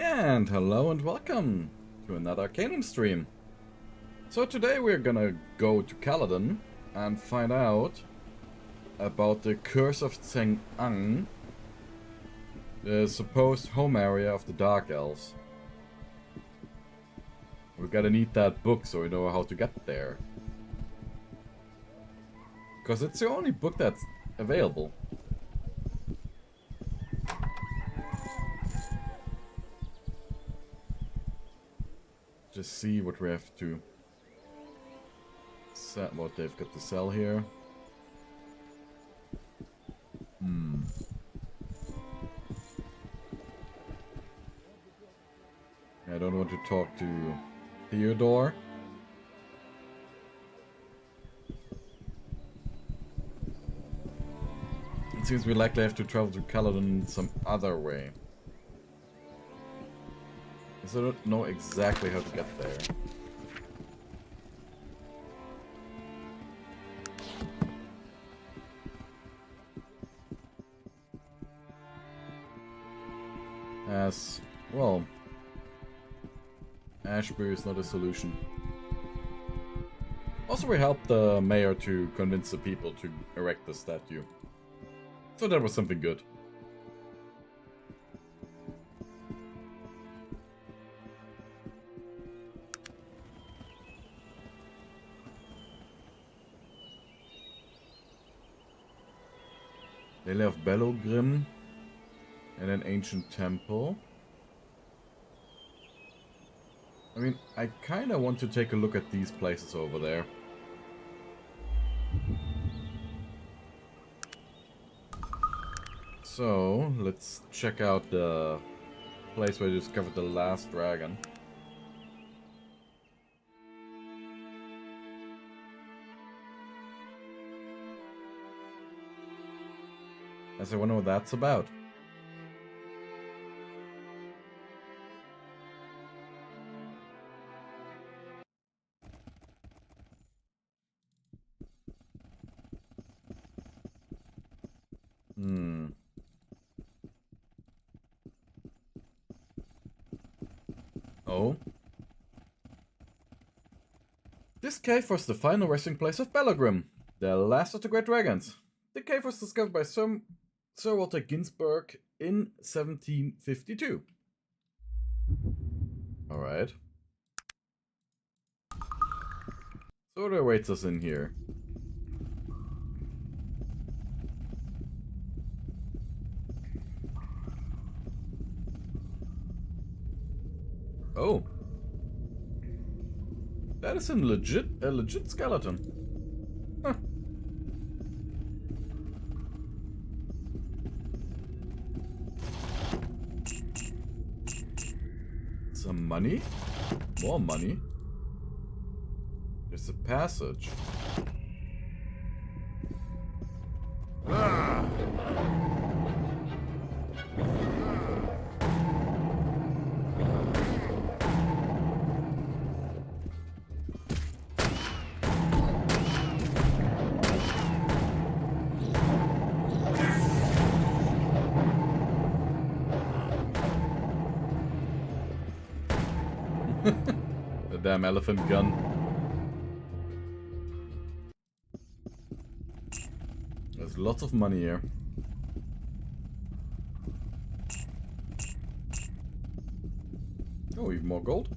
And hello and welcome to another Arcanum stream. So today we're gonna go to Caladon and find out about the Curse of Tseng-Ang, the supposed home area of the Dark Elves. We gotta need that book so we know how to get there. Because it's the only book that's available. Just see what we have to set, what they've got to sell here. I don't want to talk to Theodore. It seems we likely have to travel to Caladon some other way. I don't know exactly how to get there. As well, Ashbury is not a solution. Also, we helped the mayor to convince the people to erect the statue. So that was something good. Lily of Bellogrim and an ancient temple. I mean, I kind of want to take a look at these places over there. So, let's check out the place where we discovered the last dragon. As I wonder what that's about. Oh. This cave was the final resting place of Bellogrim, the last of the great dragons. The cave was discovered by Sir Walter Ginsburg in 1752. Alright. So what awaits us in here? Oh. That is a legit skeleton. Huh. Some money? More money? There's a passage. The damn elephant gun. There's lots of money here. Oh, even more gold.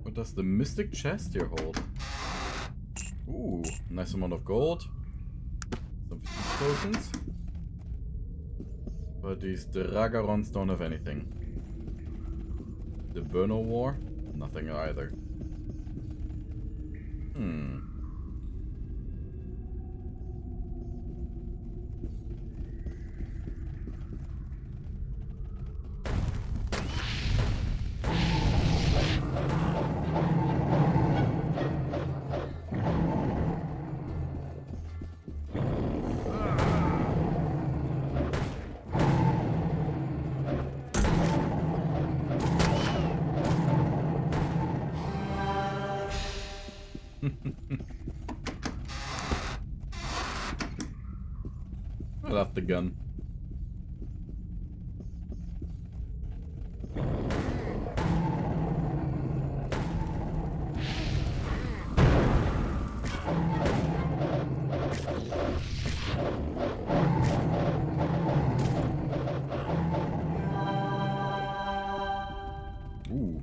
What does the mystic chest here hold? Ooh, nice amount of gold. Some potions. But these Dragarons don't have anything. The Burno War? Nothing either. Hmm. I left the gun. Ooh.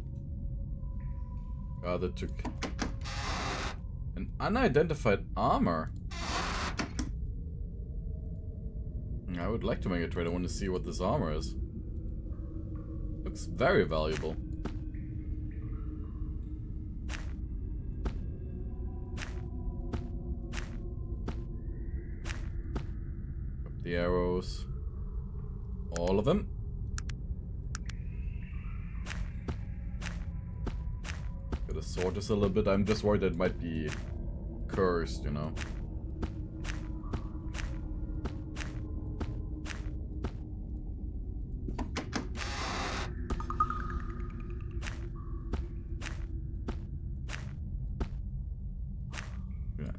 That took an unidentified armor. I would like to make a trade. I want to see what this armor is. Looks very valuable. Up the arrows. All of them. Gotta sort this a little bit. I'm just worried that it might be cursed, you know.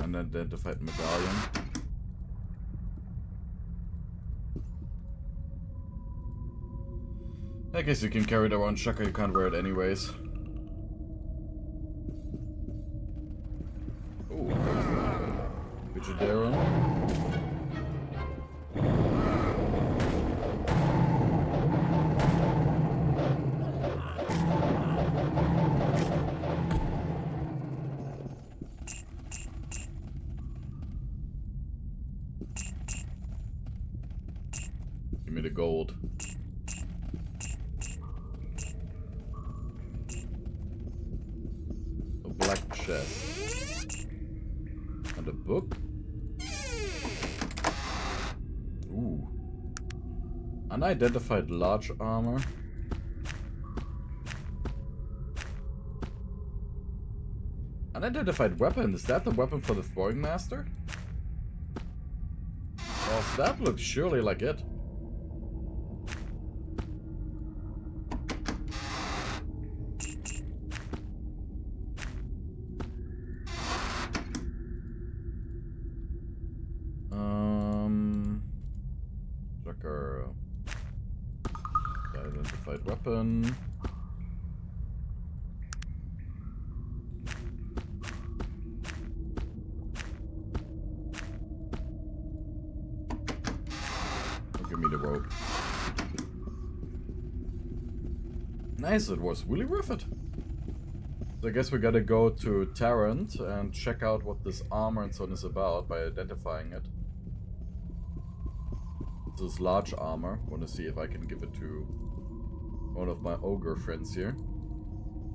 Unidentified medallion. I guess you can carry it around, Shaka, you can't wear it anyways. Ooh, Vigidero. Give me the gold. A black chest. And a book. Ooh. Unidentified large armor. Unidentified weapon. Is that the weapon for the throwing master? Oh, so that looks surely like it. Joker. Identified weapon. Give me the rope. Nice, it was really worth it. So I guess we gotta go to Arent and check out what this armor and so on is about by identifying it. This is large armor. Want to see if I can give it to one of my ogre friends here.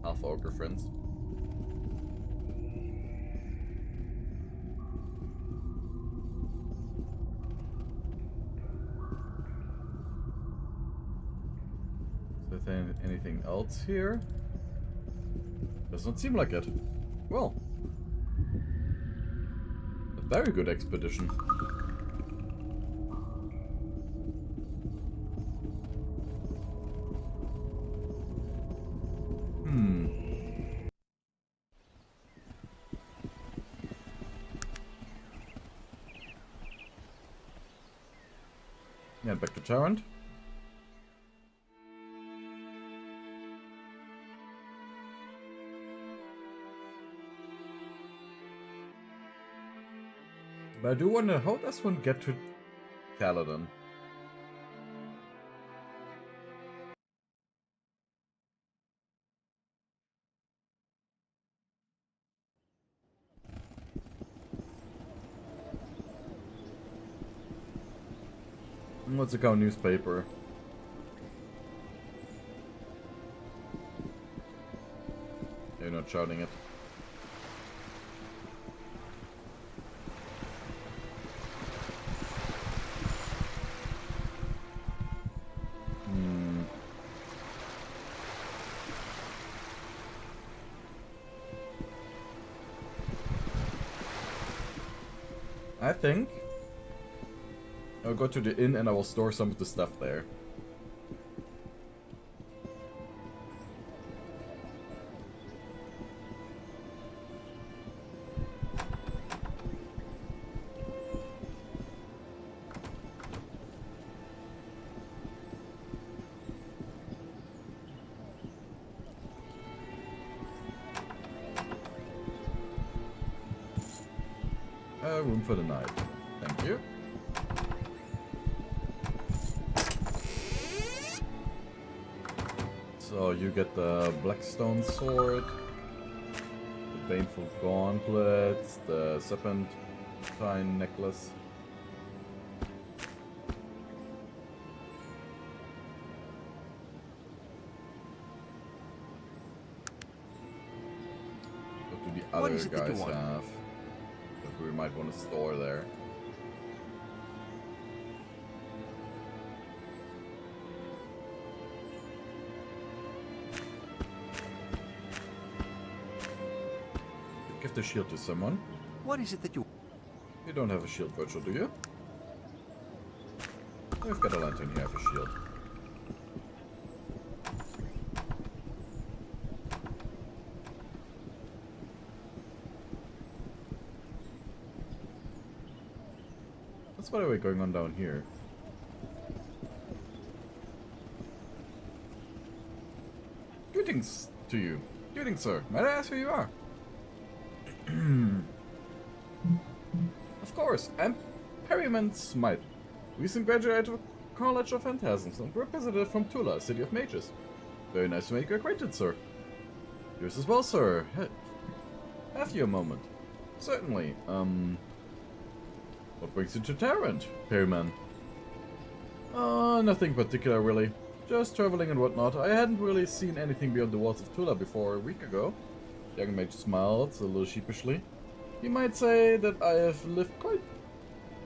Alpha ogre friends. Is there anything else here? Does not seem like it. Well, a very good expedition. Yeah, back to Arent. But I do wonder, how does one get to Caladon? What's it called? Newspaper. You're not shouting it. I think I'll go to the inn and I will store some of the stuff there. Room for the night. Thank you. So you get the Blackstone sword, the Baneful gauntlets, the serpentine necklace. What do the other guys have? We might want to store there. Give the shield to someone. What is it that you... You don't have a shield, Virtual, do you? We've got a lantern, you have a shield. What are we going on down here? Greetings to you. Greetings, sir. May I ask who you are? Of course, I'm Perryman Smythe, recent graduate of College of Phantasms and representative from Tula, City of Mages. Very nice to make your acquaintance, sir. Yours as well, sir. Have you a moment? Certainly. What brings you to Tarrant, Perryman? Nothing particular, really. Just traveling and whatnot. I hadn't really seen anything beyond the walls of Tula before a week ago. The young mage smiled a little sheepishly. You might say that I have lived quite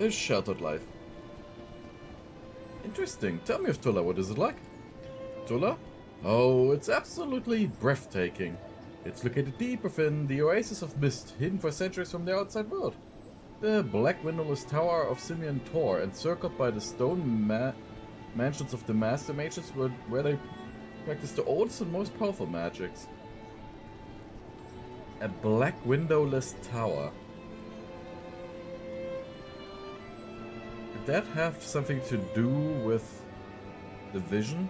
a sheltered life. Interesting. Tell me of Tula. What is it like? Tula? Oh, it's absolutely breathtaking. It's located deep within the oasis of mist, hidden for centuries from the outside world. The black windowless tower of Simeon Tor, encircled by the stone mansions of the master mages, where they practice the oldest and most powerful magics. A black windowless tower. Did that have something to do with the vision?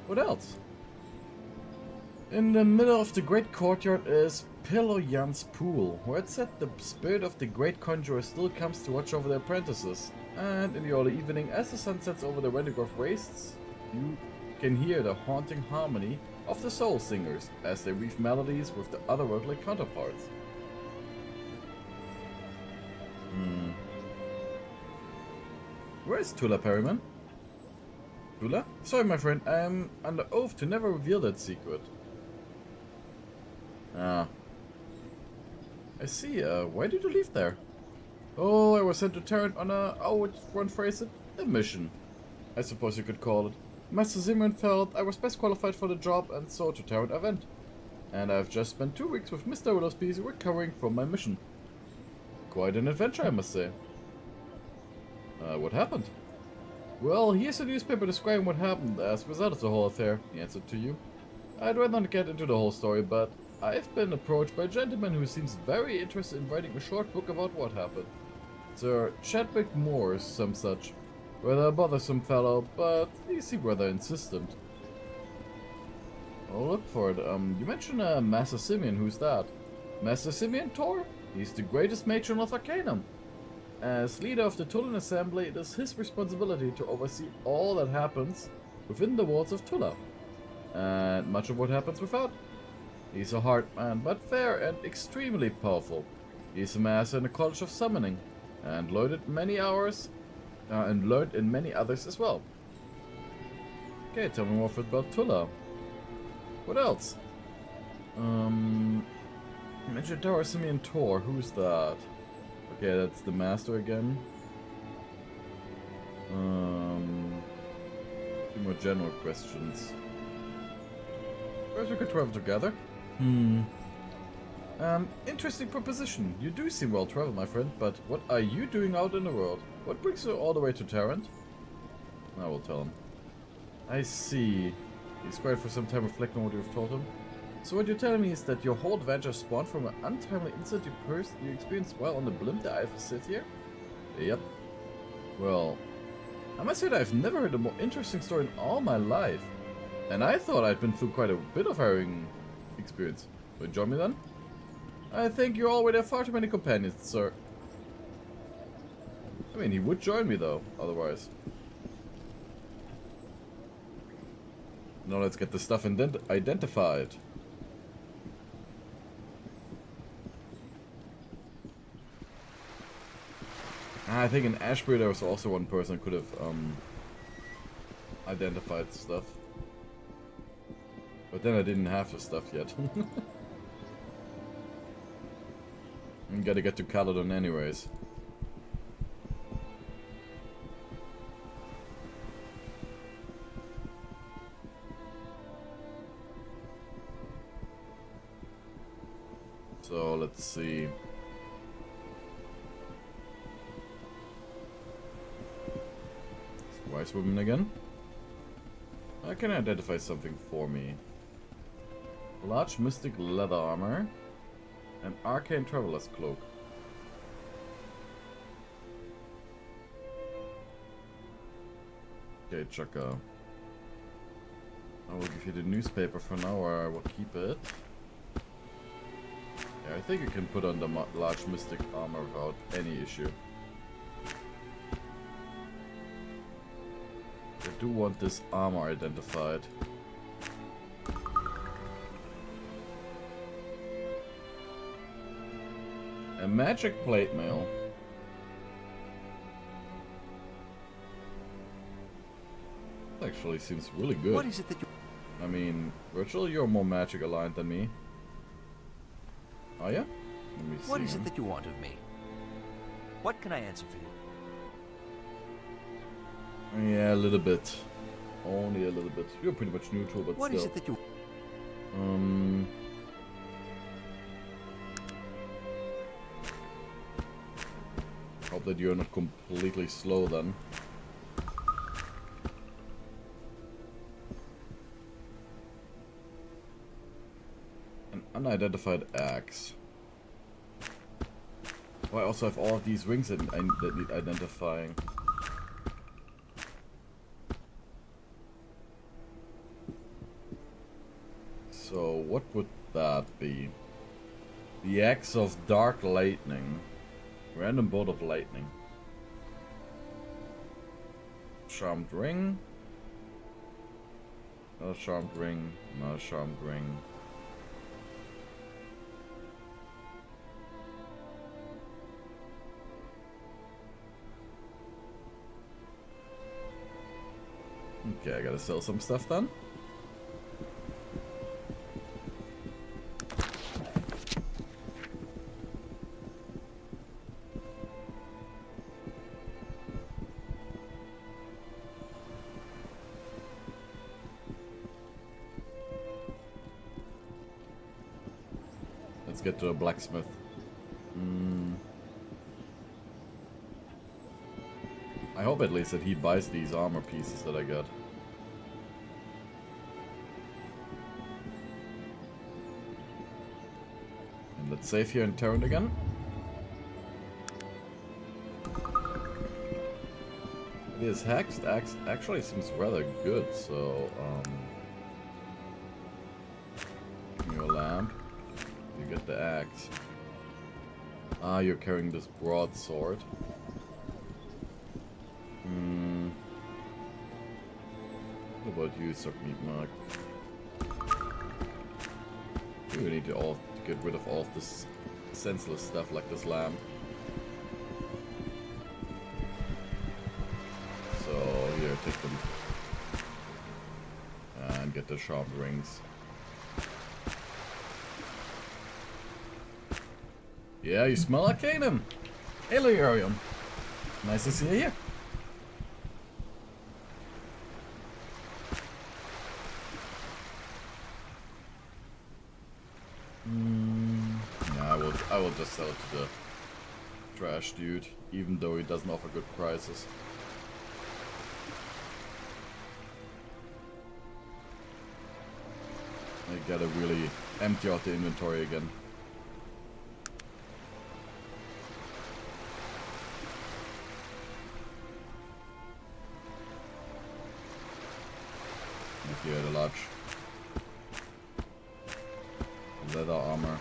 What else? In the middle of the great courtyard is Piloyan's pool, where it's said the spirit of the great conjurer still comes to watch over the apprentices. And in the early evening, as the sun sets over the Wendigoth wastes, you can hear the haunting harmony of the soul singers as they weave melodies with the otherworldly counterparts. Where is Tula, Perryman? Tula? Sorry, my friend, I am under oath to never reveal that secret. Ah. I see, why did you leave there? Oh, I was sent to Tarrant on a, how would one phrase it? A mission, I suppose you could call it. Master Zimmerman felt I was best qualified for the job, and so to Tarrant I went. And I've just spent 2 weeks with Mr. Willowspees recovering from my mission. Quite an adventure, I must say. What happened? Well, here's a newspaper describing what happened as a result of the whole affair, he answered to you. I'd rather not get into the whole story, but I've been approached by a gentleman who seems very interested in writing a short book about what happened. Sir Chadwick Moore, some such. Rather a bothersome fellow, but he seemed rather insistent. I'll look for it. You mentioned Master Simeon, who's that? Master Simeon Tor? He's the greatest matron of Arcanum. As leader of the Tulan Assembly, it is his responsibility to oversee all that happens within the walls of Tula, and much of what happens without. He's a hard man, but fair and extremely powerful. He's a master in the College of Summoning, and learned in many others as well. Okay, tell me more about Tula. What else? Mention Tower Simeon Tor, who's that? Okay, that's the master again. Few more general questions. Perhaps we could travel together? Interesting proposition. You do seem well traveled, my friend, but what are you doing out in the world? What brings you all the way to Tarrant? I will tell him. I see. He's quiet for some time, reflecting on what you've told him. So what you're telling me is that your whole adventure spawned from an untimely incident you experienced while on the blimp that I've sit here? Yep. Well, I must say that I've never heard a more interesting story in all my life. And I thought I'd been through quite a bit of harrowing experience. Will you join me then? I think you already have far too many companions, sir. I mean, he would join me though, otherwise. Now let's get the stuff identified. I think in Ashbury there was also one person who could have identified stuff. But then I didn't have the stuff yet. I'm gotta get to Caladon anyways. So let's see. Wise woman again. I can identify something for me. Large mystic leather armor. An arcane traveler's cloak. Okay, Chaka. I will give you the newspaper for now, or I will keep it. Yeah, I think you can put on the large mystic armor without any issue. I do want this armor identified. A magic plate mail. That actually seems really good. What is it that you... I mean, Virgil, you're more magic aligned than me. Are ya? Let me see. What is it that you want of me? What can I answer for you? Yeah, a little bit. Only a little bit. You're pretty much neutral, but what still. What is it that you... Hope that you're not completely slow then. An unidentified axe. Oh, I also have all of these rings that need identifying. So, what would that be? The axe of dark lightning. Random bolt of lightning. Charmed ring. Another charmed ring. Another charmed ring. Okay, I gotta sell some stuff then. Let's get to a blacksmith. I hope at least that he buys these armor pieces that I got. And let's save here in Tarrant again. This hexed axe actually seems rather good, so give me a lamp. You get the axe. Ah, you're carrying this broadsword. What about you, Submeat Mark? We need to get rid of all of this senseless stuff like this lamp. So here, take them. And get the sharp rings. Yeah, you smell Arcanum! Hey, Lyrium. Nice to see you here. I will just sell it to the trash dude, even though he doesn't offer good prices. I gotta really empty out the inventory again. Okay, the large leather armor.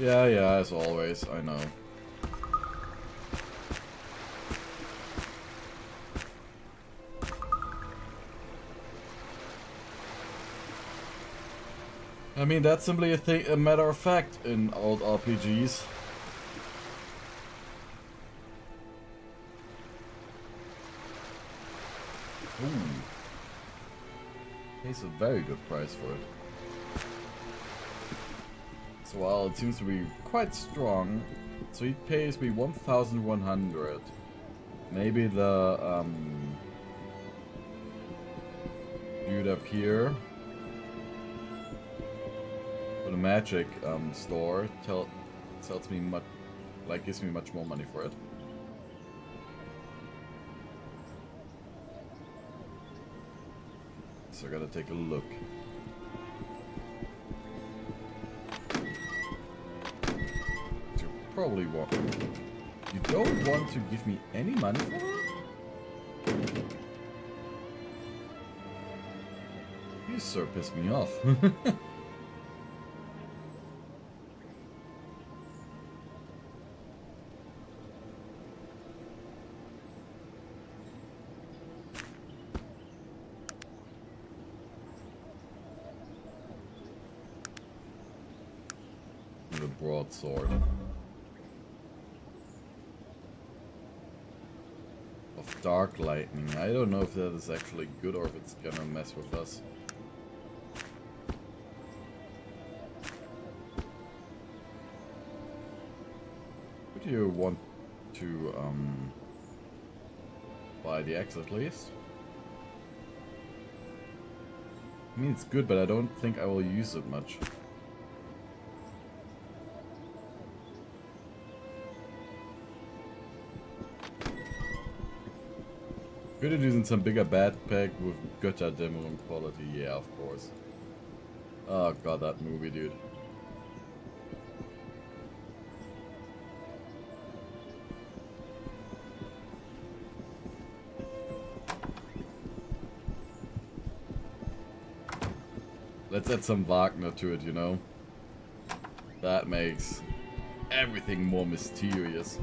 Yeah, as always, I know. I mean, that's simply a matter of fact in old RPGs. Ooh. Pays a very good price for it. So while it seems to be quite strong, so he pays me 1,100. Maybe the dude up here for the magic store sells me much, like gives me much more money for it. So I gotta take a look. You probably won't. You don't want to give me any money for it? You sir pissed me off. Broadsword of dark lightning. I don't know if that is actually good or if it's gonna mess with us. Would you want to buy the axe at least? I mean, it's good, but I don't think I will use it much. Could have used some bigger backpack with Götter Dämmerung quality, yeah, of course. Oh god, that movie, dude. Let's add some Wagner to it, you know? That makes everything more mysterious.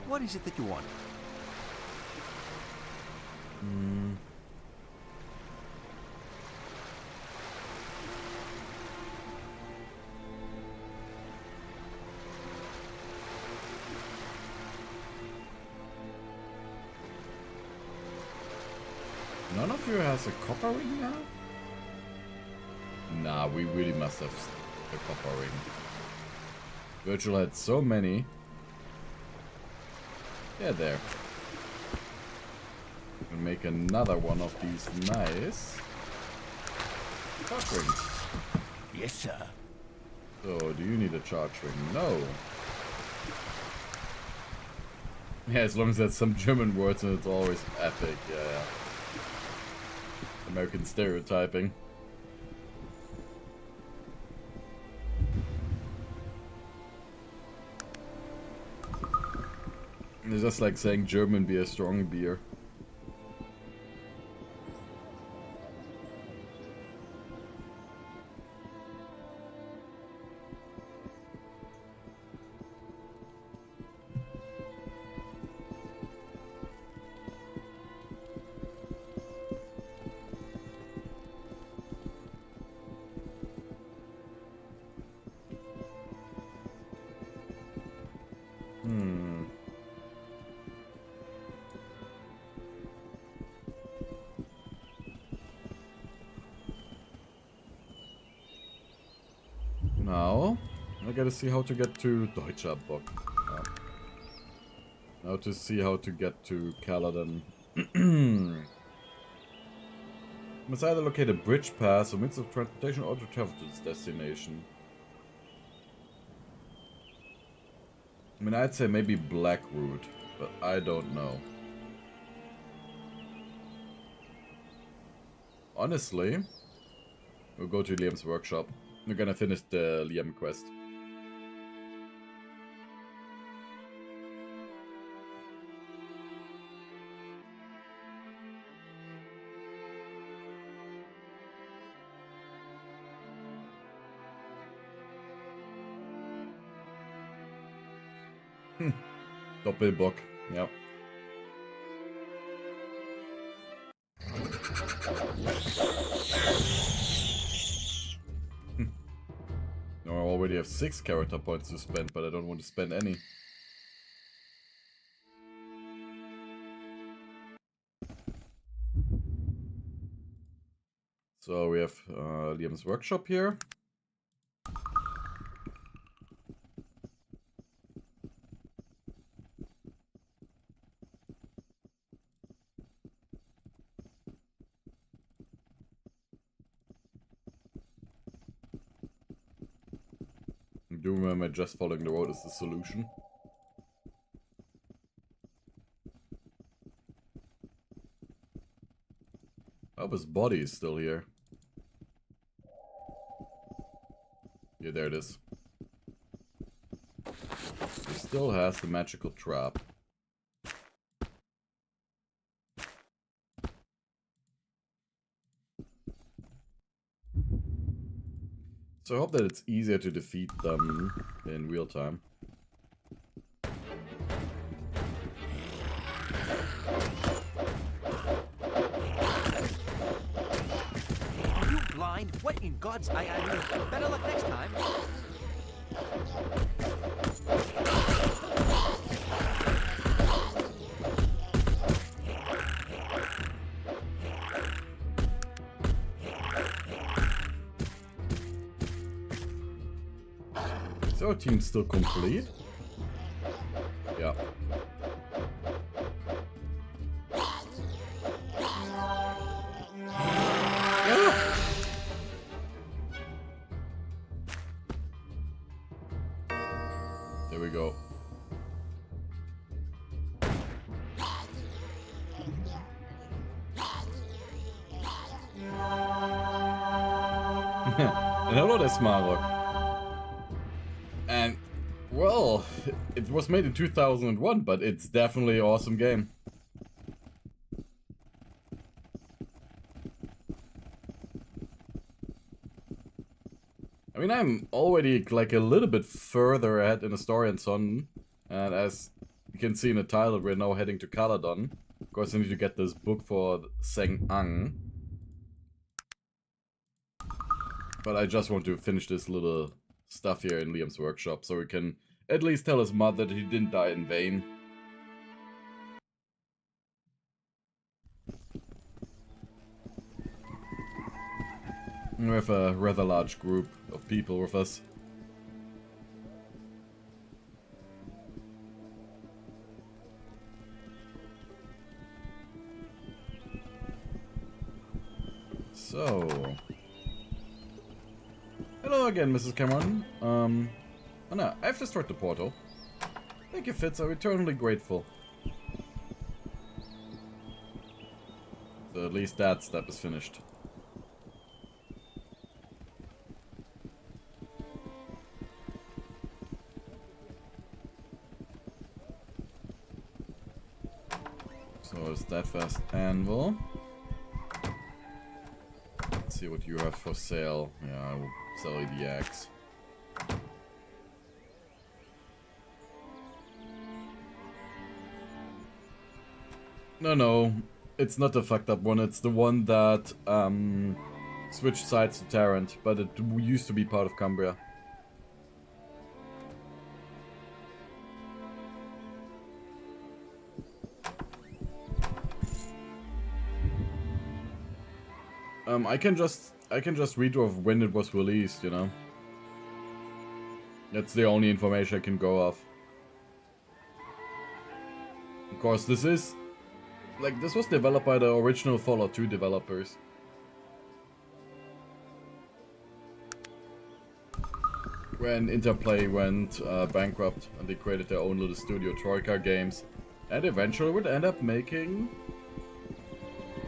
What is it that you want? None of you has a copper ring now? Nah, we really must have a copper ring. Virgil had so many. Yeah, there. We'll make another one of these nice charge rings. Yes, sir. So, do you need a charge ring? No. Yeah, as long as there's some German words and it's always epic, yeah. American stereotyping. It's just like saying German beer, strong beer. I gotta see how to get to Deutscher Bock. Now to see how to get to Caladon. Must either locate a bridge pass or means of transportation or to travel to this destination. I mean, I'd say maybe Black Route, but I don't know. Honestly, we'll go to Liam's workshop. We're gonna finish the Liam quest. Doppelbock, ja. No, I already have 6 character points to spend, but I don't want to spend any. So we have Liam's workshop here. I do remember just following the road is the solution. I hope his body is still here. Yeah, there it is. He still has the magical trap. So I hope that it's easier to defeat them in real time. Are you blind? What in God's eye? I mean, better luck next time. Is our team still complete? Yeah. There we go. And hello there, Smarrock. And, well, it was made in 2001, but it's definitely an awesome game. I mean, I'm already like a little bit further ahead in the story and so on. And as you can see in the title, we're now heading to Caladon. Of course, I need to get this book for Seng Ang. But I just want to finish this little stuff here in Liam's workshop so we can at least tell his mother that he didn't die in vain. We have a rather large group of people with us. So... Hello again, Mrs. Cameron. Oh no, I've destroyed the portal. Thank you, Fitz, I'm eternally grateful. So at least that step is finished. So it's that fast anvil. Let's see what you have for sale. Yeah, I will sell you the axe. No, it's not the fucked up one, it's the one that switched sides to Tarrant, but it used to be part of Cumbria. I can just read off when it was released, you know. That's the only information I can go off. Of course, this is... like, this was developed by the original Fallout 2 developers. When Interplay went bankrupt and they created their own little studio, Troika Games, and eventually would end up making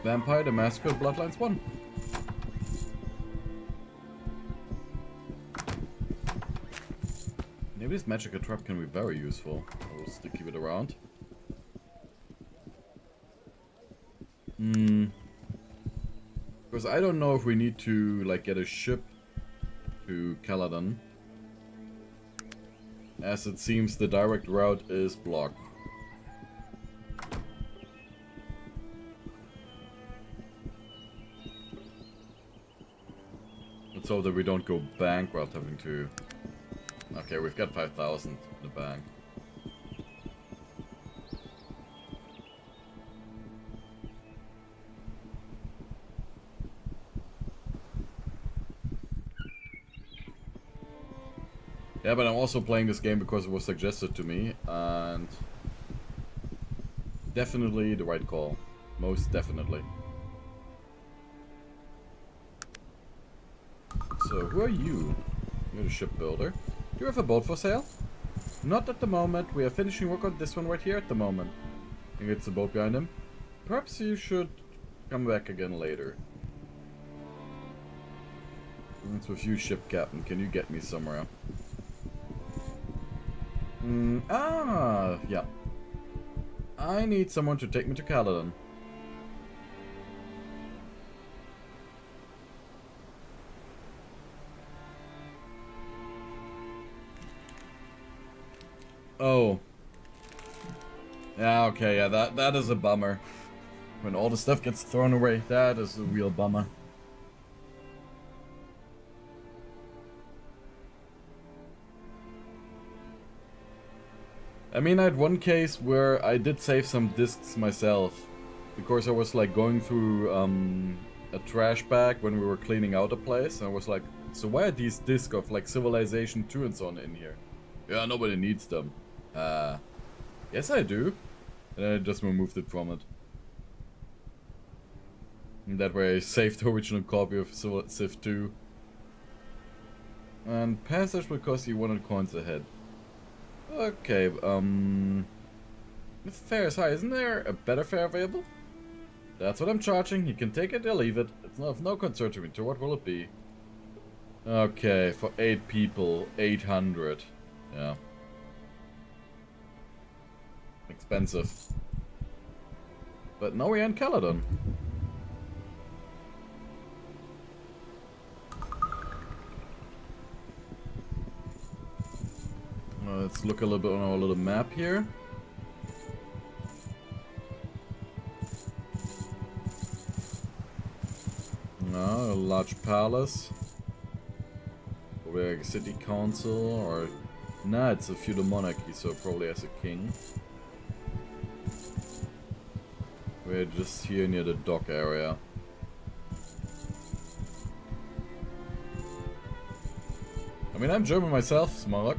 Vampire the Masquerade Bloodlines 1. Maybe this magical trap can be very useful. I will still keep it around. Because I don't know if we need to like get a ship to Caladon, as it seems the direct route is blocked. Let's hope that we don't go bankrupt having to... Okay, we've got 5,000 in the bank. Yeah, but I'm also playing this game because it was suggested to me, and definitely the right call. Most definitely. So, who are you? You're the shipbuilder. Do you have a boat for sale? Not at the moment. We are finishing work on this one right here at the moment. I think it's the boat behind him. Perhaps you should come back again later. It's with you, ship captain. Can you get me somewhere? Yeah. I need someone to take me to Caladon. Oh. Yeah, okay, yeah, that is a bummer. When all the stuff gets thrown away, that is a real bummer. I mean, I had one case where I did save some discs myself. Because I was like going through a trash bag when we were cleaning out a place. And I was like, so why are these discs of like Civilization 2 and so on in here? Yeah, nobody needs them. Yes I do. And I just removed it from it. And that way I saved the original copy of Civ 2. And passage will cost you 100 coins a head. Okay, the fare is high. Isn't there a better fare available? That's what I'm charging. You can take it or leave it. It's of no concern to me. So what will it be? Okay, for 8 people, 800. Yeah. Expensive. But now we're in Caladon. Let's look a little bit on our little map here. A large palace. Probably like a city council, or... Nah, it's a feudal monarchy, so probably as a king. We're just here near the dock area. I mean, I'm German myself, Smarlock.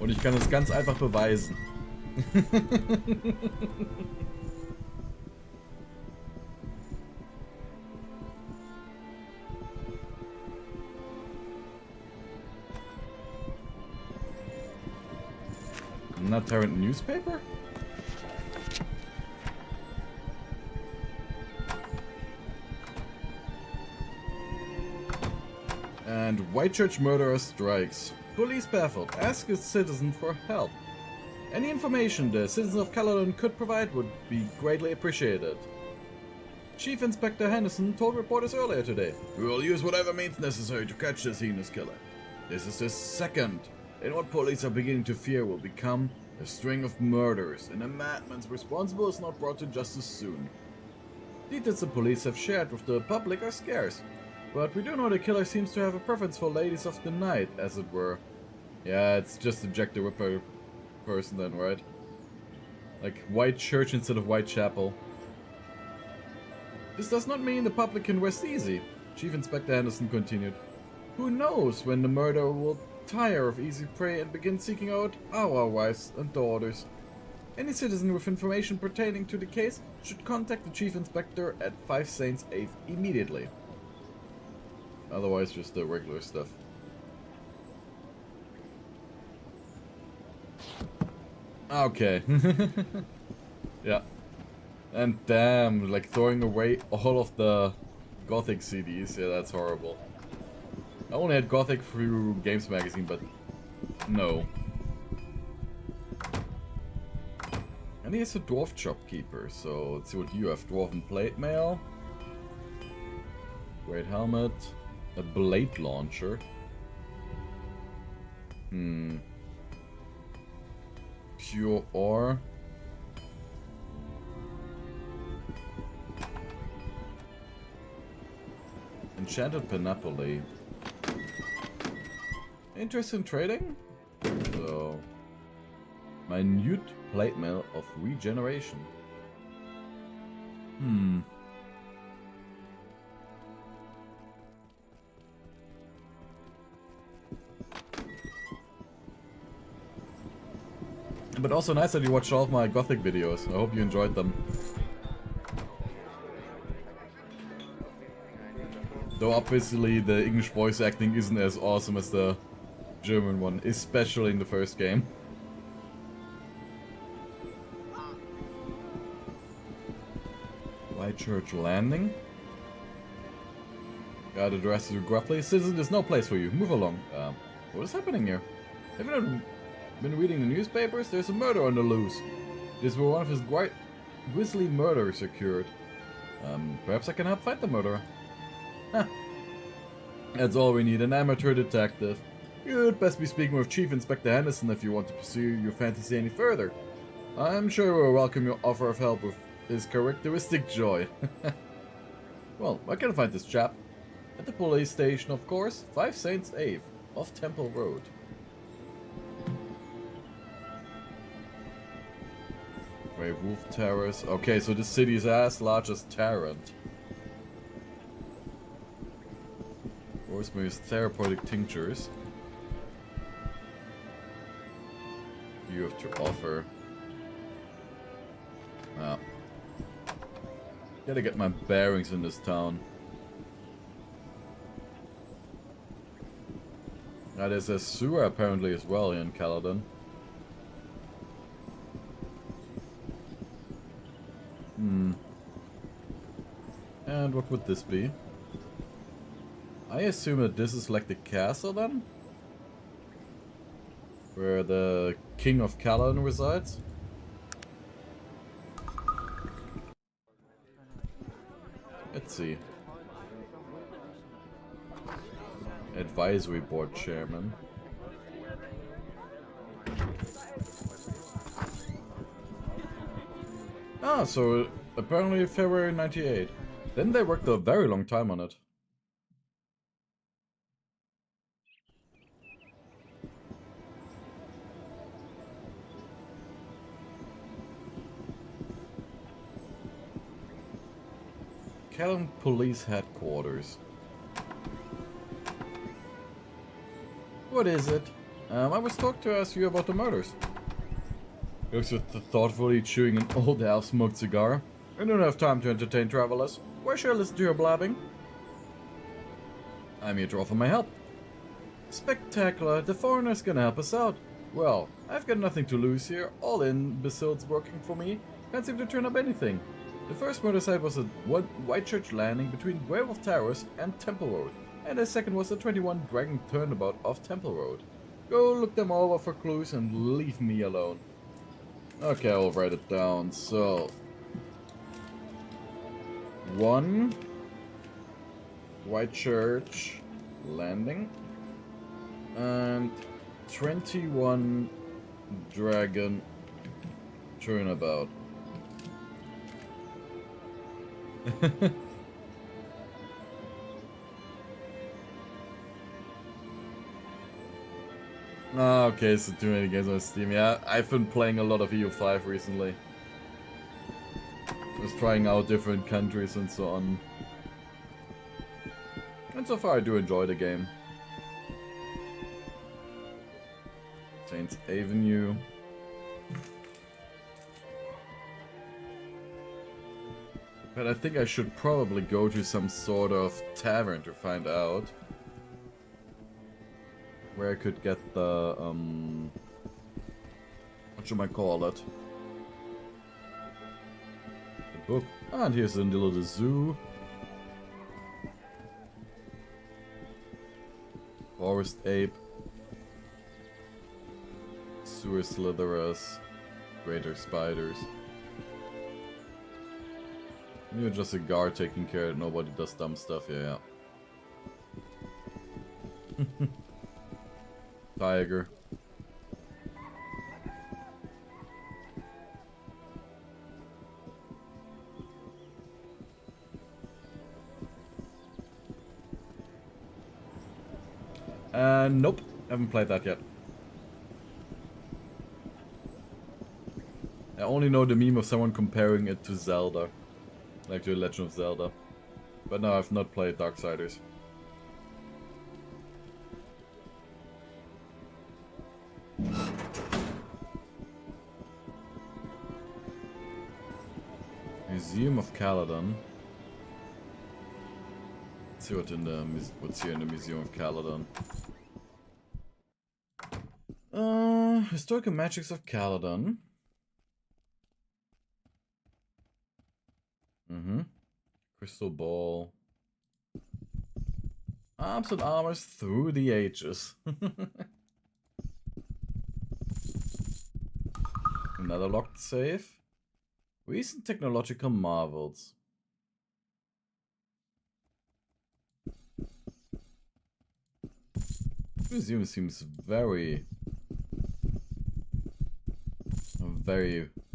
Und ich kann es ganz einfach beweisen. Not Arent newspaper? And Whitechurch murderer strikes. Police baffled. Ask a citizen for help. Any information the citizens of Caladon could provide would be greatly appreciated. Chief Inspector Henderson told reporters earlier today. We will use whatever means necessary to catch this heinous killer. This is the second in what police are beginning to fear will become a string of murders, and a madman responsible is not brought to justice soon. Details the police have shared with the public are scarce. But we do know the killer seems to have a preference for ladies of the night, as it were. Yeah, it's just a Jack the Ripper person then, right? Like white church instead of Whitechapel. This does not mean the public can rest easy, Chief Inspector Anderson continued. Who knows when the murderer will tire of easy prey and begin seeking out our wives and daughters. Any citizen with information pertaining to the case should contact the Chief Inspector at 5 Saints Ave immediately. Otherwise, just the regular stuff. Okay. Yeah. And damn, like throwing away all of the Gothic CDs. Yeah, that's horrible. I only had Gothic through Games Magazine, but no. And he is a dwarf shopkeeper, so let's see what you have. Dwarven plate mail. Great helmet. A blade launcher. Pure ore. Enchanted panoply. Interest in trading? So, minute plate mail of regeneration. But also nice that you watched all of my Gothic videos. I hope you enjoyed them. Though obviously the English voice acting isn't as awesome as the German one, especially in the first game. Whitechurch Landing? Guard addresses you gruffly. Citizen, there's no place for you. Move along. What is happening here? Have you not been reading the newspapers? There's a murder on the loose. This where one of his grisly murderers occurred. Perhaps I can help find the murderer. Huh. That's all we need, an amateur detective. You'd best be speaking with Chief Inspector Henderson if you want to pursue your fantasy any further. I'm sure we'll welcome your offer of help with his characteristic joy. Well, I can find this chap. At the police station, of course. 5 Saints Ave, off Temple Road. Grey Wolf Terrace. Okay, so this city is as large as Tarrant. Rosemary's therapeutic tinctures. You have to offer. Wow. Gotta get my bearings in this town. Now there's a sewer apparently as well here in Caladon. And what would this be? I assume that this is like the castle then? Where the King of Caladon resides? Let's see. Advisory Board Chairman. Ah, so apparently February 98. Then they worked a very long time on it. Caladon Police Headquarters. What is it? I was talking to ask you about the murders. Looks thoughtfully chewing an old half-smoked cigar. I don't have time to entertain travelers. Why should I listen to your blabbing? I'm here to offer my help. Spectacular, the foreigner's gonna help us out. Well, I've got nothing to lose here. All imbeciles working for me can't seem to turn up anything. The first murder site was at Whitechurch Landing between Grey Wolf Terrace and Temple Road, and the second was the 21 Dragon Turnabout off Temple Road. Go look them over for clues and leave me alone. Okay, I'll write it down. So, 1 Whitechurch Landing and 21 Dragon Turnabout. Ah, okay, so too many games on Steam. Yeah, I've been playing a lot of EU5 recently. Just trying out different countries and so on. And so far I do enjoy the game. Saints Avenue. But I think I should probably go to some sort of tavern to find out where I could get the, what should I call it? The book. Ah, and here's a little zoo. Forest ape. Sewer slitherers. Greater spiders. You're just a guard taking care that nobody does dumb stuff, yeah. Tiger. Nope, haven't played that yet. I only know the meme of someone comparing it to Zelda. Like to Legend of Zelda. But no, I've not played Darksiders. Museum of Caladon. Let's see what's here in the Museum of Caladon. Historical Magics of Caladon. Crystal Ball. Arms and armors through the ages. Another locked safe. Recent technological marvels. This museum seems very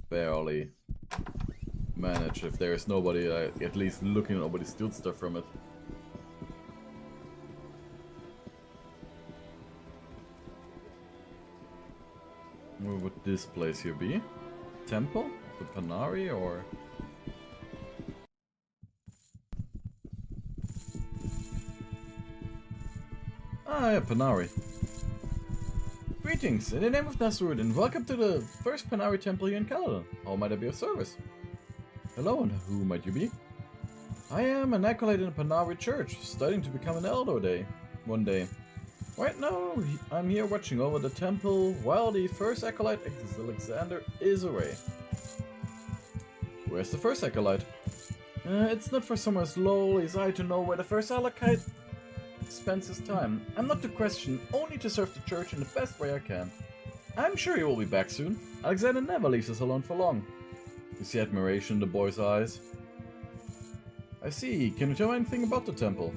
barely managed. If there is nobody at least looking, nobody steal stuff from it. Where would this place here be? Temple? The Panari or? Ah, yeah, Panari. Greetings, in the name of Nasrud, and welcome to the first Panari temple here in Caladon. How might I be of service? Hello, and who might you be? I am an acolyte in the Panari church, studying to become an elder one day. Right now, I'm here watching over the temple, while the first acolyte, Alexander, is away. Where's the first acolyte? It's not for someone as lowly as I to know where the first acolyte spends his time. I'm not to question, only to serve the church in the best way I can. I'm sure he will be back soon. Alexander never leaves us alone for long. You see admiration in the boy's eyes. I see. Can you tell me anything about the temple?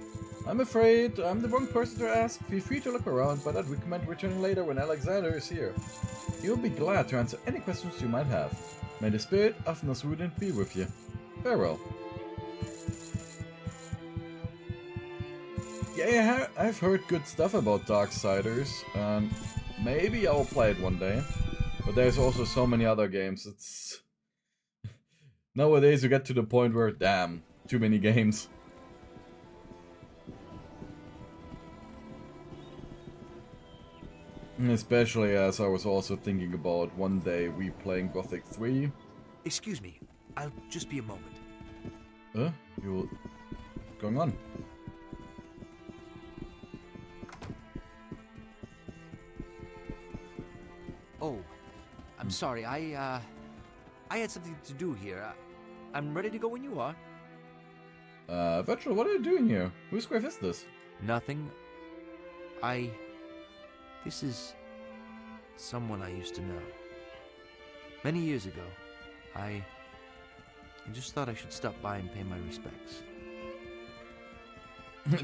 I'm afraid I'm the wrong person to ask. Feel free to look around, but I'd recommend returning later when Alexander is here. He'll be glad to answer any questions you might have. May the spirit of Nasrudin be with you. Farewell. Yeah, I've heard good stuff about Darksiders, and maybe I'll play it one day. But there's also so many other games. It's nowadays you get to the point where, damn, too many games. Especially as I was also thinking about one day replaying Gothic 3. Excuse me, I'll just be a moment. What's going on? Oh, I'm sorry, I had something to do here. I'm ready to go when you are. Virtual, what are you doing here? Whose grave is this? Nothing. This is someone I used to know. Many years ago, I just thought I should stop by and pay my respects.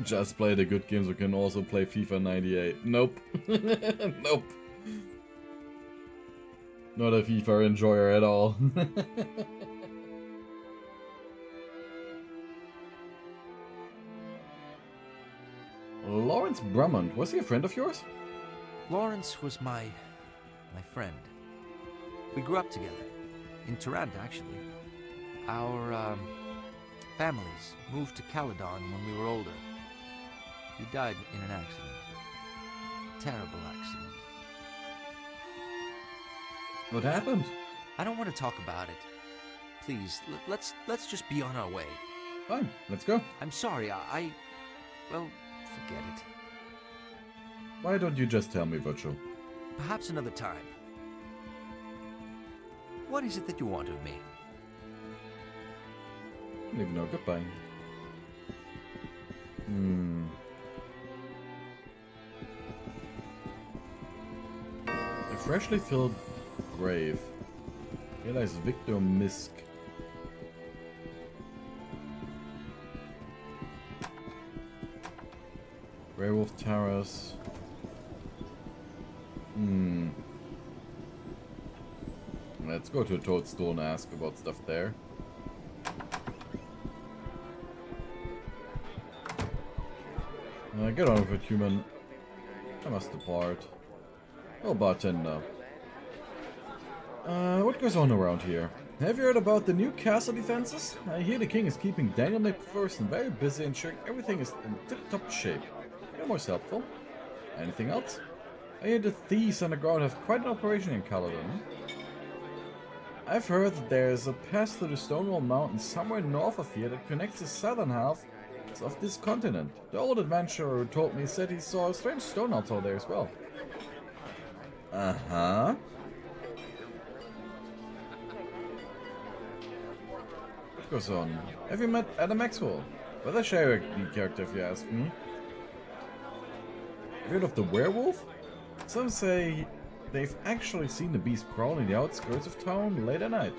Just play the good games, we can also play FIFA 98. Nope. Nope. Not a FIFA enjoyer at all. Lawrence Brummond, was he a friend of yours? Lawrence was my friend. We grew up together. In Tarant, actually. Our, families moved to Caladon when we were older. He died in an accident. Terrible accident. What happened? I don't want to talk about it. Please, let's just be on our way. Fine, let's go. I'm sorry, well, forget it. Why don't you just tell me, Virgil? Perhaps another time. What is it that you want of me? Leave no goodbye. A freshly filled grave. Realize Victor Misk. Werewolf Terrace. Let's go to a toadstool and ask about stuff there. Get on with it, human. I must depart. Oh, bartender. What goes on around here? Have you heard about the new castle defenses? I hear the king is keeping Daniel McPherson very busy ensuring everything is in tip-top shape. You're most helpful. Anything else? I hear the thieves underground have quite an operation in Caladon. I've heard that there's a pass through the Stonewall Mountains somewhere north of here that connects the southern half of this continent. The old adventurer who told me said he saw a strange stone altar there as well. Uh-huh. What goes on? Have you met Adam Maxwell? Well, a Sherry character if you ask me. Heard of the werewolf? Some say they've actually seen the beast prowling the outskirts of town late at night.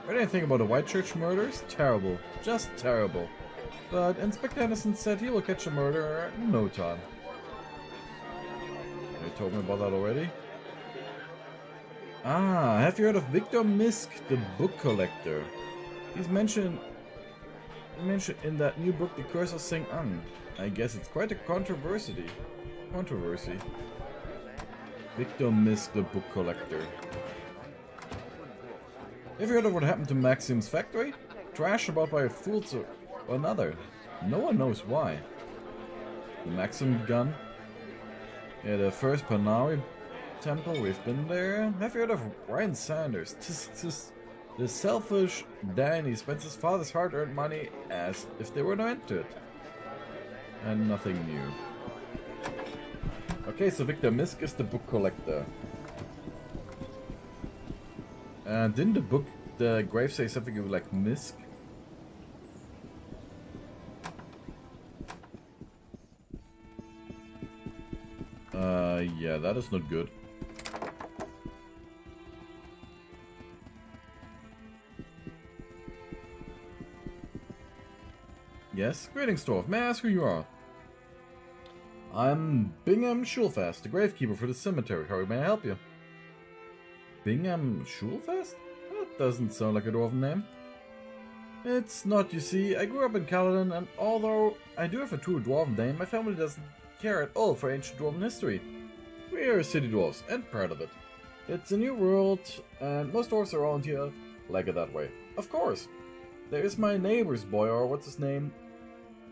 Heard anything about the Whitechurch murders? Terrible. Just terrible. But Inspector Henderson said he will catch a murderer in no time. You told me about that already? Ah, have you heard of Victor Misk, the book collector? He's mentioned in that new book, The Curse of St. Ang. I guess it's quite a controversy. Victor Misk, the book collector. Have you heard of what happened to Maxim's factory? Trashed about by a fool or another. No one knows why. The Maxim gun? Yeah, the first Panari temple, we've been there. Have you heard of Ryan Sanders? The selfish Danny spends his father's hard-earned money as if there were no end to it. And nothing new. Okay, so Victor Misk is the book collector. Didn't the grave say something like Misk? Yeah, that is not good. Yes, greetings, dwarf. May I ask who you are? I'm Bingham Schulfast, the gravekeeper for the cemetery. How may I help you? Bingham Schulfast? That doesn't sound like a dwarven name. It's not, you see. I grew up in Caladon, and although I do have a true dwarven name, my family doesn't care at all for ancient dwarven history. We are city dwarves, and proud of it. It's a new world, and most dwarves around here like it that way. Of course. There is my neighbor's boy, or what's his name?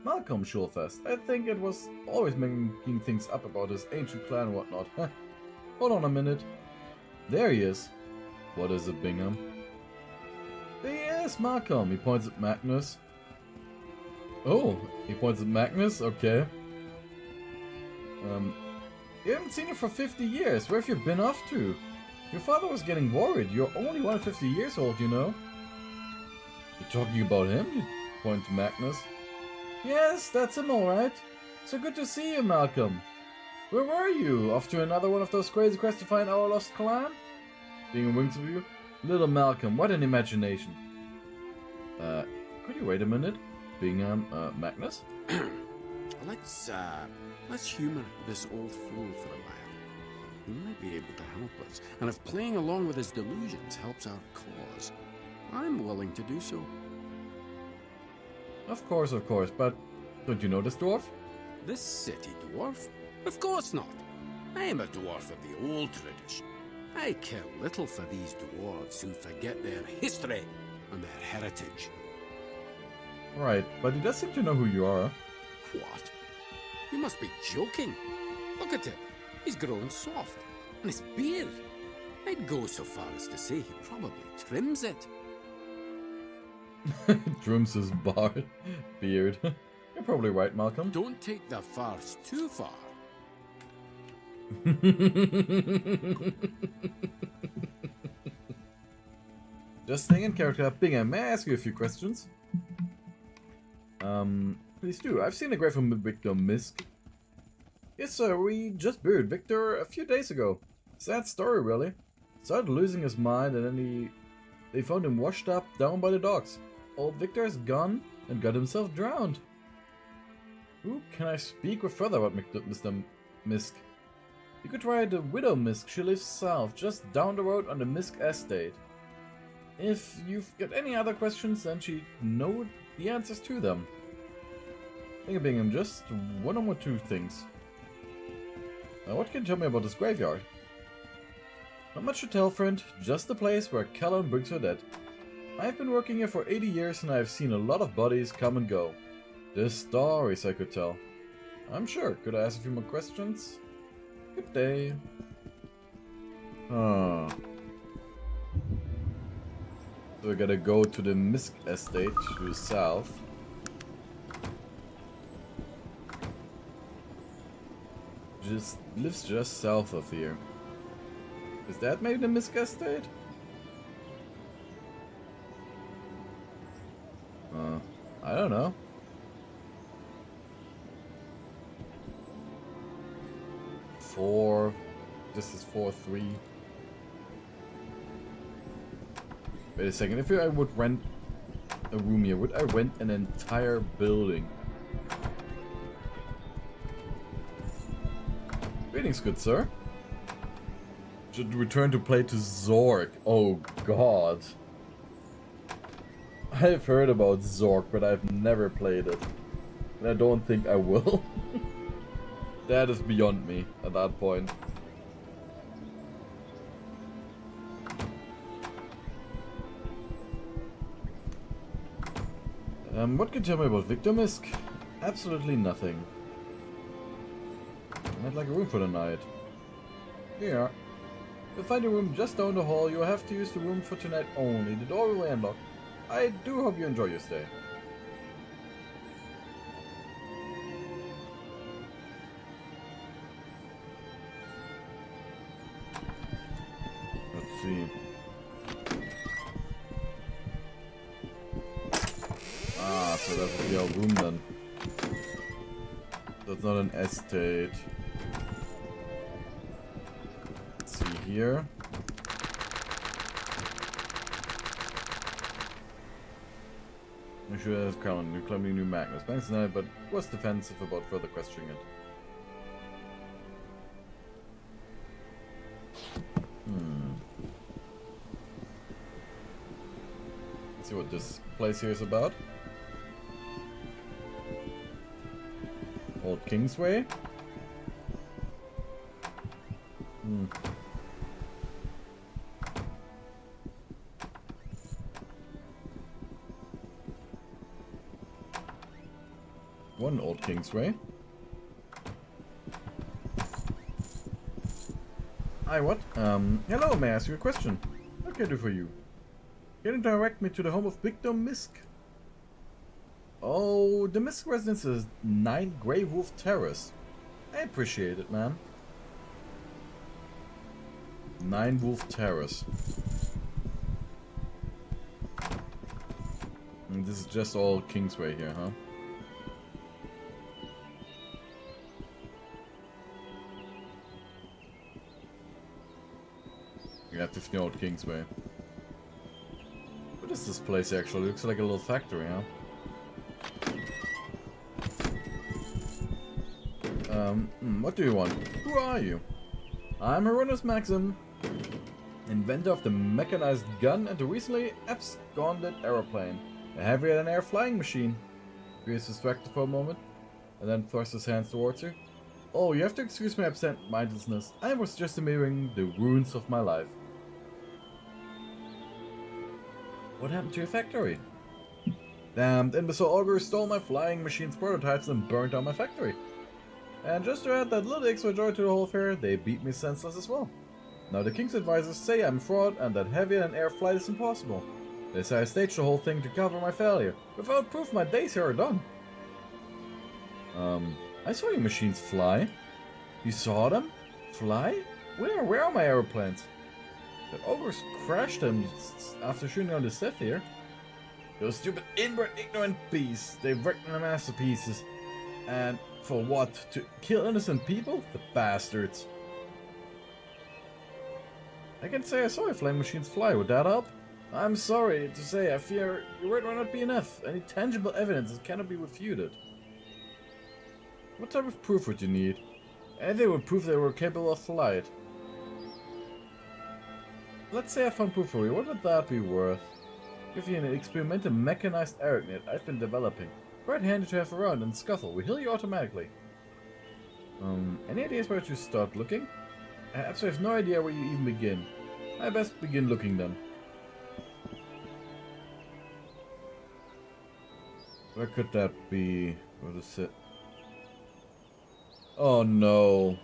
Malcolm Schulfest. I think it was always making things up about his ancient clan and whatnot. Hold on a minute. There he is. What is it, Bingham? Yes, Malcolm. He points at Magnus. Oh, he points at Magnus? Okay. You haven't seen him for 50 years. Where have you been off to? Your father was getting worried. You're only 150 years old, you know. You're talking about him? You point to Magnus. Yes, that's him alright. So good to see you, Malcolm. Where were you? Off to another one of those crazy quests to find our lost clan? Being winks of you? Little Malcolm, what an imagination. Could you wait a minute? Bingham, Magnus? Let's humor this old fool for a while. He might be able to help us, and if playing along with his delusions helps our cause, I'm willing to do so. Of course, but Don't you know this dwarf? This city dwarf? Of course not. I am a dwarf of the old tradition. I care little for these dwarves who forget their history and their heritage. Right, but he does seem to know who you are. What? You must be joking. Look at him. He's grown soft. And his beard. I'd go so far as to say he probably trims it. Trims his beard. You're probably right, Malcolm. Don't take the farce too far. Just staying in character. Bingham, may I ask you a few questions? Please do. I've seen a grave from Victor Misk. Yes, sir, we just buried Victor a few days ago. Sad story, really. Started losing his mind and then they found him washed up down by the docks. Old Victor is gone and got himself drowned. Who can I speak with further about Mr. Misk? You could try the widow Misk. She lives south, just down the road on the Misk estate. If you've got any other questions, then she knows the answers to them. Bingham, just one or two things. What can you tell me about this graveyard? Not much to tell, friend. Just the place where Caladon brings her dead. I've been working here for 80 years and I've seen a lot of bodies come and go. There's stories I could tell. I'm sure. Could I ask a few more questions? Good day. So we gotta go to the Misk estate to the south. Lives just south of here. Is that maybe the Misk estate? I don't know. This is 4-3. Wait a second, if I would rent a room here, would I rent an entire building? Greetings, good sir. Should return to play to Zork. Oh god. I've heard about Zork, but I've never played it. And I don't think I will. That is beyond me at that point. What can you tell me about Victor Misk? Absolutely nothing. I'd like a room for the night. Here. You'll find a room just down the hall. You'll have to use the room for tonight only. The door will be unlocked. I do hope you enjoy your stay. Let's see. So that would be our room then. That's not an estate. Let's see here. We should have Caladon. You're climbing new Magnus. Thanks tonight, but was defensive about further questioning it. Let's see what this place here is about. Old Kingsway. One Old Kingsway. Hi, what? Hello, may I ask you a question? What can I do for you? Can you direct me to the home of Victor Misk? Oh, the Misk residence is 9 Grey Wolf Terrace. I appreciate it, man. 9 Wolf Terrace. And this is just all Kingsway here, huh? You have 15 Old Kingsway. What is this place actually? It looks like a little factory, huh? What do you want? Who are you? I'm Hieronymus Maxim, inventor of the mechanized gun and the recently absconded aeroplane, a heavier-than-air flying machine. Be distracted for a moment. and then thrusts his hands towards you. Oh, you have to excuse my absent-mindedness. I was just admiring the ruins of my life. What happened to your factory? Damned imbecile ogre stole my flying machine's prototypes and burned down my factory. And just to add that little extra joy to the whole affair, they beat me senseless as well. Now the king's advisors say I'm a fraud and that heavy-than-air flight is impossible. They say I staged the whole thing to cover my failure. Without proof, my days here are done. I saw your machines fly. You saw them? Fly? Where? Where are my aeroplanes? The ogres crashed them after shooting on the Sith here. Those stupid inbred ignorant beasts. They wrecked my masterpieces. And for what? To kill innocent people? The bastards. I can say I saw your flying machines fly. Would that help? I'm sorry to say, I fear your word might not be enough. Any tangible evidence cannot be refuted. What type of proof would you need? Anything would prove they were capable of flight. Let's say I found proof for you. What would that be worth? Give you an experimental mechanized arent I've been developing. Quite handy to have around and scuffle. We heal you automatically. Any ideas where to start looking? I absolutely have no idea where you even begin. I best begin looking then. Where could that be? What is it? Oh no.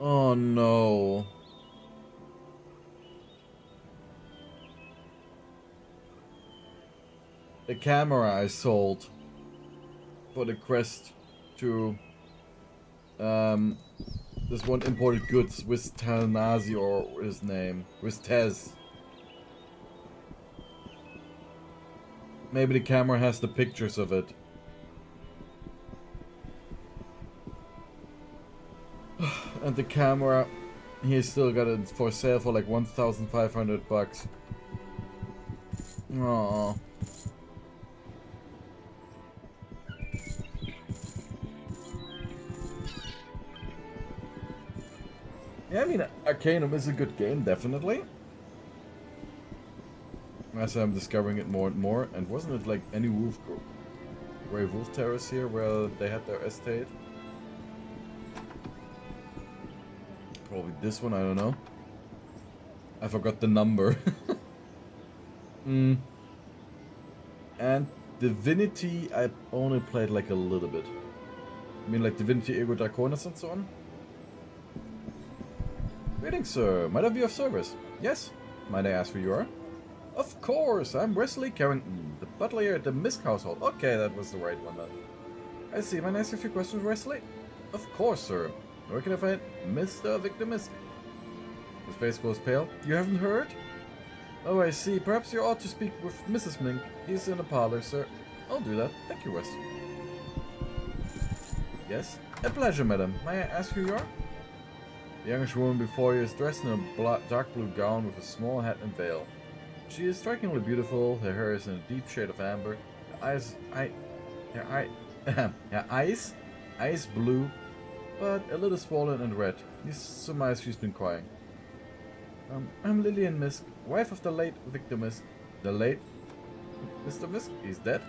Oh no. The camera I sold for the quest to this one imported goods with Tanazi or his name. With Tez. Maybe the camera has the pictures of it. And the camera, he's still got it for sale for like 1,500 bucks. Aww. Yeah, I mean, Arcanum is a good game, definitely. As I'm discovering it more and more. And wasn't it like any Grey Wolf Terrace here where they had their estate? Probably this one, I don't know. I forgot the number. And Divinity, I only played like a little bit. I mean like Divinity Ego Draconis and so on. Greetings, sir. Might I be of service? Yes. Might I ask who you are? Of course, I'm Wesley Carrington, the butler here at the Misk household. Okay, that was the right one then. I see. Might I ask you a few questions, Wesley? Of course, sir. Where can I find Mr. Victor Misk? His face goes pale. You haven't heard? Oh, I see. Perhaps you ought to speak with Mrs. Mink. He's in the parlor, sir. I'll do that. Thank you, Wes. Yes? A pleasure, madam. May I ask who you are? The youngish woman before you is dressed in a dark blue gown with a small hat and veil. She is strikingly beautiful. Her hair is in a deep shade of amber. Her eyes blue, but a little swollen and red. You surmise she's been crying. I'm Lillian Misk, wife of the late Victor Misk. The late Mr. Misk? He's dead?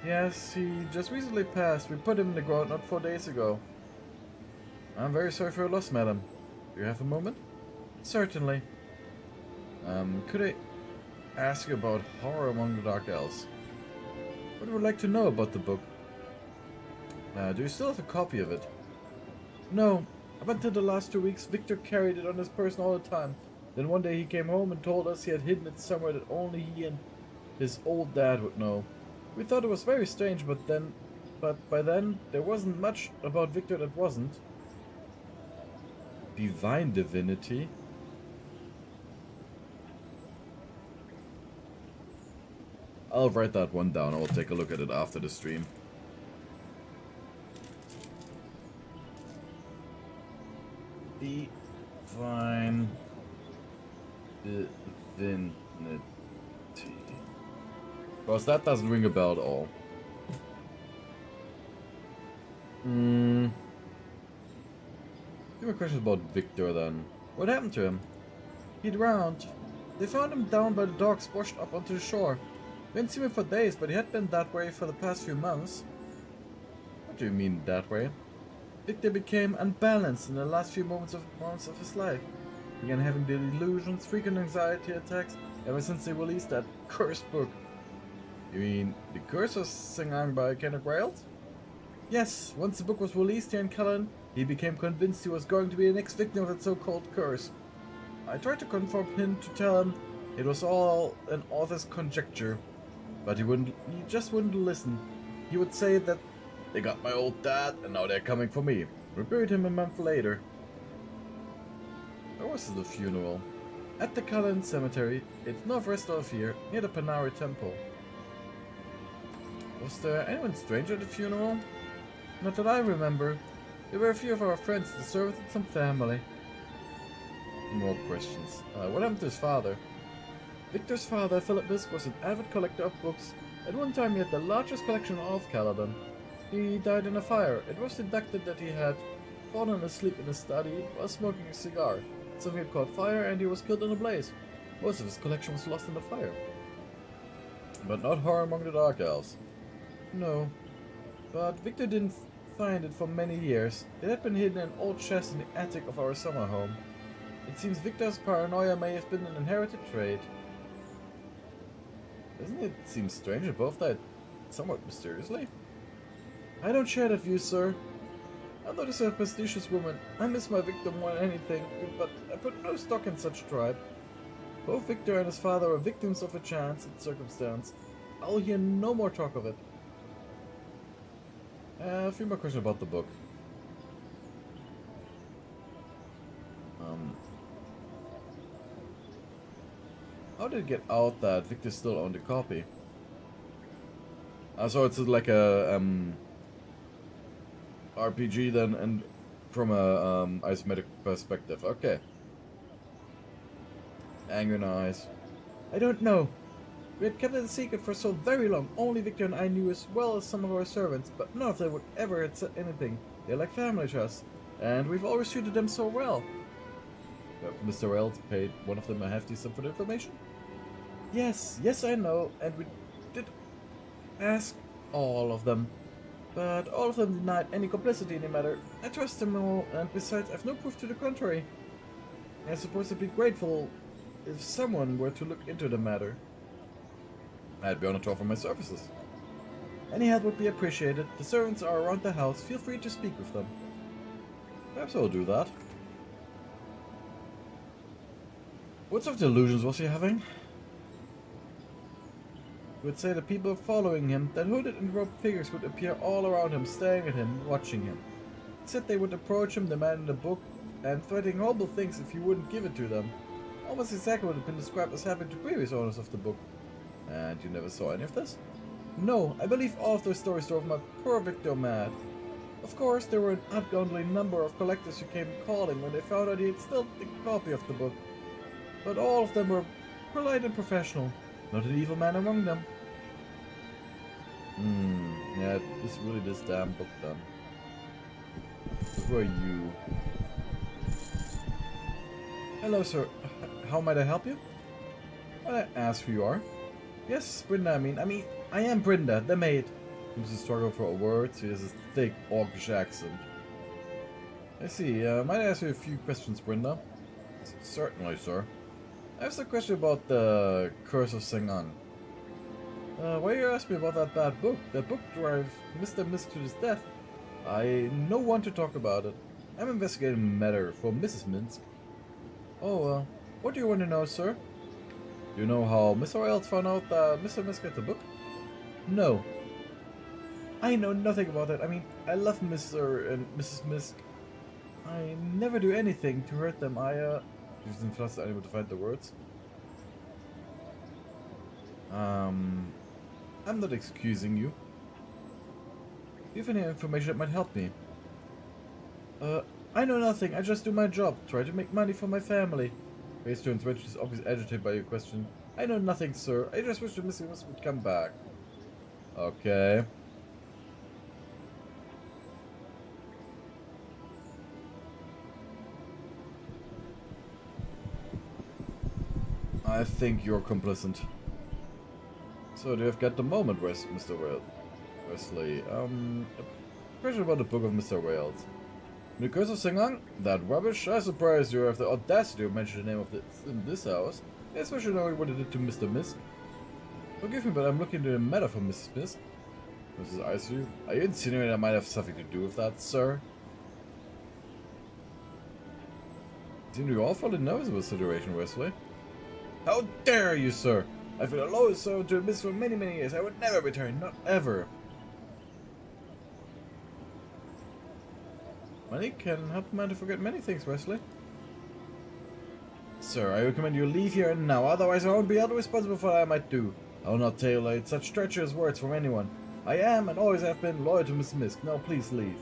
Yes, he just recently passed. We put him in the ground not 4 days ago. I'm very sorry for your loss, madam. Do you have a moment? Certainly. Could I ask you about Horror Among the Dark Elves? What would you like to know about the book? Do you still have a copy of it? No. Up until the last 2 weeks, Victor carried it on his person all the time. Then one day he came home and told us he had hidden it somewhere that only he and his old dad would know. We thought it was very strange, but by then, there wasn't much about Victor that wasn't. Divine divinity? I'll write that one down. I'll take a look at it after the stream. Divine divinity. Because that doesn't ring a bell at all. Give me questions about Victor then. What happened to him? He drowned. They found him down by the docks, washed up onto the shore. We hadn't seen him for days, but he had been that way for the past few months. What do you mean, that way? Victor became unbalanced in the last few moments of his life. He began having delusions, frequent anxiety attacks, ever since they released that cursed book. You mean The Curse of Singang by Kenneth Wilde? Yes, once the book was released here in Caladon, he became convinced he was going to be the next victim of that so-called curse. I tried to confront him to tell him it was all an author's conjecture, but he just wouldn't listen. He would say that they got my old dad and now they're coming for me. We buried him a month later. Where was the funeral? At the Caladon Cemetery. It's northwest of here, near the Panari Temple. Was there anyone strange at the funeral? Not that I remember. There were a few of our friends, the servants, and some family. More questions. What happened to his father? Victor's father, Philip Misk, was an avid collector of books. At one time he had the largest collection of Caladon. He died in a fire. It was deducted that he had fallen asleep in his study while smoking a cigar. Something had caught fire and he was killed in a blaze. Most of his collection was lost in the fire. But not horror among the Dark Elves. No. But Victor didn't find it for many years. It had been hidden in an old chest in the attic of our summer home. It seems Victor's paranoia may have been an inherited trait. Doesn't it seem strange that both died somewhat mysteriously? I don't share that view, sir. I'm not a superstitious woman. I miss my victim more than anything, but I put no stock in such tribe. Both Victor and his father were victims of a chance and circumstance. I'll hear no more talk of it. A few more questions about the book. How did it get out that Victor still owned a copy? So it's like a RPG then, and from a isometric perspective. Okay. Anger in eyes. I don't know. We had kept it a secret for so very long. Only Victor and I knew, as well as some of our servants, but none of them would ever have said anything. They're like family to us, and we've always treated them so well. Mr. Wells paid one of them a hefty sum for the information? Yes, I know, and we did ask all of them. But all of them denied any complicity in the matter. I trust them all, and besides, I've no proof to the contrary. I suppose I'd be grateful if someone were to look into the matter. I'd be honored to offer my services. Any help would be appreciated. The servants are around the house. Feel free to speak with them. Perhaps I'll do that. What sort of delusions was he having? He would say that people following him, that hooded and robed figures would appear all around him, staring at him, watching him. He said they would approach him, demanding the book, and threatening horrible things if he wouldn't give it to them. Almost exactly what had been described as happening to previous owners of the book. And you never saw any of this? No, I believe all of those stories drove my poor Victor mad. Of course, there were an ungodly number of collectors who came calling when they found out he had still a copy of the book. But all of them were polite and professional. Not an evil man among them. Yeah, it's really this damn book then. Who are you? Hello, sir. How might I help you? Might I ask who you are? Yes, Brenda, I am Brenda, the maid. Seems to struggle for words. He has a thick, orcish accent. I see. Might I ask you a few questions, Brenda? Certainly, sir. I have some question about the Curse of Singang. Why you ask me about that bad book? That book drove Mr. Misk to his death. I no one to talk about it. I'm investigating the matter for Mrs. Misk. Oh, what do you want to know, sir? Do you know how Mr. Wilde found out that Mr. Misk had the book? No. I know nothing about that. I love Mr. and Mrs. Misk. I never do anything to hurt them. She was flustered, unable to find the words. I'm not excusing you. Do you have any information that might help me? I know nothing. I just do my job. Try to make money for my family. Face turns red. She's obviously agitated by your question. I know nothing, sir. I just wish the missing ones would come back. Okay. I think you're complicit. So, do you have got the moment, Mr. Wesley? A question about the Book of Mr. Wales. The Curse of Sengang? That rubbish? I surprised you have the audacity to mention the name of this in this house, especially knowing what it did to Mr. Misk. Forgive me, but I'm looking into the matter for Mrs. Misk. Mrs. Isu? Are you insinuating I might have something to do with that, sir? You seem to be awfully nervous about the situation, Wesley. How dare you, sir! I've been a loyal servant to Miss for many, many years. I would never return, not ever. Money can help a man to forget many things, Wesley. Sir, I recommend you leave here and now, otherwise I won't be held responsible for what I might do. I will not tolerate such treacherous words from anyone. I am and always have been loyal to Miss Misk. Now please leave.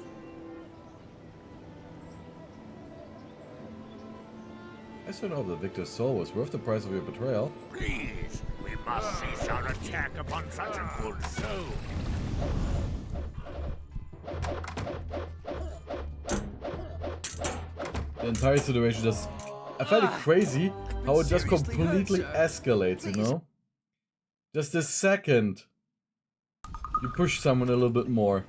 I still know that Victor's soul was worth the price of your betrayal. Please, we must cease our attack upon such a good soul. The entire situation just... I find it crazy how it just completely escalates, you know? Just a second. You push someone a little bit more.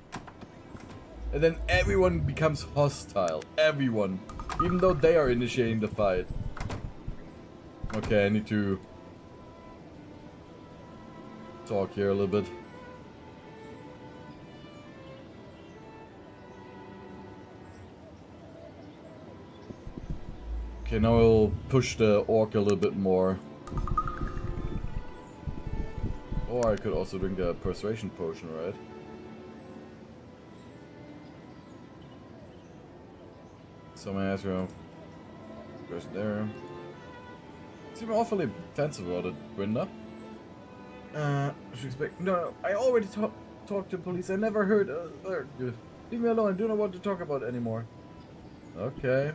And then everyone becomes hostile. Everyone. Even though they are initiating the fight. Okay, I need to talk here a little bit. Okay, now we'll push the orc a little bit more. Or I could also drink a persuasion potion, right? So my ass room. Goes there. Seem awfully offensive about it, Brenda. Should expect. No, I already talked to police. I never heard. Leave me alone. I do not want to talk about it anymore. Okay.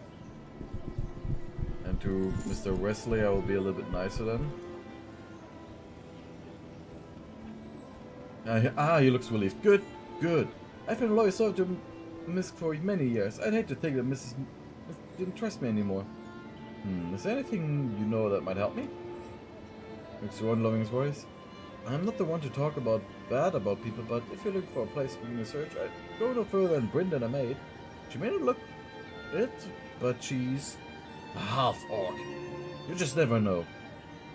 And to Mr. Wesley, I will be a little bit nicer then. He looks relieved. Good, good. I've been a loyal servant to Misk for many years. I'd hate to think that Mrs. didn't trust me anymore. Is there anything you know that might help me? Mr. One loving his voice. I'm not the one to talk bad about people, but if you're looking for a place to begin a search, I'd go no further than Brenda and a maid. She may not look it, but she's a half-orc. You just never know.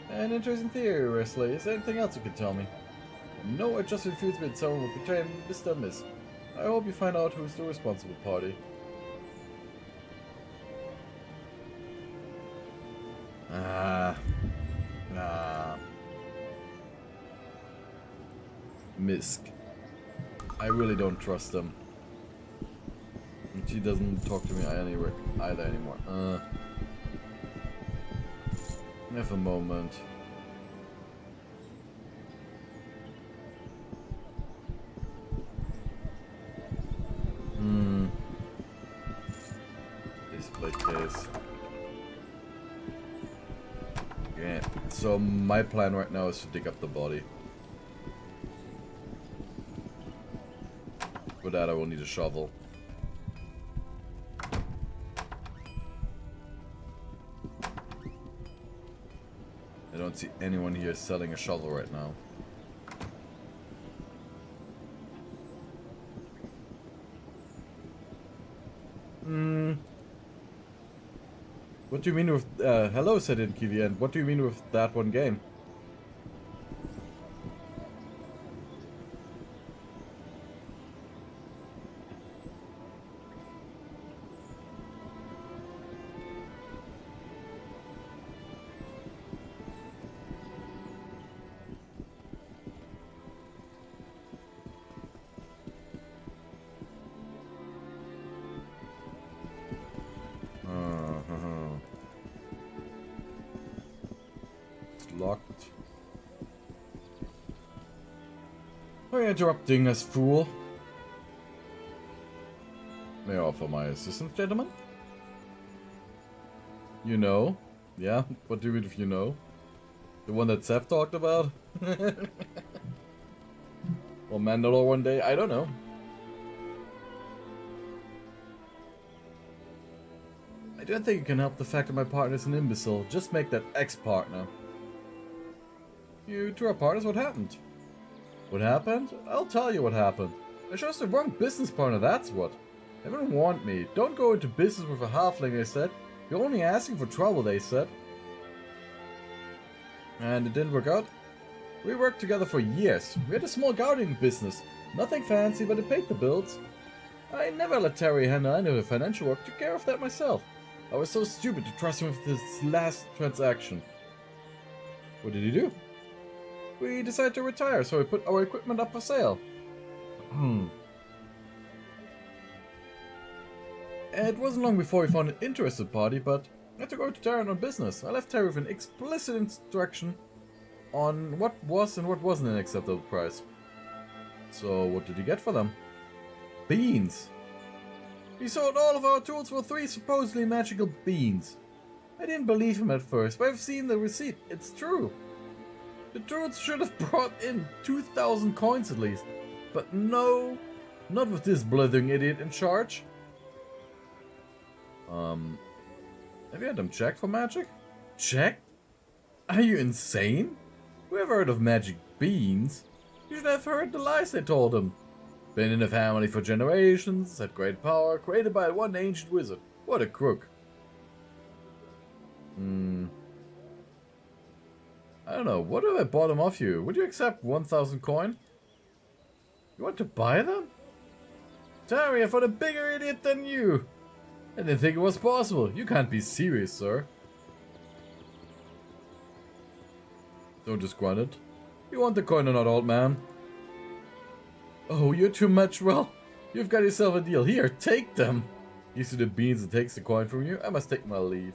An interesting theory, Wesley. Is there anything else you could tell me? No, it just infused me that someone would betray Mr. Misk. I hope you find out who's the responsible party. Misk. I really don't trust them. And she doesn't talk to me either anymore. Have a moment. Display case. Yeah. So my plan right now is to dig up the body. For that I will need a shovel. I don't see anyone here selling a shovel right now. What do you mean with, hello, said in Kiwi, and what do you mean with that one game? Locked. Why are you interrupting us, fool? May I offer my assistance, gentlemen? You know? Yeah? What do you mean if you know? The one that Seth talked about? Or Mandalore one day? I don't know. I don't think it can help the fact that my partner's an imbecile. Just make that ex-partner. You two are partners? What happened? What happened? I'll tell you what happened. I chose the wrong business partner, that's what. Everyone warned me. Don't go into business with a halfling, they said. You're only asking for trouble, they said. And it didn't work out. We worked together for years. We had a small gardening business. Nothing fancy, but it paid the bills. I never let Terry handle any of the financial work. Took care of that myself. I was so stupid to trust him with this last transaction. What did he do? We decided to retire, so we put our equipment up for sale. It wasn't long before we found an interested party, but I had to go to Terry on business. I left Terry with an explicit instruction on what was and what wasn't an acceptable price. So what did he get for them? Beans. He sold all of our tools for 3 supposedly magical beans. I didn't believe him at first, but I've seen the receipt. It's true. The tools should have brought in 2,000 coins at least. But no, not with this blithering idiot in charge. Have you had them checked for magic? Checked? Are you insane? Who ever heard of magic beans? You should have heard the lies they told him. Been in the family for generations, had great power, created by one ancient wizard. What a crook. I don't know, what if I bought them off you? Would you accept 1,000 coin? You want to buy them? Terry, I found a bigger idiot than you. I didn't think it was possible. You can't be serious, sir. Don't just grunt it. You want the coin or not, old man? Oh, you're too much. Well, you've got yourself a deal. Here, take them. Gives you the beans and takes the coin from you. I must take my leave.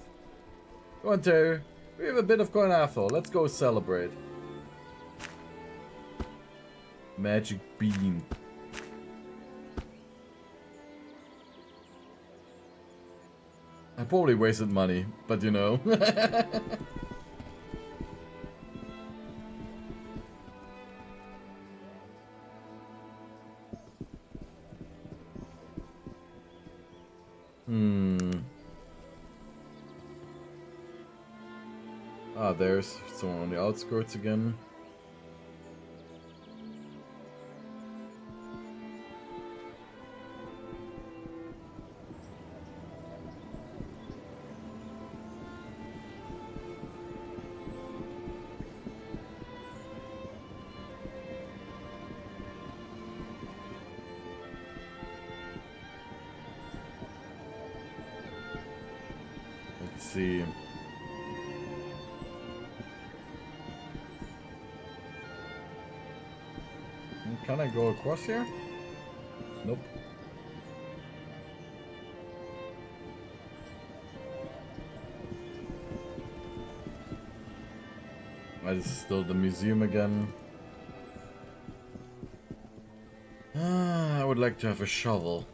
Go on, Terry. We have a bit of coin after all. Let's go celebrate. Magic bean. I probably wasted money, but you know. Ah, there's someone on the outskirts again. Let's see. Can I go across here? Nope. This is still the museum again. I would like to have a shovel.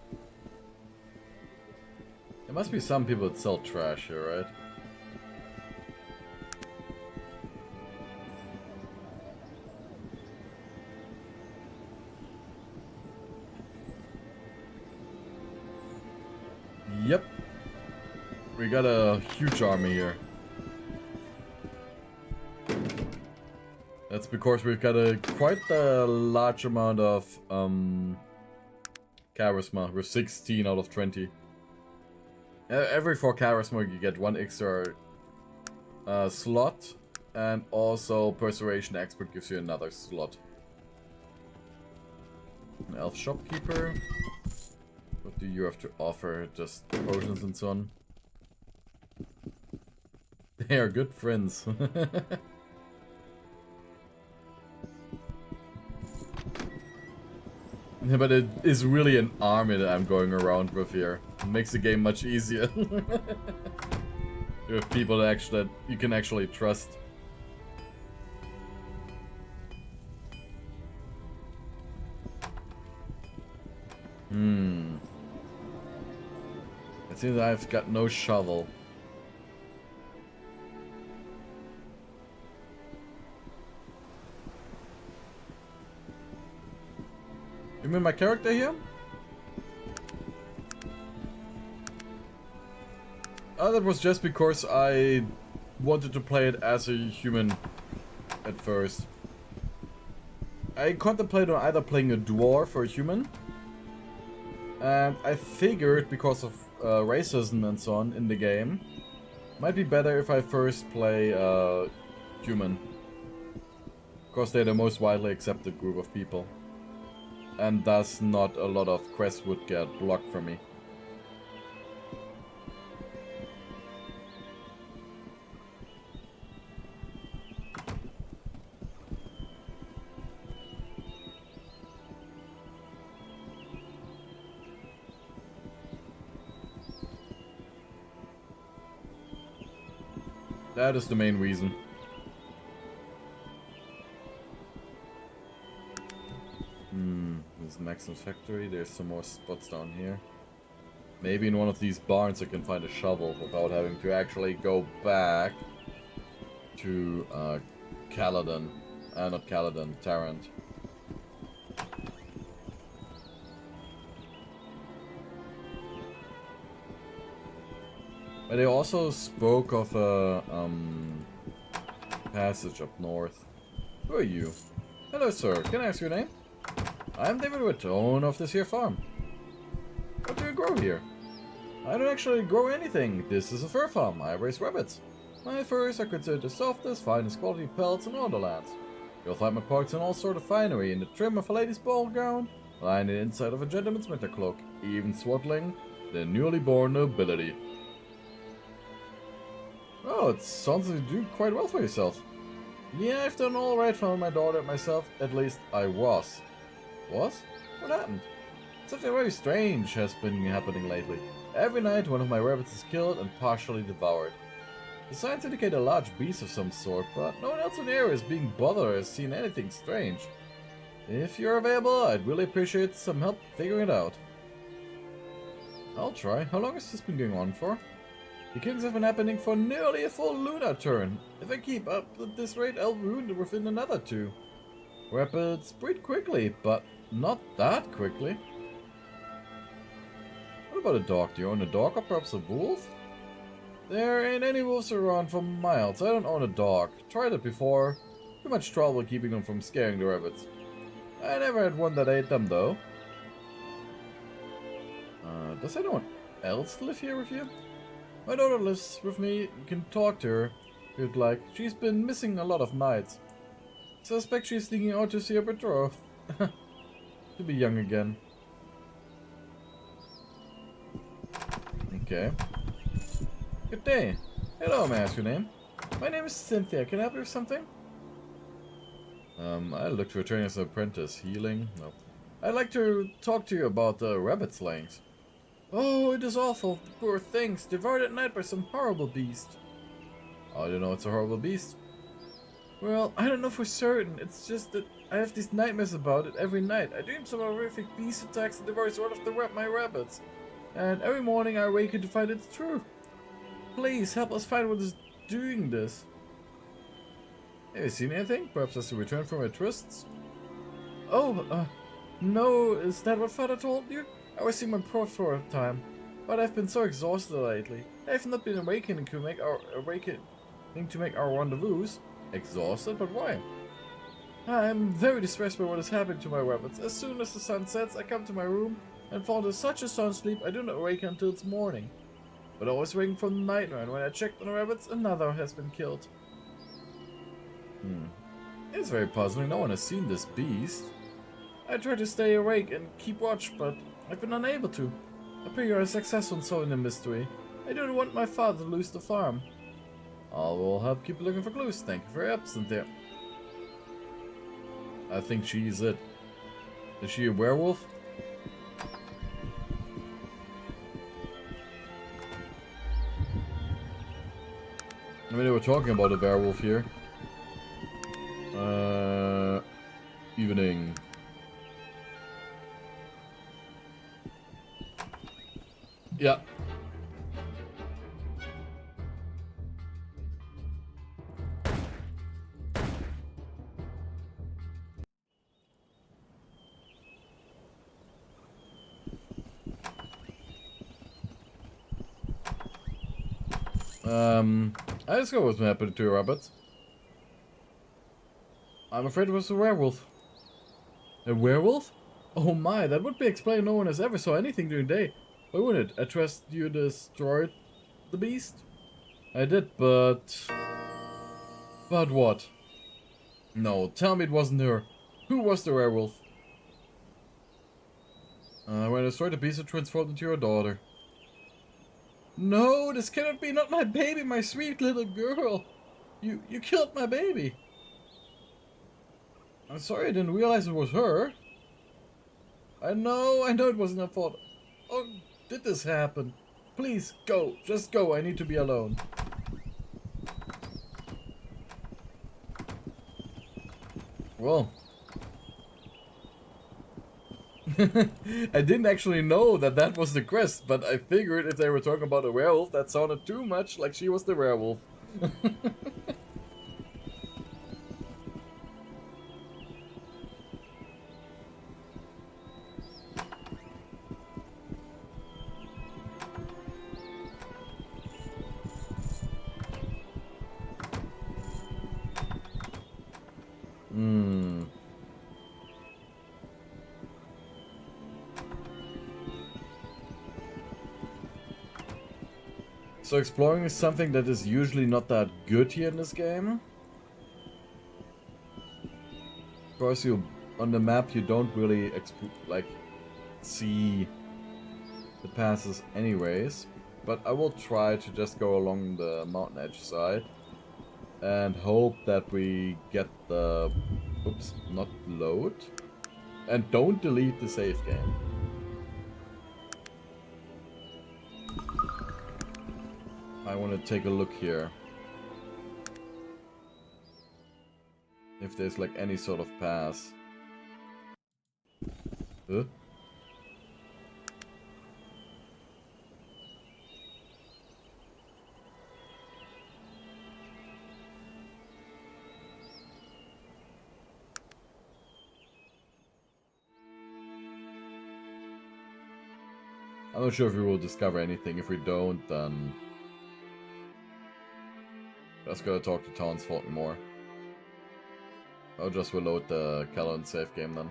There must be some people that sell trash here, right? Yep. We got a huge army here. That's because we've got quite a large amount of charisma. We're 16 out of 20. Every 4 charisma you get 1 extra slot, and also Persuasion Expert gives you another slot. An elf shopkeeper. What do you have to offer? Just potions and so on. They are good friends. Yeah, but it is really an army that I'm going around with here. It makes the game much easier. You have people that you can actually trust. It seems I've got no shovel. You mean my character here? That was just because I wanted to play it as a human at first. I contemplated on either playing a dwarf or a human. And I figured, because of racism and so on in the game, might be better if I first play human. Because they're the most widely accepted group of people. And thus not a lot of quests would get blocked from me. That is the main reason. There's Maxim's factory. There's some more spots down here. Maybe in one of these barns I can find a shovel without having to actually go back to Caladon. Not Caladon, Arent. But they also spoke of a passage up north. Who are you? Hello, sir. Can I ask your name? I'm David Witt, owner of this here farm. What do you grow here? I don't actually grow anything. This is a fur farm. I raise rabbits. My furs are considered the softest, finest quality pelts in all the lands. You'll find my parts in all sort of finery, in the trim of a lady's ball gown, lying in the inside of a gentleman's winter cloak, even swaddling the newly born nobility. Oh, it sounds like you do quite well for yourself. Yeah, I've done all right for my daughter and myself. At least I was. Was? What happened? Something very strange has been happening lately. Every night one of my rabbits is killed and partially devoured. The signs indicate a large beast of some sort, but no one else in the area is being bothered or has seen anything strange. If you're available, I'd really appreciate some help figuring it out. I'll try. How long has this been going on for? The killings have been happening for nearly a full lunar turn. If I keep up at this rate, I'll ruin it within another 2. Rabbits breed quickly, but not that quickly. What about a dog? Do you own a dog or perhaps a wolf? There ain't any wolves around for miles. I don't own a dog. Tried it before. Too much trouble keeping them from scaring the rabbits. I never had one that ate them though. Does anyone else live here with you? My daughter lives with me. You can talk to her if you'd like. She's been missing a lot of nights. Suspect she's sneaking out to see her betrothed. To be young again. Okay. Good day. Hello, may I ask your name? My name is Cynthia. Can I help you with something? I look to return as an apprentice. Healing? No. I'd like to talk to you about the rabbit slayings. Oh, it is awful. Poor things. Devoured at night by some horrible beast. I don't know it's a horrible beast. Well, I don't know for certain. It's just that I have these nightmares about it every night. I dream some horrific beast attacks and devours one of my rabbits. And every morning I awaken to find it's true. Please help us find what is doing this. Have you seen anything? Perhaps as a return from my trysts? Oh, no, is that what Father told you? I was seeing my prof for a time, but I've been so exhausted lately. I have not been awakening to make our rendezvous. Exhausted, but why? I'm very distressed by what is happening to my rabbits. As soon as the sun sets, I come to my room and fall into such a sound sleep I do not awaken until it's morning. But always waking from the nightmare, and when I checked on the rabbits, another has been killed. It's very puzzling. No one has seen this beast. I try to stay awake and keep watch, but I've been unable to. I pray you're a successful in solving the mystery. I don't want my father to lose the farm. I will help keep looking for clues. Thank you for your help, Cynthia. I think she's it. Is she a werewolf? I mean, they were talking about a werewolf here. Evening. Yeah. I discovered what's happened to your rabbits. I'm afraid it was a werewolf. A werewolf? Oh my, that would be explained. No one has ever saw anything during the day. Why wouldn't it? I trust you destroyed the beast? I did, but... But what? No, tell me it wasn't her. Who was the werewolf? When I destroyed the beast, it transformed into your daughter. No, this cannot be. Not my baby, my sweet little girl. You killed my baby. I'm sorry, I didn't realize it was her. I know it wasn't her fault. Oh, did this happen? Please, go. Just go. I need to be alone. Well. I didn't actually know that was the quest, but I figured if they were talking about a werewolf, that sounded too much like she was the werewolf. So exploring is something that is usually not that good here in this game. Of course, on the map you don't really see the passes anyways, but I will try to just go along the mountain edge side and hope that we get the not load, and don't delete the save game. I want to take a look here. If there's like any sort of pass. Huh? I'm not sure if we will discover anything. If we don't, then just gotta talk to Townsfolk more. I'll just reload the Caladon save game then.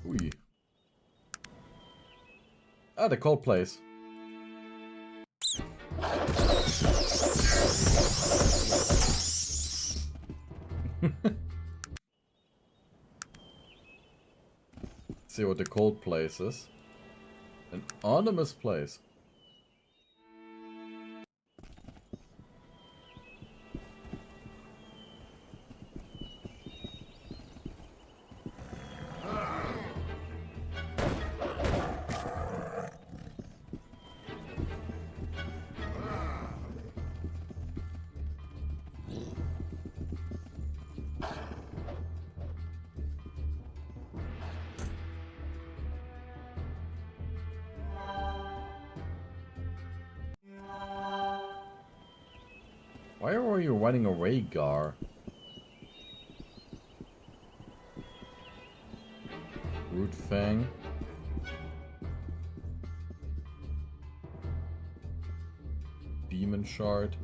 Ooh. Ah, the cold place. See what the cold place is. An anonymous place. Why are you running away, Gar? Root Fang. Demon Shard.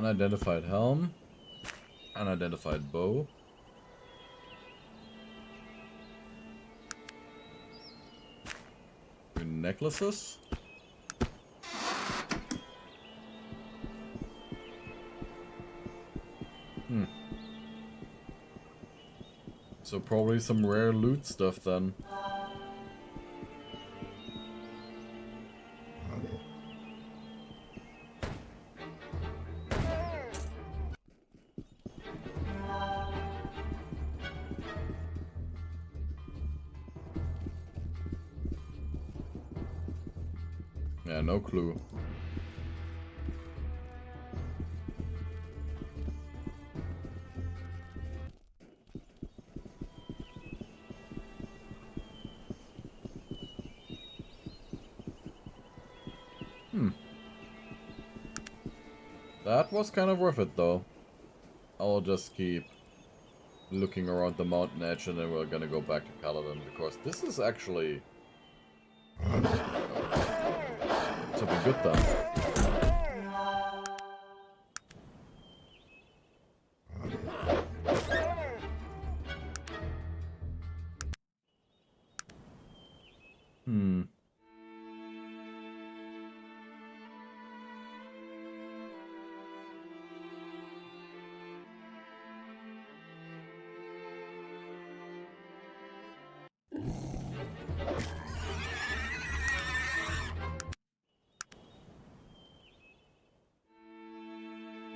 Unidentified helm. Unidentified bow. New necklaces. So probably some rare loot stuff then. Yeah, no clue. That was kind of worth it though. I'll just keep looking around the mountain edge and then we're gonna go back to Caladon because this is actually something good then.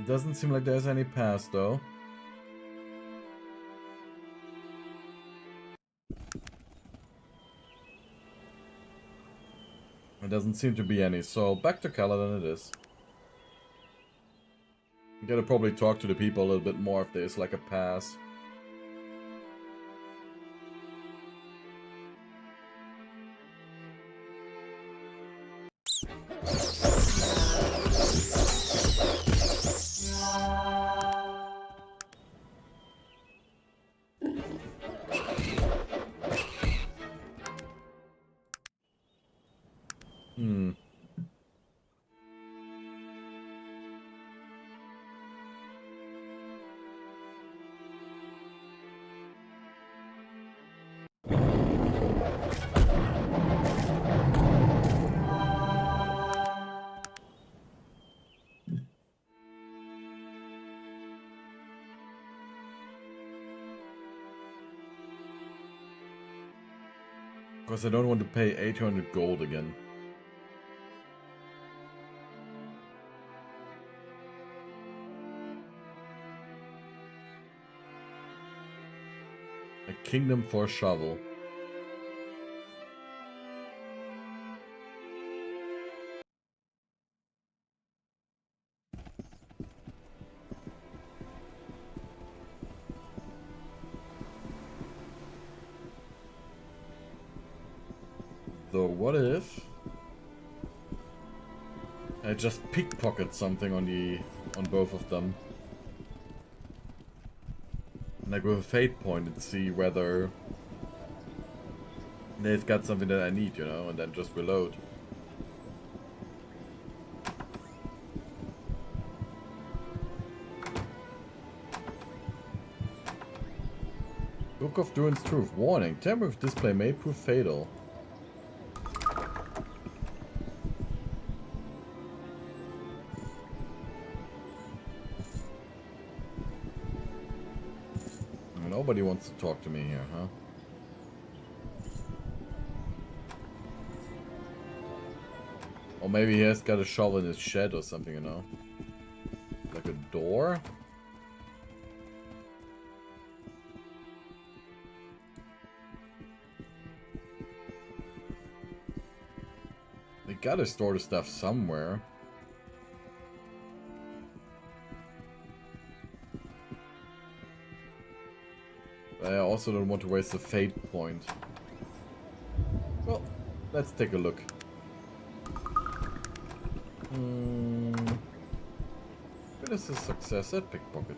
Doesn't seem like there's any pass though. There doesn't seem to be any, so back to Caladon it is. I'm gonna probably talk to the people a little bit more if there's like a pass. Because I don't want to pay 800 gold again. A kingdom for a shovel. Though, what if I just pickpocket something on both of them? Like with a fate point and see whether they've got something that I need, you know, and then just reload. Book of Druid's Truth. Warning. Tamper with display may prove fatal. Nobody wants to talk to me here, huh? Or maybe he has got a shovel in his shed or something, you know? Like a door? They gotta store the stuff somewhere. I also don't want to waste a fate point. Well, let's take a look. It is a success at pickpocket.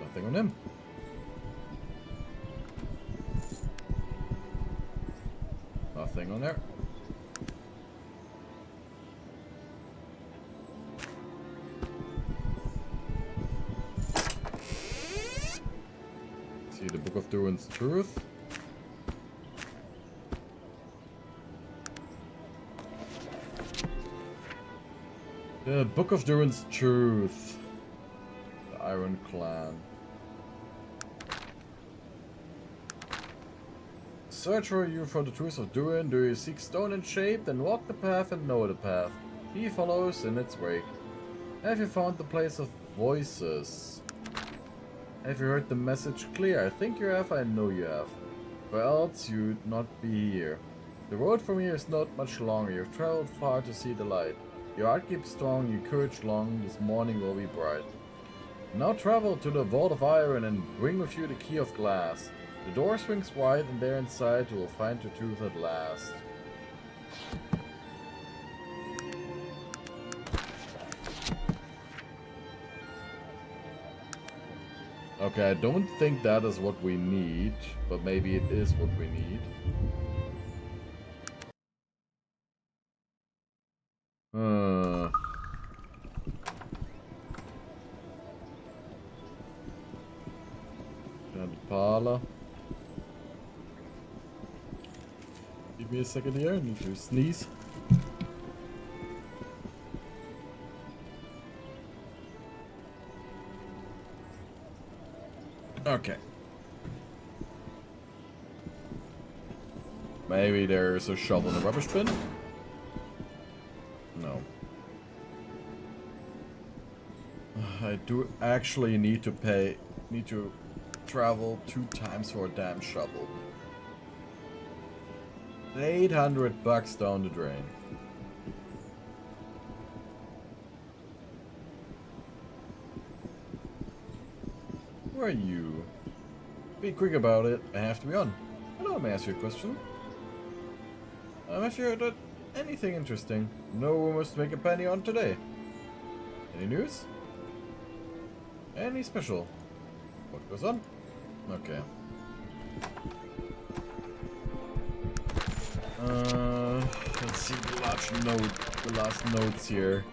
Nothing on him. Nothing on there. Book of Durin's Truth. The Book of Durin's Truth. The Iron Clan. Search for the truth of Durin. Do you seek stone in shape? Then walk the path and know the path. He follows in its wake. Have you found the place of voices? Have you heard the message clear? I think you have, I know you have. Or else you'd not be here. The road from here is not much longer. You've traveled far to see the light. Your heart keeps strong, your courage long. This morning will be bright. Now travel to the Vault of Iron and bring with you the key of glass. The door swings wide, and there inside you will find the truth at last. Okay, I don't think that is what we need, but maybe it is what we need. And parlor. Give me a second here, I need to sneeze. Okay. Maybe there's a shovel in the rubbish bin? No. I do actually need to travel 2 times for a damn shovel. $800 down the drain. Who are you? Be quick about it. I have to be on. Hello, may I ask you a question? Have you heard anything interesting? No rumors to make a penny on today. Any news? Any special? What goes on? Okay. Let's see the last notes here.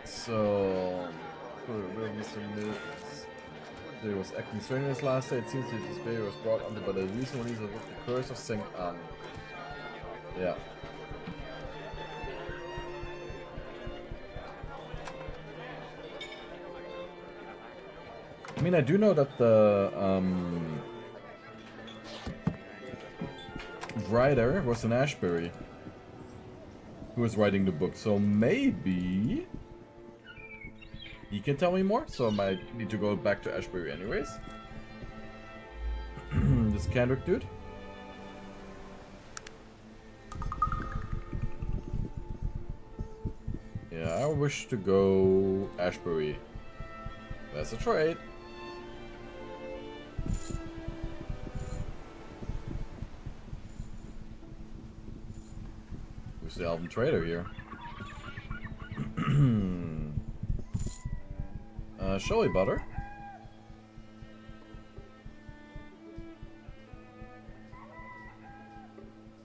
So, there was acting strange last day. It seems that this baby was brought under by the recent release of the Curse of St. Anne. Yeah. I mean, I do know that the writer was an Ashbury who was writing the book, so maybe he can tell me more, so I might need to go back to Ashbury anyways. This Kendrick dude. Yeah, I wish to go Ashbury. That's a trade. Who's the Elven trader here? Shelly butter.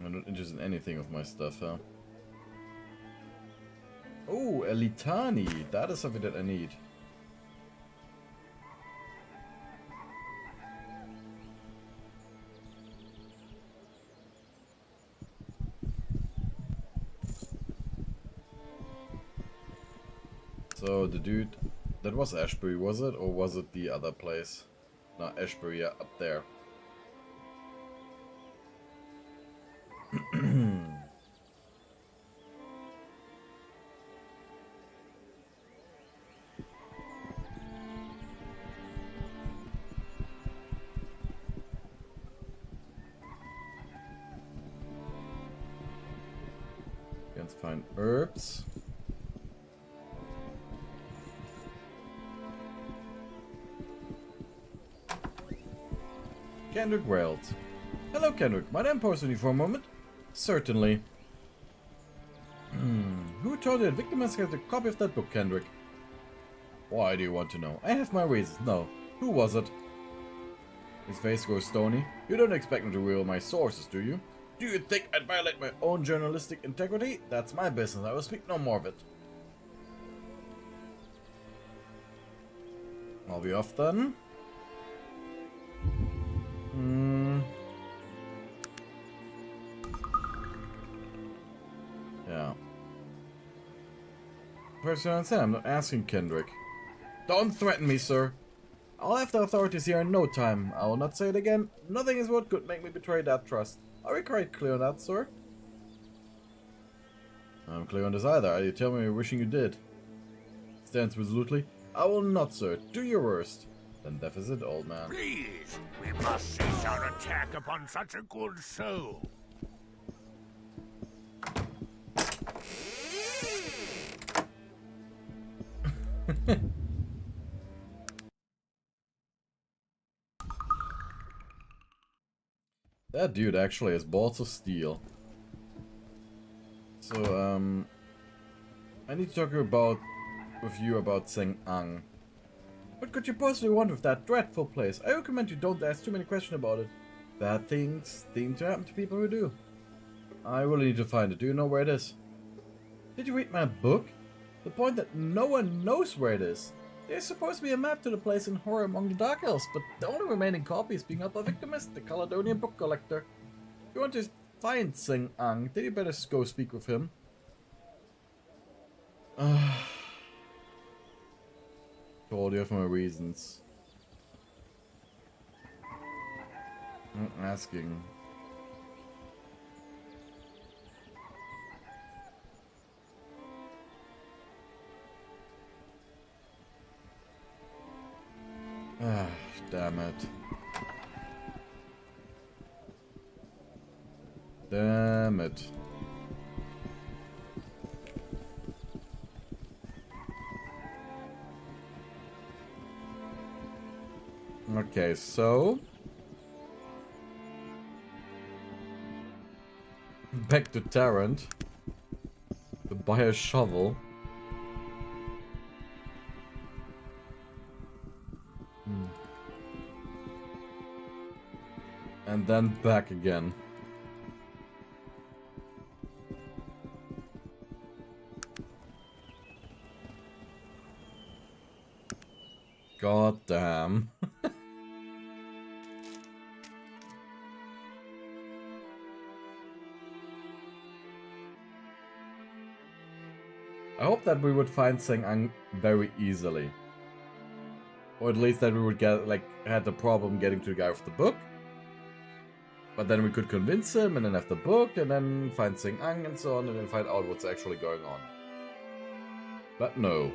I'm not interested in anything of my stuff, huh? Oh, a litani. That is something that I need. So the dude, that was Ashbury, was it? Or was it the other place? No, Ashbury, yeah, up there. Let's find herbs. Kendrick wailed. Hello, Kendrick. Might I impose on you for a moment? Certainly. Who told you that Victor Masquerade has a copy of that book, Kendrick? Why do you want to know? I have my reasons. No. Who was it? His face goes stony. You don't expect me to reveal my sources, do you? Do you think I'd violate my own journalistic integrity? That's my business. I will speak no more of it. I'll be off then. Perhaps you don't understand. I'm not asking Kendrick. Don't threaten me, sir. I'll have the authorities here in no time. I will not say it again. Nothing is what could make me betray that trust. Are we quite clear on that, sir? I'm clear on this either. You tell me you're wishing you did. Stands resolutely. I will not, sir. Do your worst. Then death is it, old man. Please, we must cease our attack upon such a good soul. That dude actually has balls of steel. So, I need to talk with you about Seng Ang. What could you possibly want with that dreadful place? I recommend you don't ask too many questions about it. Bad things seem to happen to people who do. I really need to find it. Do you know where it is? Did you read my book? The point that no one knows where it is. There's supposed to be a map to the place in horror among the Dark Elves, but the only remaining copy is being held by Victimist, the Caladonian book collector. If you want to find Seng Ang, then you better go speak with him. Told you for my reasons. I'm asking. Ah, damn it. Damn it. Okay, so back to Tarrant to buy a shovel. And then back again. God damn. I hope that we would find Seng Ang very easily. Or at least that we would get, like, had the problem getting to the guy with the book. But then we could convince him and then have the book and then find Seng Ang and so on and then find out what's actually going on. But no.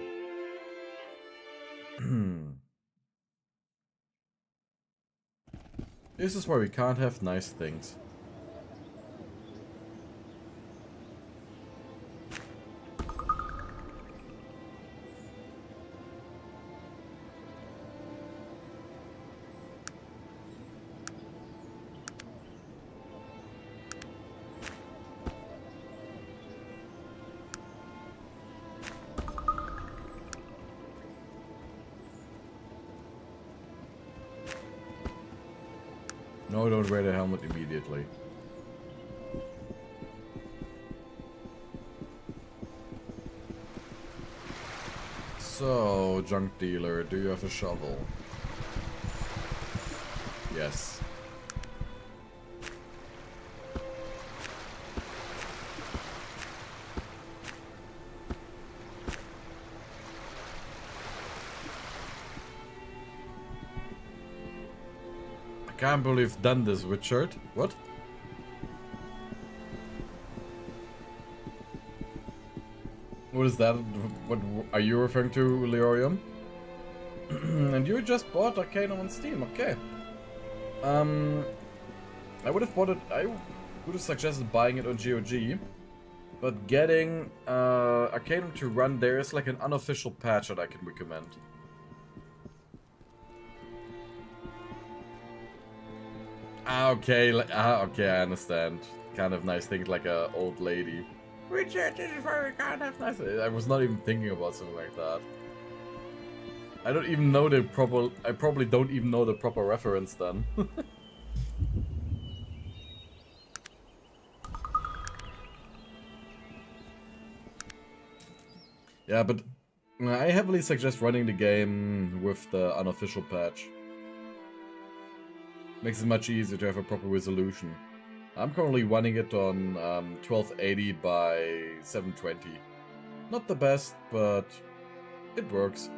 This is why we can't have nice things. No, don't wear the helmet immediately. So, junk dealer, do you have a shovel? Yes. I can't believe you've done this, Richard. What? What is that? What are you referring to, Leorium? And you just bought Arcanum on Steam, okay. I would have bought it, I would have suggested buying it on GOG. But getting Arcanum to run there is like an unofficial patch that I can recommend. Okay, okay, I understand. Kind of nice thing, like a old lady. Richard, this is why we can't have nice. I was not even thinking about something like that. I don't even know the proper. I probably don't even know the proper reference then. Yeah, but I heavily suggest running the game with the unofficial patch. Makes it much easier to have a proper resolution. I'm currently running it on 1280 by 720. Not the best, but it works.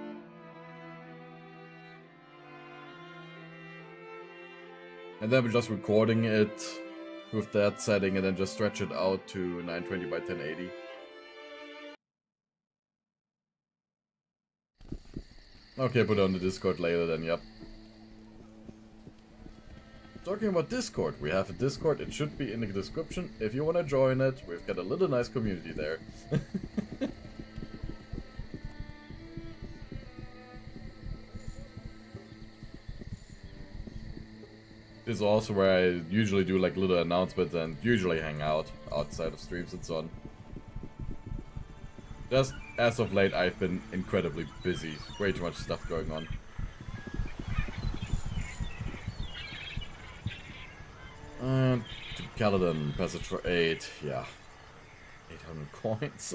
And then we're just recording it with that setting and then just stretch it out to 920 by 1080. Okay, put it on the Discord later then, yep. Talking about Discord, we have a Discord, it should be in the description if you want to join it. We've got a little nice community there. This is also where I usually do like little announcements and usually hang out outside of streams and so on. Just as of late I've been incredibly busy, way too much stuff going on. And to Caladon, passage for 8, yeah. 800 coins.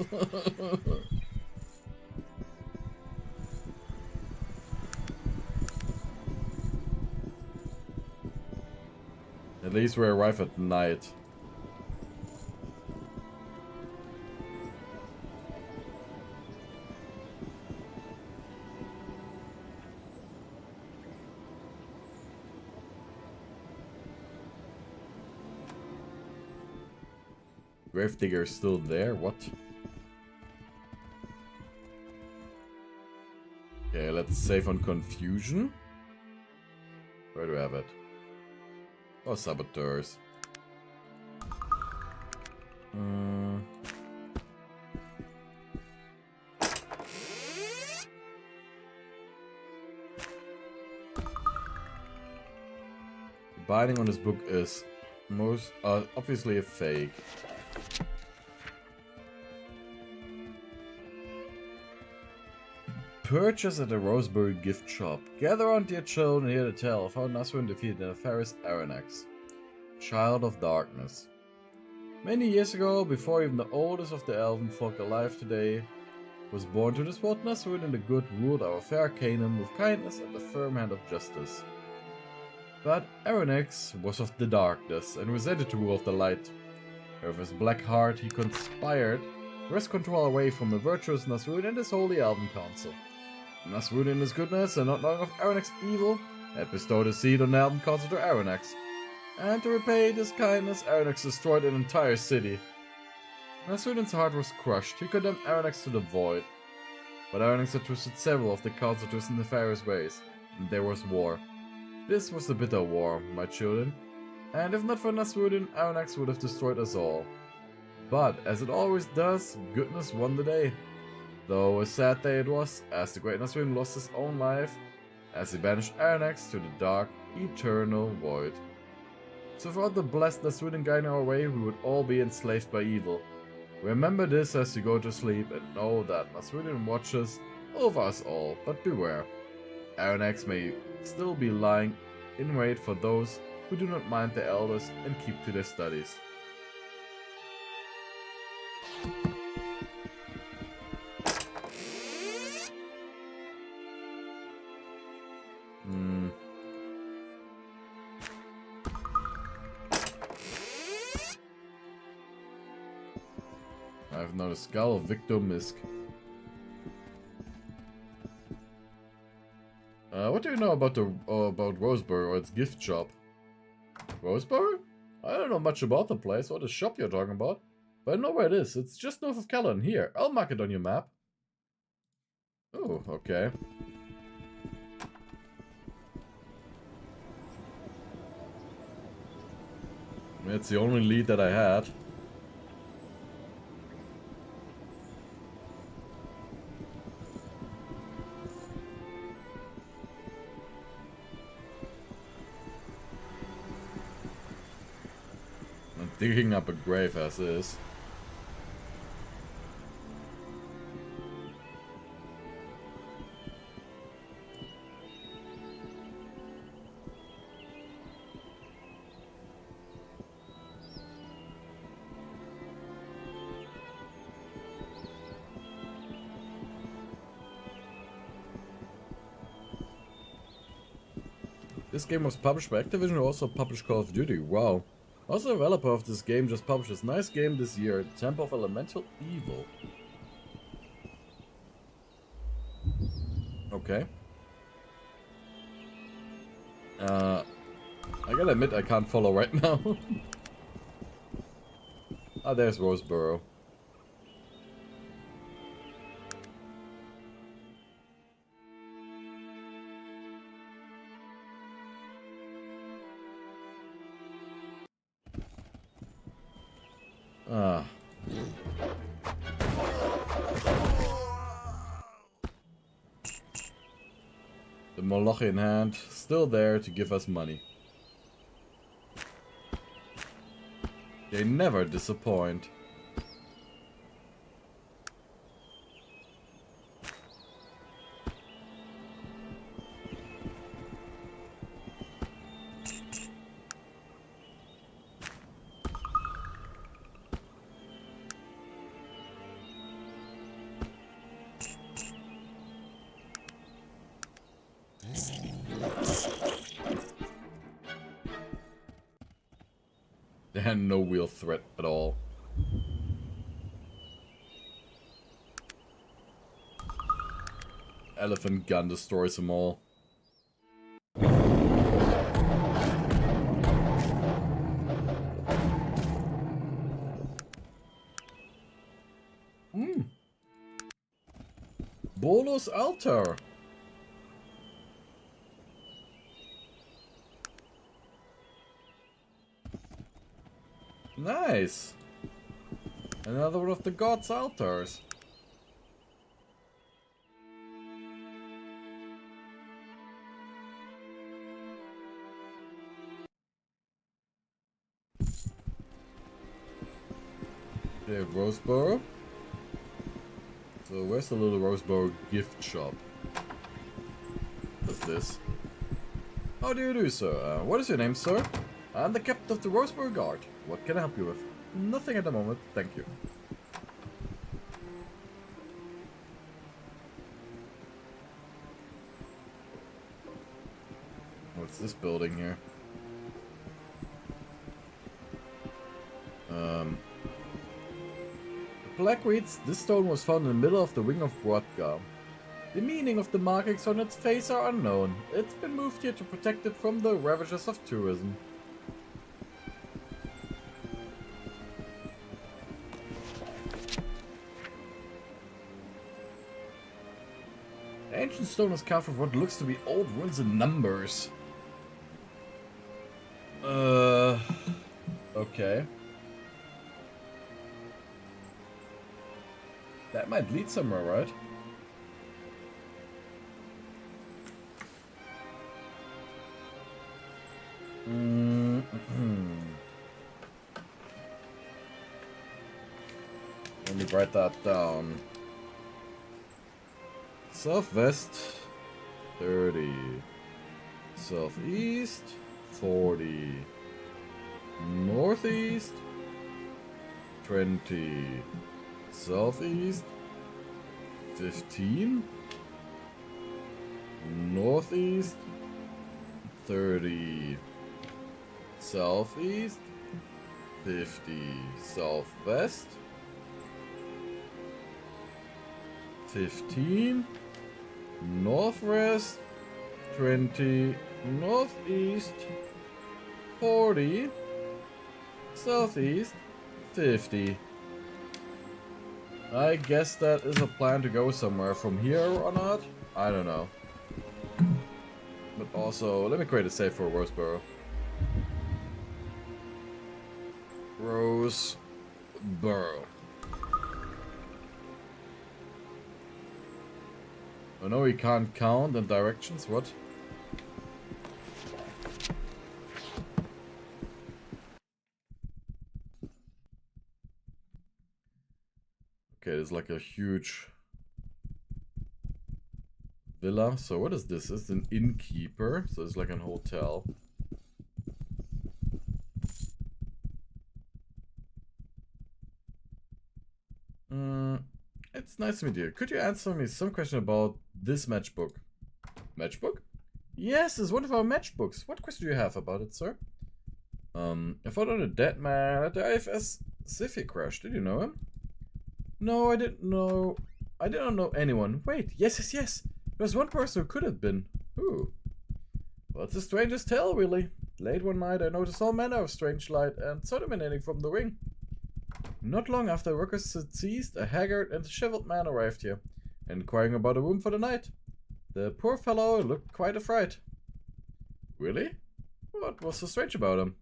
At least we arrive at night. Gravedigger is still there? What? Okay, let's save on confusion. Where do we have it? Oh, saboteurs. The binding on this book is most obviously a fake. Purchase at the Roseberry gift shop. Gather around dear children and hear the tale of how Nasrin defeated the nefarious Arent, child of darkness. Many years ago, before even the oldest of the elven folk alive today was born to this world, Nasrin and the good ruled our fair Arcanum with kindness and the firm hand of justice. But Arent was of the darkness and resented the rule of the light. With his black heart, he conspired to wrest control away from the virtuous Nasrin and his holy elven council. Nasrin in his goodness and not knowing of Arent's evil had bestowed a seat on the elven council to Arent. And to repay this kindness, Arent destroyed an entire city. Nasrin's heart was crushed. He condemned Arent to the void. But Arent had twisted several of the council to his nefarious ways, and there was war. This was the bitter war, my children, and if not for Nasrin, Arent would have destroyed us all. But, as it always does, goodness won the day. Though a sad day it was, as the great Nasrin lost his own life, as he banished Arent to the dark, eternal void. So throughout the blessed Nasrin guiding our way, we would all be enslaved by evil. Remember this as you go to sleep, and know that Nasrin watches over us all, but beware. Arent may still be lying in wait for those who do not mind the elders and keep to their studies. I have now the skull of Victor Misk. What do you know about Roseberry or its gift shop? Roseberry? I don't know much about the place or the shop you're talking about, but I know where it is. It's just north of Caladon. Here, I'll mark it on your map. Oh, okay. It's the only lead that I had. I'm digging up a grave as is. This game was published by Activision, who also published Call of Duty. Wow. Also, the developer of this game just published this nice game this year, Temple of Elemental Evil. Okay. I gotta admit I can't follow right now. Ah, there's Roseboro. Ah. The Moloch in hand, still there to give us money. They never disappoint. They had no real threat at all. Elephant gun destroys them all. Bolos altar. Nice. Another one of the gods' altars. Okay, Roseboro. So where's the little Roseboro gift shop? What's this? How do you do, sir? What is your name, sir? I'm the captain of the Roseboro Guard. What can I help you with? Nothing at the moment, thank you. What's this building here? The plaque reads, this stone was found in the middle of the wing of Brodgar. The meaning of the markings on its face are unknown. It's been moved here to protect it from the ravages of tourism. The ancient stone is carved with what looks to be old runes and numbers. Okay. That might lead somewhere, right? Let me write that down. Southwest 30. Southeast 40. Northeast 20. Southeast 15. Northeast 30. Southeast 50. Southwest 15. Northwest 20. Northeast 40. Southeast 50. I guess that is a plan to go somewhere from here or not. I don't know. But also, let me create a save for Roseboro. Roseboro. Oh no, we can't count and directions, what? Okay, there's like a huge villa. So what is this? It's an innkeeper. So it's like an hotel. It's nice to meet you. Could you answer me some question about this matchbook? Matchbook? Yes, it's one of our matchbooks. What question do you have about it, sir? I found out a dead man at the IFS Sify crash. Did you know him? No, I didn't know. I didn't know anyone. Wait, yes. There's one person who could have been. Who? Well, it's the strangest tale, really. Late one night, I noticed all manner of strange light and sound emanating from the ring. Not long after the workers had ceased, a haggard and disheveled man arrived here, inquiring about a room for the night. The poor fellow looked quite a fright. Really? What was so strange about him?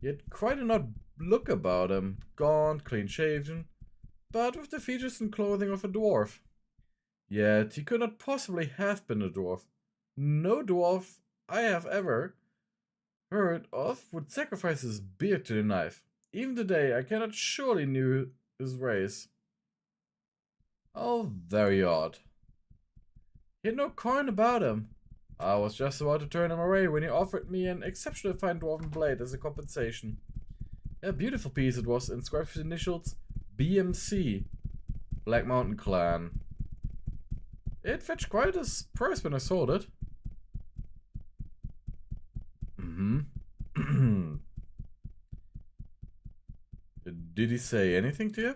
He had quite an odd look about him, gaunt, clean-shaven, but with the features and clothing of a dwarf. Yet he could not possibly have been a dwarf. No dwarf I have ever heard of would sacrifice his beard to the knife. Even today, I cannot surely know his race. Oh, very odd. He had no coin about him. I was just about to turn him away when he offered me an exceptionally fine dwarven blade as a compensation. A beautiful piece it was, inscribed with the initials BMC, Black Mountain Clan. It fetched quite a price when I sold it. Did he say anything to you?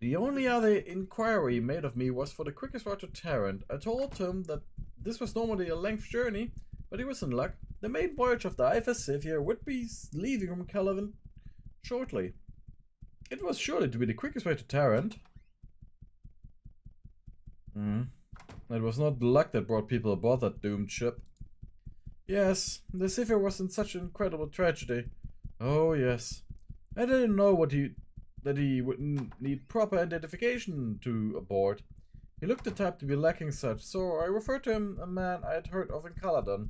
The only other inquiry he made of me was for the quickest route to Tarrant. I told him that this was normally a length journey, but he was in luck. The main voyage of the Iver Savior would be leaving from Caladon shortly. It was surely to be the quickest way to Tarrant. It was not the luck that brought people aboard that doomed ship. Yes, the Savior was in such an incredible tragedy. Oh yes. I didn't know that he would need proper identification to aboard. He looked the type to be lacking such, so I referred to him a man I had heard of in Caladon.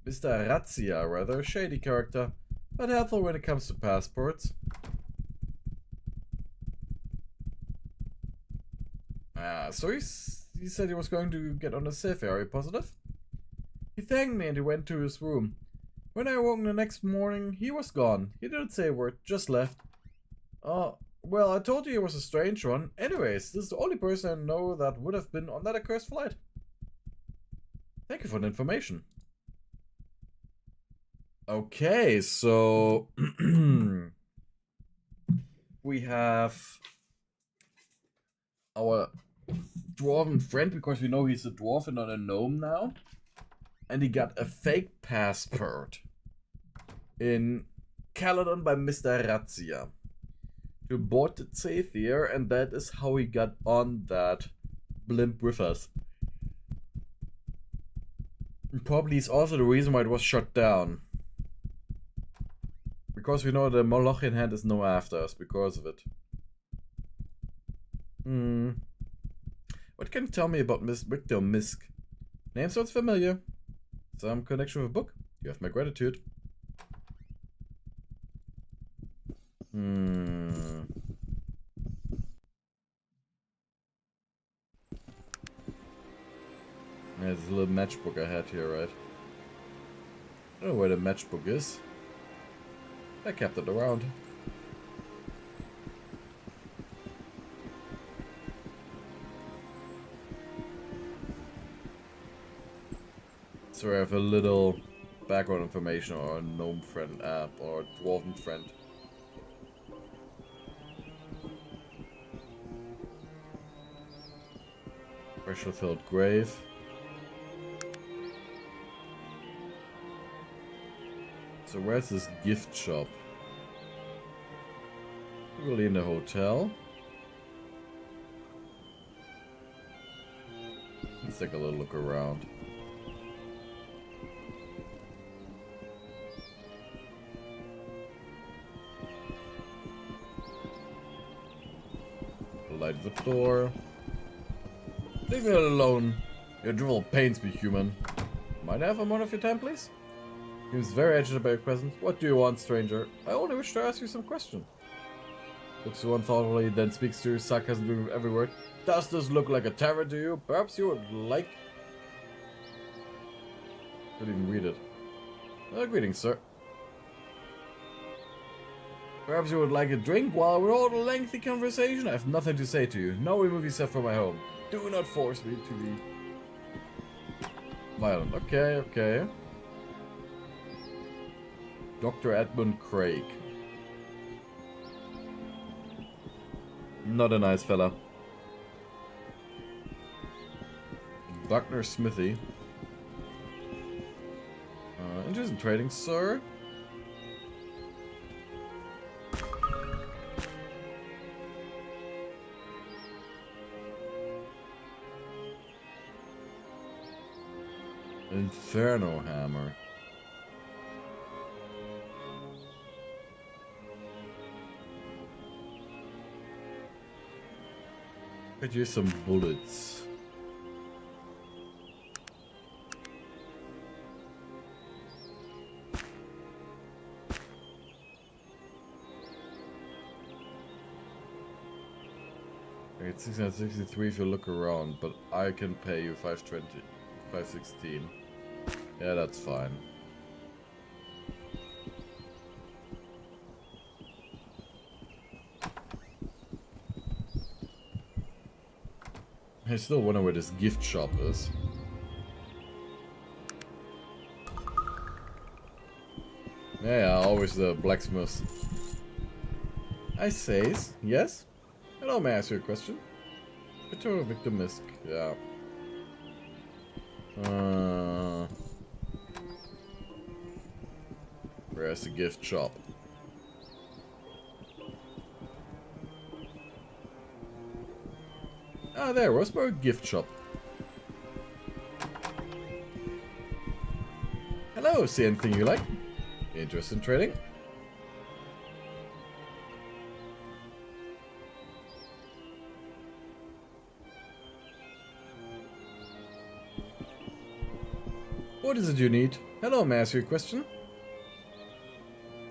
Mr. Razzia, rather a shady character, but helpful when it comes to passports. So he said he was going to get on the Savior, are you positive? He thanked me and he went to his room. When I awoke the next morning, he was gone. He didn't say a word, just left. Well, I told you he was a strange one. Anyways, this is the only person I know that would have been on that accursed flight. Thank you for the information. Okay, so we have our dwarven friend, because we know he's a dwarf and not a gnome now. And he got a fake passport in Caladon by Mr. Razzia to board the Savior, and that is how he got on that blimp with us. And probably is also the reason why it was shut down. Because we know the Molochian hand is no after us because of it. What can you tell me about Miss Victor Misk? Name sounds familiar. Some connection with a book? You have my gratitude. There's a little matchbook I had here, right? I don't know where the matchbook is. I kept it around. So I have a little background information or a gnome friend app or a dwarven friend. Pressure filled grave. So where's this gift shop? Really in the hotel. Let's take a little look around. Light the door. Leave me alone. Your drivel pains me, human. Might I have a moment of your time, please? He was very agitated by your presence. What do you want, stranger? I only wish to ask you some question. Looks to one thoughtfully, then speaks to you, sarcasm doing every word. Does this look like a tavern to you? Perhaps you would like... I didn't even read it. Greetings, sir. Perhaps you would like a drink while we hold a lengthy conversation? I have nothing to say to you. Now remove yourself from my home. Do not force me to be violent. Okay, okay. Dr. Edmund Craig. Not a nice fella. Buckner Smithy. Interest in trading, sir? Inferno Hammer. Could use some bullets. It's 663 if you look around, but I can pay you 520, 516. Yeah, that's fine. I still wonder where this gift shop is. Yeah, always the blacksmiths. I says, yes? Hello, may I ask you a question? Return of Victor Misk, yeah. Where's the gift shop? Ah, there, Roseburg gift shop. Hello, see anything you like? Interested in trading? What is it you need? Hello, may I ask you a question?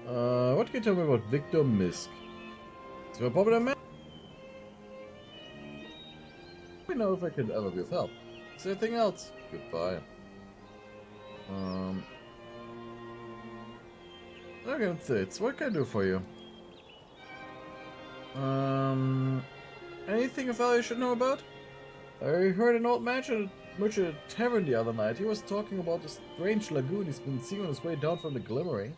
What can you tell me about Victor Misk? Is he a popular man? Let me know if I could ever be of help. Is there anything else? Goodbye. Okay, that's it. What can I do for you? Anything of value you should know about? I heard an old merchant at a tavern the other night. He was talking about a strange lagoon he's been seeing on his way down from the Glimmering.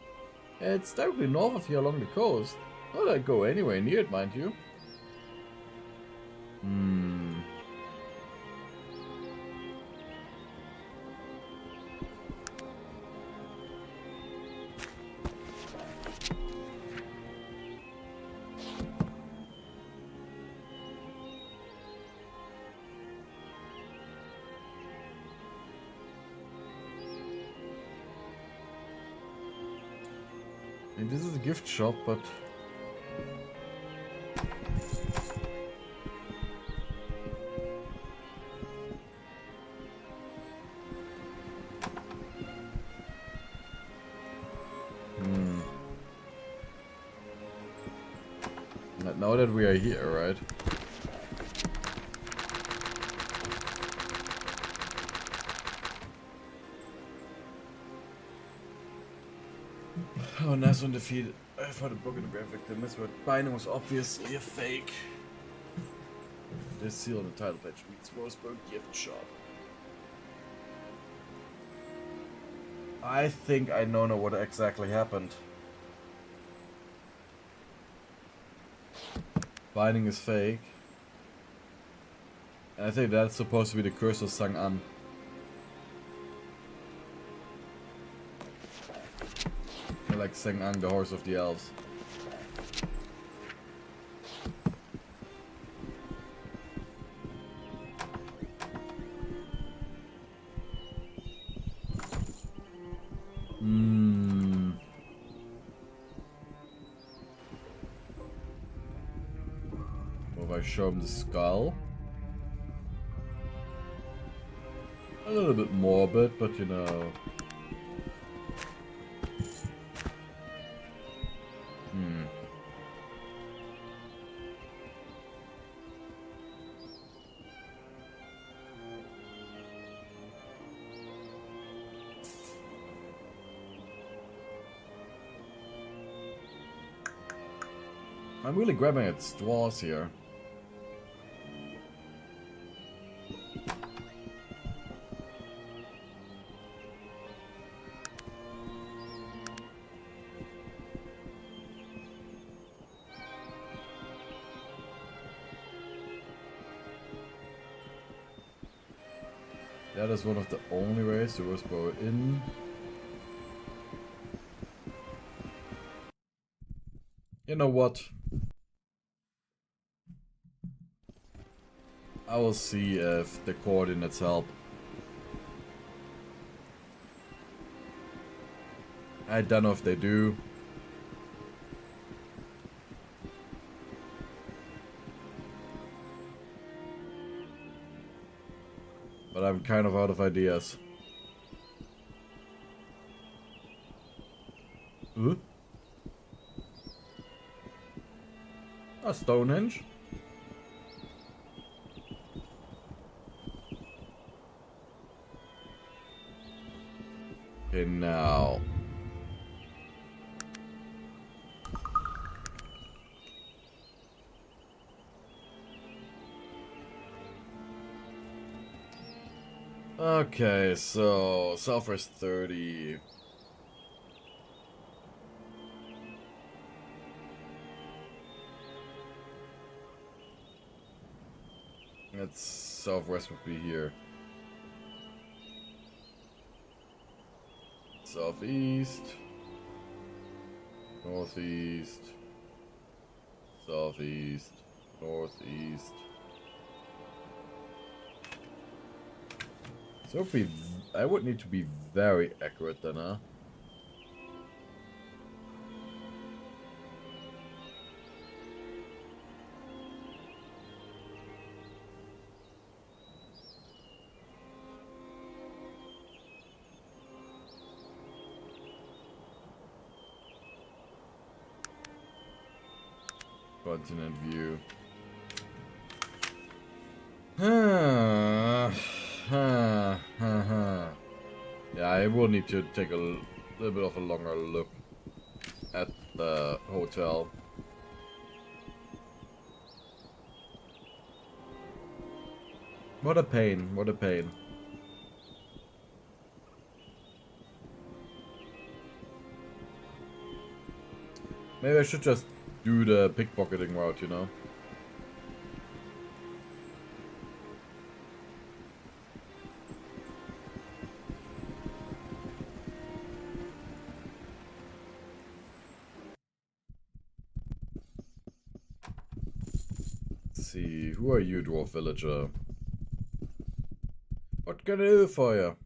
It's directly north of here along the coast. Not that I'd go anywhere near it, mind you. And this is a gift shop, but... Now that we are here, right? Oh, nice one defeated. I found a book in the grave victim. This word binding was obviously a fake. This seal on the title page reads Roseburg gift shop. I think I know what exactly happened. Binding is fake. And I think that's supposed to be the curse of Sang-An. Like Sang-An, the horse of the elves. Well, if I show him the skull. A little bit morbid, but you know. I'm really grabbing at straws here. That is one of the only ways to whisper in. You know what? I will see if the coordinates help. I don't know if they do. But I'm kind of out of ideas. Huh? A Stonehenge? Okay, now. Okay, so Southwest 30. That's Southwest would be here. Southeast. Northeast. Southeast. Northeast. So I would need to be very accurate then, huh? Continent view. Yeah, I will need to take a little bit of a longer look at the hotel. What a pain, what a pain. Maybe I should just do the pickpocketing route, you know? Let's see, who are you, dwarf villager? What can I do for you?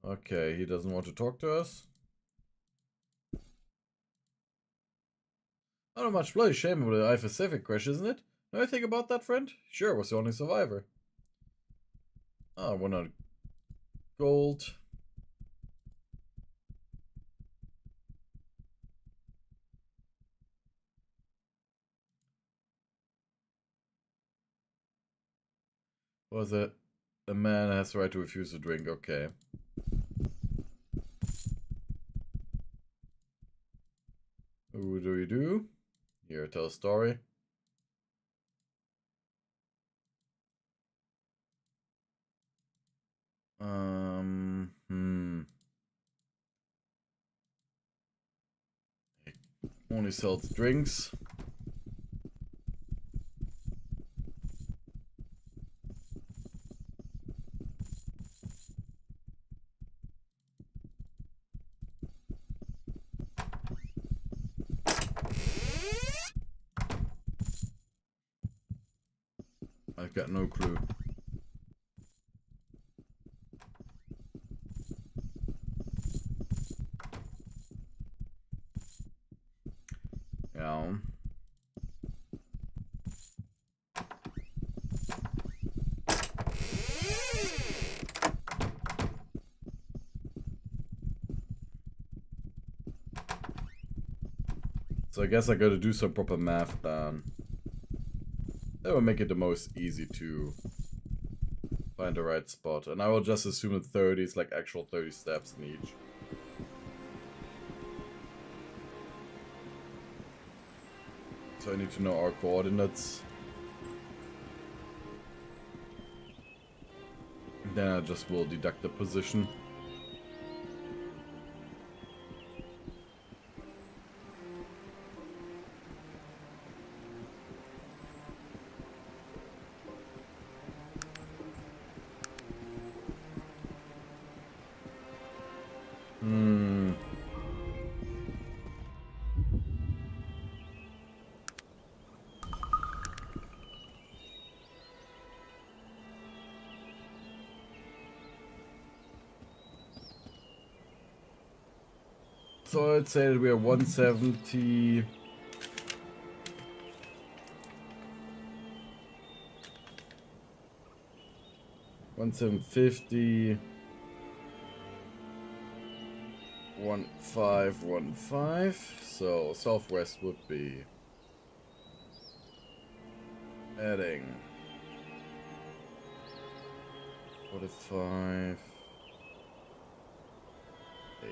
Okay, he doesn't want to talk to us. Not much bloody shame about the I-Pacific crash, isn't it? Know anything about that, friend? Sure, was the only survivor. Ah, 100 gold. Was it? A man has the right to refuse to drink, okay. Who do you do? Here, tell a story. Only sells drinks. I've got no clue. Yeah. So I guess I gotta do some proper math then. That will make it the most easy to find the right spot. And I will just assume that 30 is like actual 30 steps in each. So I need to know our coordinates. And then I just will deduct the position. So I'd say that we are 170. 1750. 1515. So southwest would be adding 45, 80.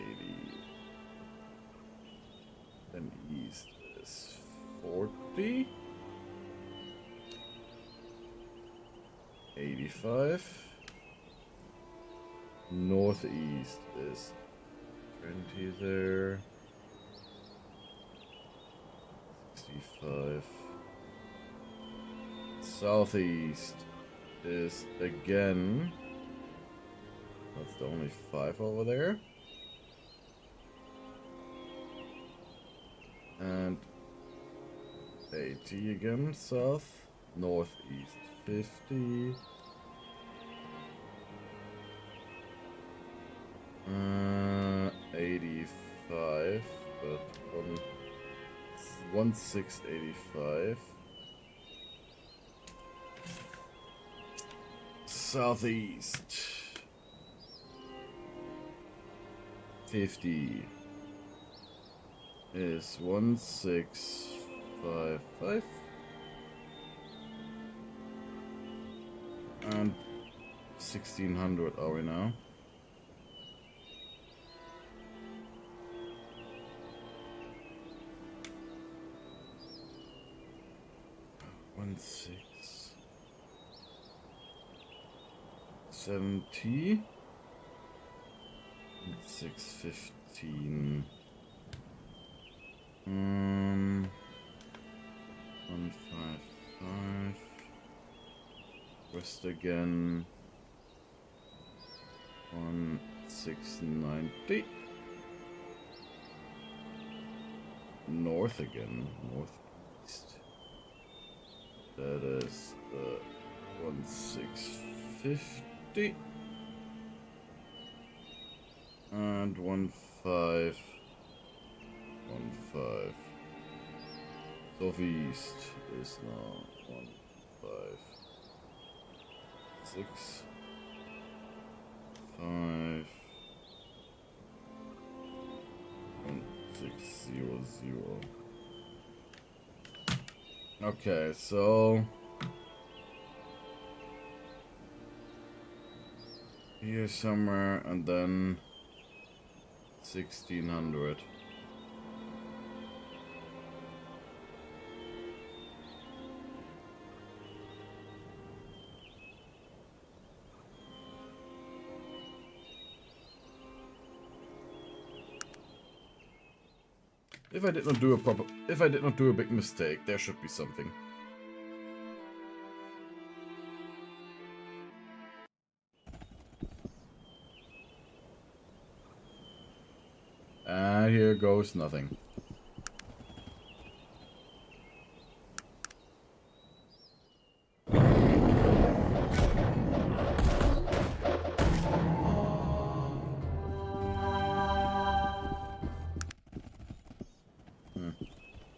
Then east is 40, 85. Northeast is 20 there, 65. Southeast is again, that's the only 5 over there. And 80 again, south. Northeast 50. 85, but 1685. Southeast 50 is 1655. And 1600 are we now? One 670 and 615. 155. West again. 1690. North again. Northeast. That is 1650 and 1515. Southeast is now 156 5 1600. Okay, so here somewhere, and then 1600. If I did not do a big mistake, there should be something. And here goes nothing.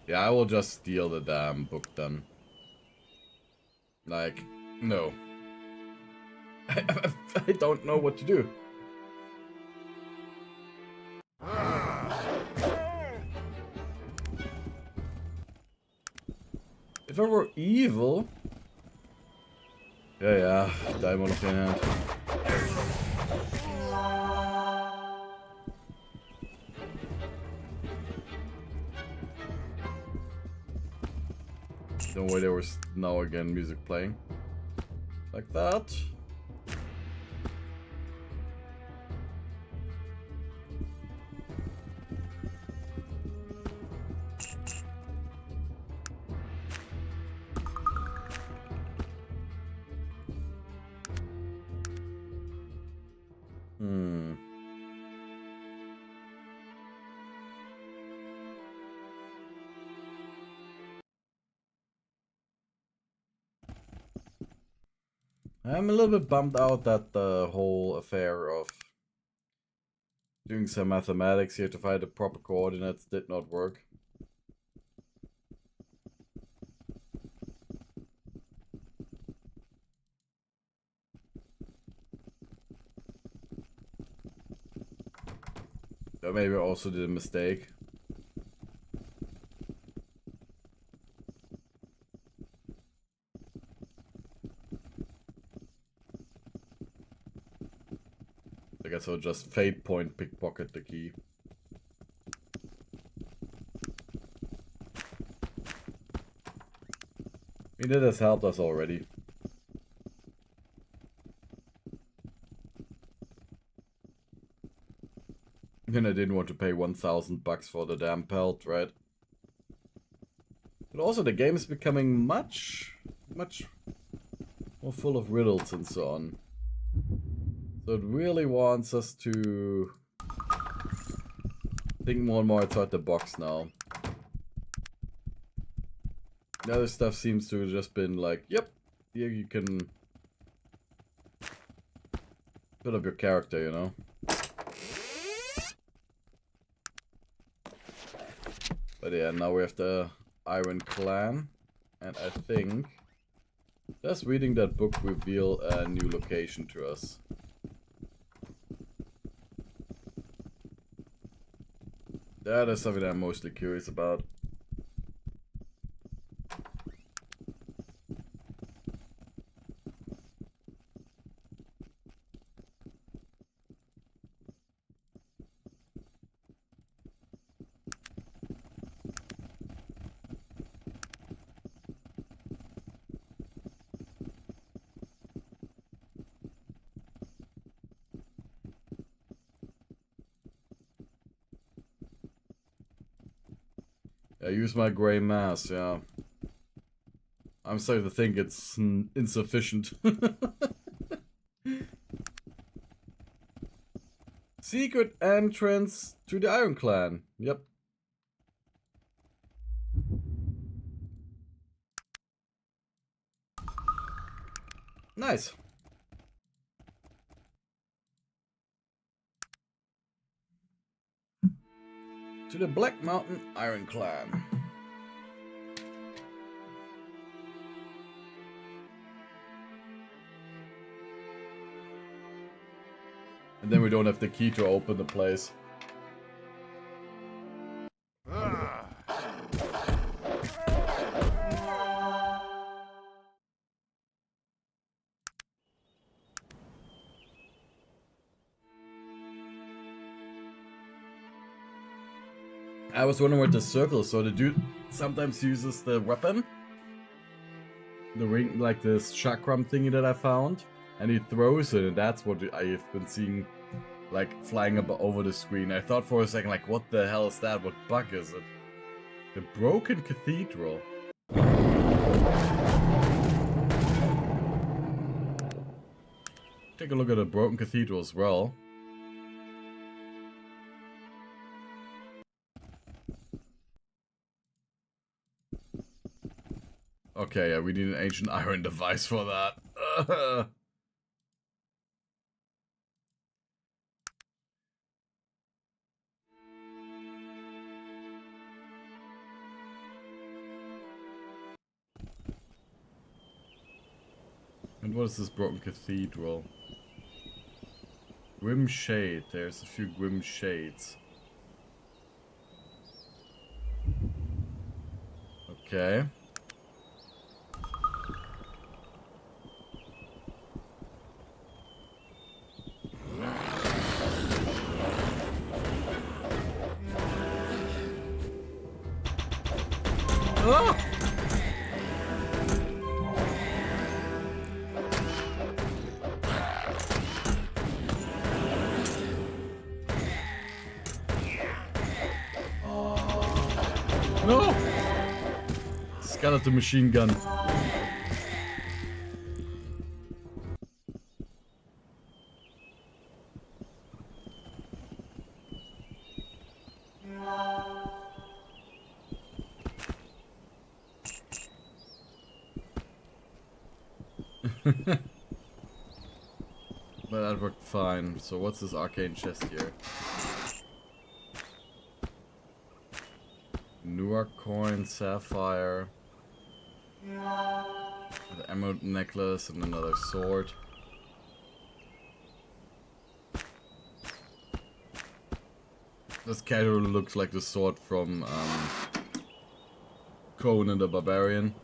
Yeah, I will just steal the damn book then. Like, no. I don't know what to do. If I were evil... Yeah, diamond in hand. Don't worry, there was now again music playing. Like that. I'm a little bit bummed out that the whole affair of Doing some mathematics here to find the proper coordinates did not work. Or maybe I also did a mistake. I guess I'll just fate point pickpocket the key. I mean, it has helped us already. And I didn't want to pay 1,000 bucks for the damn pelt, right? But also the game is becoming much more full of riddles and so on. So it really wants us to think more and more outside the box now. The other stuff seems to have just been like, yep, here you can build up your character, you know? But yeah, now we have the Iron Clan, and I think just reading that book reveal a new location to us. That is something I'm mostly curious about. I use my gray mass, yeah. I'm starting to think it's insufficient. Secret entrance to the Iron Clan. Yep. Nice. To the Black Mountain Iron Clan. And then we don't have the key to open the place. I was wondering what the circle is. So the dude sometimes uses the weapon, the ring, like this chakram thingy that I found, and he throws it, and that's what I've been seeing, like flying up over the screen. I thought for a second, like, what the hell is that? What bug is it? The broken cathedral. Take a look at the broken cathedral as well. Okay, yeah, we need an ancient iron device for that. And what is this broken cathedral? Grim Shade. There's a few grim shades. Okay. Ah! No! Skeleton machine gun. But that worked fine. So what's this arcane chest here? Newer coin, sapphire. The emerald necklace and another sword. This casually looks like the sword from Conan the Barbarian.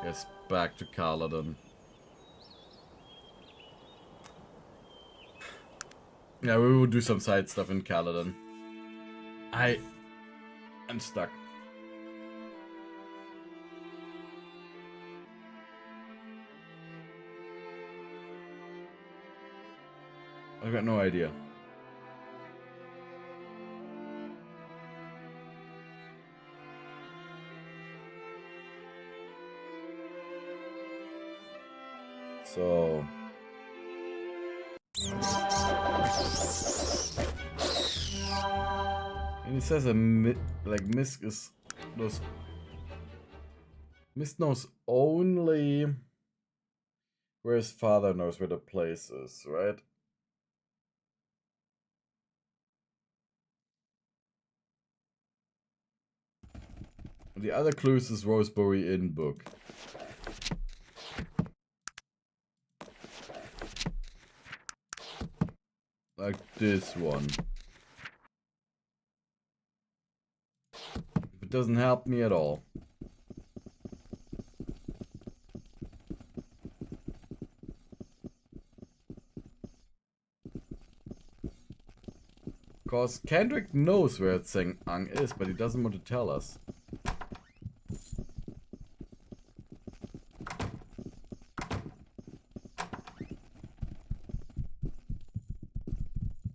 Guess back to Caladon. Yeah, we will do some side stuff in Caladon. I'm stuck. I've got no idea. So... And he says Misk is knows. Misk knows only where his father knows where the place is, right? The other clues is Roseberry Inn book. Like this one. It doesn't help me at all. Cause Kendrick knows where Tseng Ang is, but he doesn't want to tell us.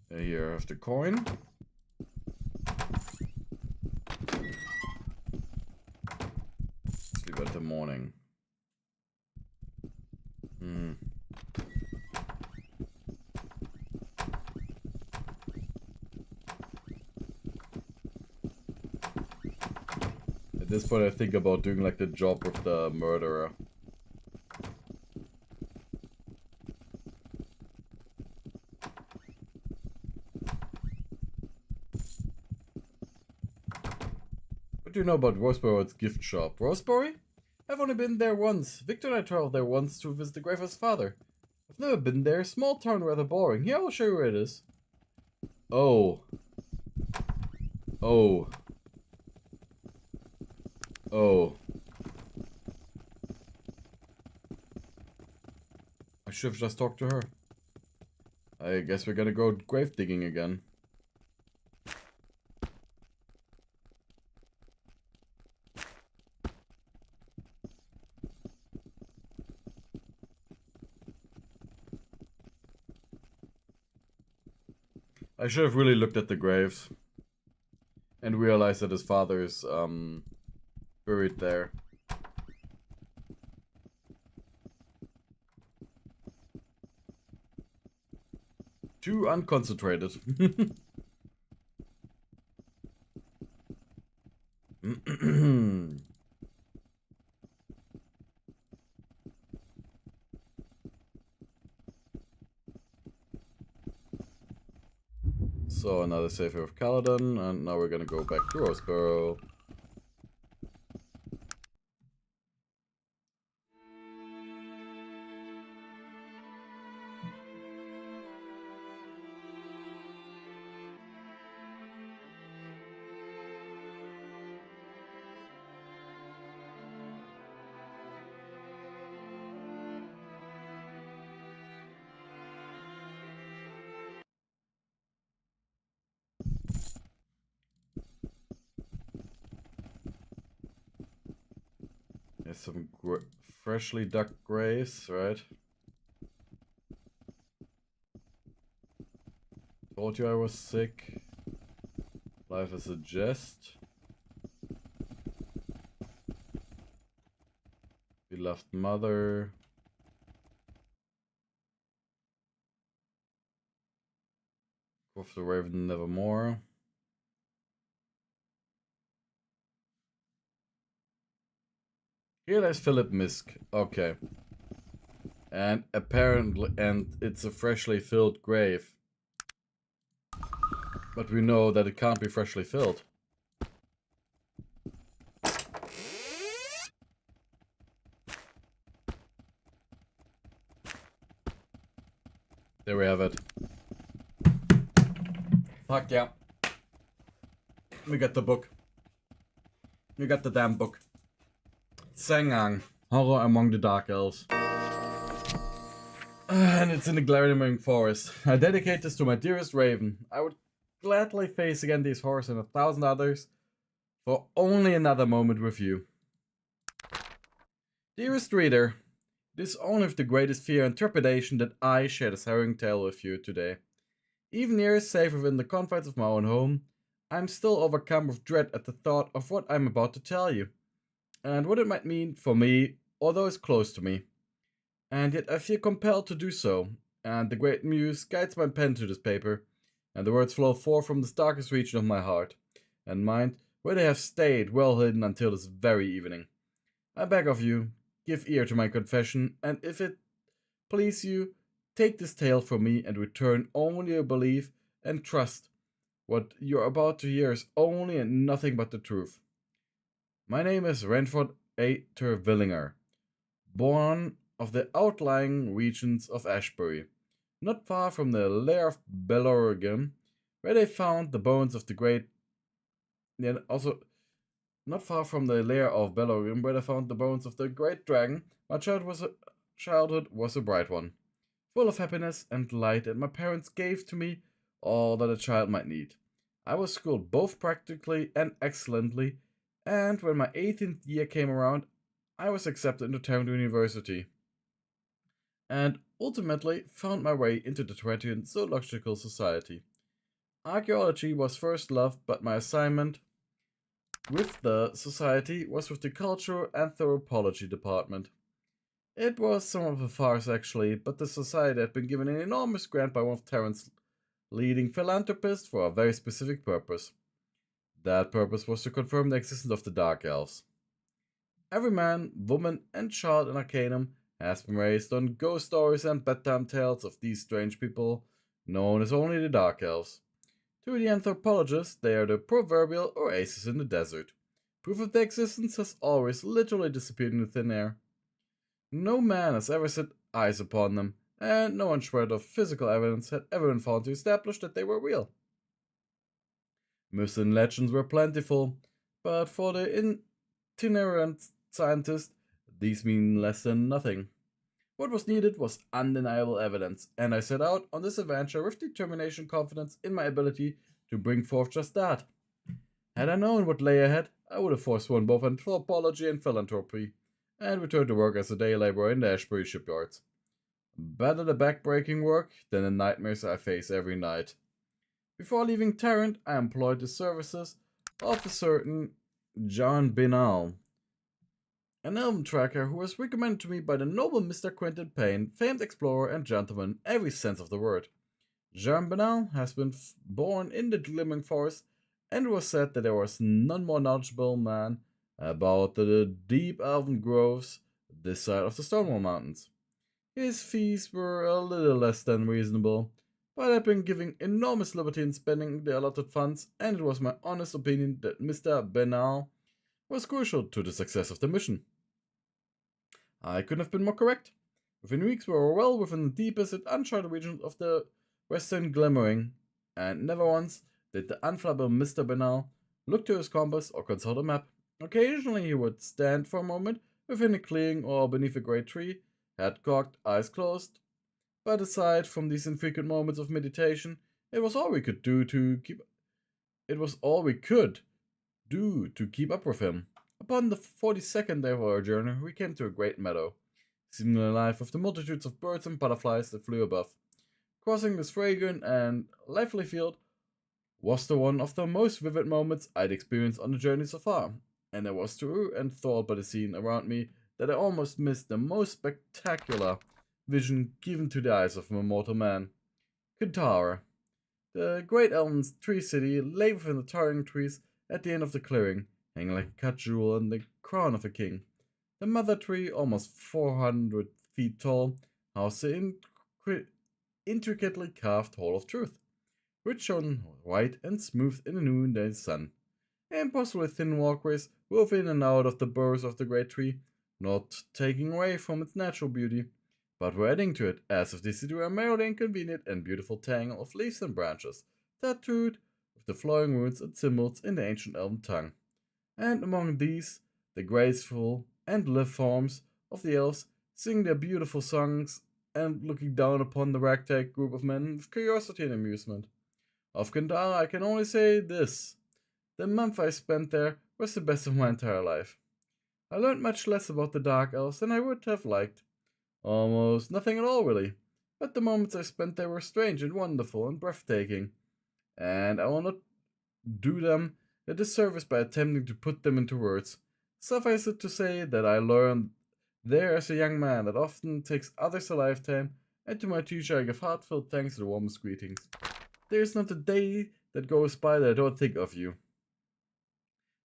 Here I have the coin. Let's leave it the morning. At this point I think about doing like the job of the murderer. What do you know about Roseberry's gift shop? Roseberry? I've only been there once. Victor and I traveled there once to visit the grave of his father. I've never been there. Small town, rather boring. Here, I'll show you where it is. Oh. Oh. Oh. I should have just talked to her. I guess we're gonna go grave digging again. I should have really looked at the graves and realized that his father is buried there. Too unconcentrated. So another save here of Caladon, and now we're gonna go back to Roseborough. There's some freshly dug graves, right? Told you I was sick. Life is a jest. Beloved mother. Of the Raven nevermore. Here there's Philip Misk. Okay. And apparently, and it's a freshly filled grave. But we know that it can't be freshly filled. There we have it. Fuck yeah. We got the book. We got the damn book. Tseng-Ang, Horror Among the Dark Elves. And it's in the Glaring Forest. I dedicate this to my dearest Raven. I would gladly face again these horrors and 1,000 others for only another moment with you. Dearest reader, it is only with the greatest fear and trepidation that I share this harrowing tale with you today. Even here, safe within the confines of my own home, I am still overcome with dread at the thought of what I am about to tell you, and what it might mean for me or those close to me. And yet I feel compelled to do so, and the great muse guides my pen to this paper, and the words flow forth from the darkest region of my heart and mind, where they have stayed well hidden until this very evening. I beg of you, give ear to my confession, and if it please you, take this tale from me and return only your belief and trust. What you are about to hear is only and nothing but the truth. My name is Renford A. Terwillinger, born of the outlying regions of Ashbury, not far from the lair of Belorgan, where they found the bones of the great. Not far from the lair of Belorgan, where they found the bones of the great dragon. My childhood was a bright one, full of happiness and light, and my parents gave to me all that a child might need. I was schooled both practically and excellently, and when my 18th year came around, I was accepted into Toronto University, and ultimately found my way into the Toronto Zoological Society. Archaeology was first love, but my assignment with the society was with the Cultural Anthropology department. It was somewhat of a farce actually, but the society had been given an enormous grant by one of Terran's leading philanthropists for a very specific purpose. That purpose was to confirm the existence of the Dark Elves. Every man, woman, and child in Arcanum has been raised on ghost stories and bedtime tales of these strange people, known as only the Dark Elves. To the anthropologists, they are the proverbial oases in the desert. Proof of their existence has always literally disappeared into thin air. No man has ever set eyes upon them, and no one shred of physical evidence had ever been found to establish that they were real. Myths and legends were plentiful, but for the itinerant scientist, these mean less than nothing. What was needed was undeniable evidence, and I set out on this adventure with determination and confidence in my ability to bring forth just that. Had I known what lay ahead, I would have forsworn both anthropology and philanthropy, and returned to work as a day laborer in the Ashbury shipyards. Better the back-breaking work than the nightmares I face every night. Before leaving Tarrant, I employed the services of a certain John Binal, an elven tracker who was recommended to me by the noble Mr. Quentin Payne, famed explorer and gentleman in every sense of the word. Jean Binal has been born in the Glimmering Forest, and it was said that there was none more knowledgeable man about the deep elven groves this side of the Stonewall Mountains. His fees were a little less than reasonable, but I had been giving enormous liberty in spending the allotted funds, and it was my honest opinion that Mr. Binal was crucial to the success of the mission. I couldn't have been more correct. Within weeks we were well within the deepest and uncharted regions of the Western Glimmering, and never once did the unflappable Mr. Binal look to his compass or consult a map. Occasionally he would stand for a moment within a clearing or beneath a great tree, head cocked, eyes closed. But aside from these infrequent moments of meditation, it was all we could do to keep up with him. Upon the 42nd day of our journey, we came to a great meadow, seemingly alive with the multitudes of birds and butterflies that flew above. Crossing this fragrant and lively field was the one of the most vivid moments I'd experienced on the journey so far, and I was too enthralled by the scene around me that I almost missed the most spectacular vision given to the eyes of a mortal man. Kintara, the great elven tree city, lay within the towering trees at the end of the clearing, hanging like a cut jewel on the crown of a king. The mother tree, almost 400 feet tall, housed the intricately carved Hall of Truth, which shone white and smooth in the noonday sun. Impossibly thin walkways wove in and out of the boughs of the great tree, not taking away from its natural beauty, but were adding to it, as if this were a merely inconvenient and beautiful tangle of leaves and branches, tattooed with the flowing runes and symbols in the ancient elven tongue. And among these, the graceful and lithe forms of the elves sing their beautiful songs and looking down upon the ragtag group of men with curiosity and amusement. Of Kandara, I can only say this. The month I spent there was the best of my entire life. I learned much less about the Dark Elves than I would have liked. Almost nothing at all, really. But the moments I spent there were strange and wonderful and breathtaking. And I will not do them a disservice by attempting to put them into words. Suffice it to say that I learned there as a young man that often takes others a lifetime, and to my teacher I give heartfelt thanks and the warmest greetings. There is not a day that goes by that I don't think of you.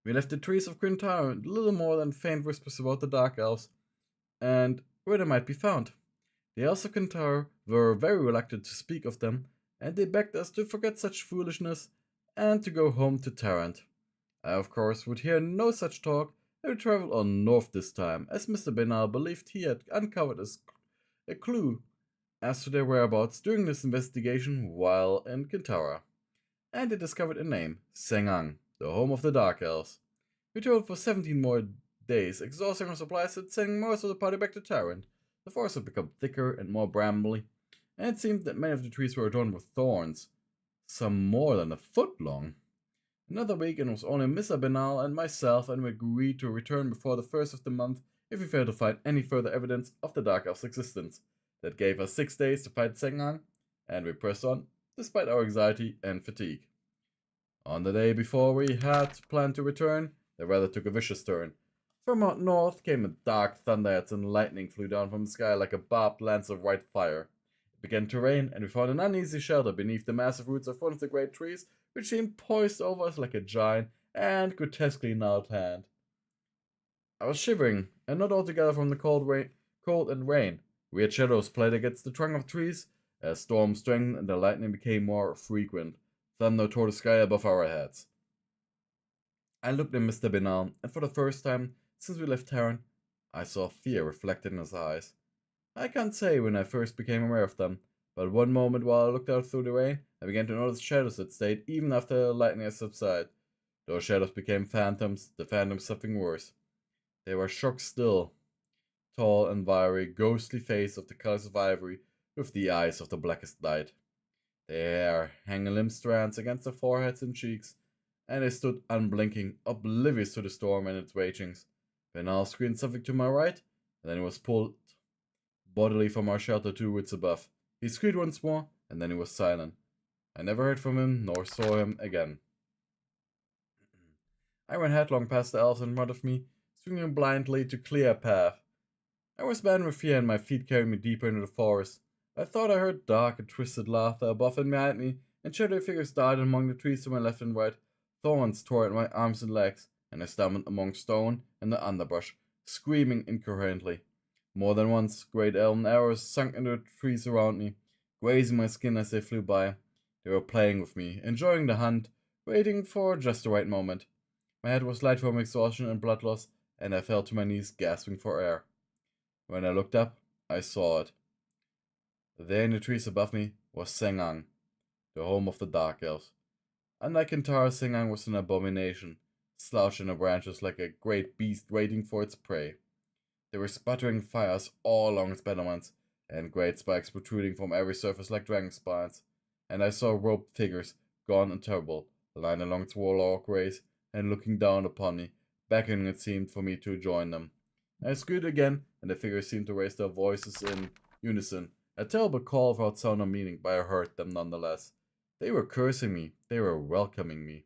We left the trees of Quintaro and little more than faint whispers about the Dark Elves, and where they might be found. The Elves of Quintaro were very reluctant to speak of them, and they begged us to forget such foolishness and to go home to Tarrant. I, of course, would hear no such talk, and we travelled on north this time, as Mr. Benal believed he had uncovered a clue as to their whereabouts during this investigation while in Quintaro. And they discovered a name, Sengang, the home of the Dark Elves. We traveled for 17 more days, exhausting our supplies and sending most of the party back to Tarrant. The forest had become thicker and more brambly, and it seemed that many of the trees were adorned with thorns, some more than a foot long. Another week, and it was only Mr. Benal and myself, and we agreed to return before the first of the month if we failed to find any further evidence of the Dark Elf's existence. That gave us 6 days to fight Sengang, and we pressed on, despite our anxiety and fatigue. On the day before we had planned to return, the weather took a vicious turn. From out north came a dark thunderheads and lightning flew down from the sky like a barbed lance of white fire. It began to rain, and we found an uneasy shelter beneath the massive roots of one of the great trees, which seemed poised over us like a giant and grotesquely gnarled hand. I was shivering, and not altogether from the cold and rain. Weird shadows played against the trunk of trees. As storms strengthened and the lightning became more frequent, thunder tore the sky above our heads. I looked at Mr. Benal, and for the first time since we left Tarrant, I saw fear reflected in his eyes. I can't say when I first became aware of them, but one moment while I looked out through the rain, I began to notice shadows that stayed even after the lightning had subsided. Those shadows became phantoms, the phantoms something worse. They were shock still, tall and wiry, ghostly face of the colors of ivory, with the eyes of the blackest night. Their hair hung in limp strands against their foreheads and cheeks, and they stood unblinking, oblivious to the storm and its ragings. Benal screamed something to my right, and then he was pulled bodily from our shelter 2 woods above. He screamed once more, and then he was silent. I never heard from him, nor saw him again. I ran headlong past the elves in front of me, swinging blindly to clear a path. I was maddened with fear, and my feet carried me deeper into the forest. I thought I heard dark and twisted laughter above and behind me, and shadowy figures darted among the trees to my left and right. Thorns tore at my arms and legs, and I stumbled among stone and the underbrush, screaming incoherently. More than once, great elven arrows sunk into the trees around me, grazing my skin as they flew by. They were playing with me, enjoying the hunt, waiting for just the right moment. My head was light from exhaustion and blood loss, and I fell to my knees, gasping for air. When I looked up, I saw it. There in the trees above me was Sengang, the home of the Dark Elves. Unlike Quintaro, Sengang was an abomination, slouched in the branches like a great beast waiting for its prey. There were sputtering fires all along its battlements, and great spikes protruding from every surface like dragon spines, and I saw robed figures, gaunt and terrible, lying along its walkways and looking down upon me, beckoning it seemed for me to join them. I screamed again, and the figures seemed to raise their voices in unison, a terrible call without sound or meaning, but I heard them nonetheless. They were cursing me, they were welcoming me.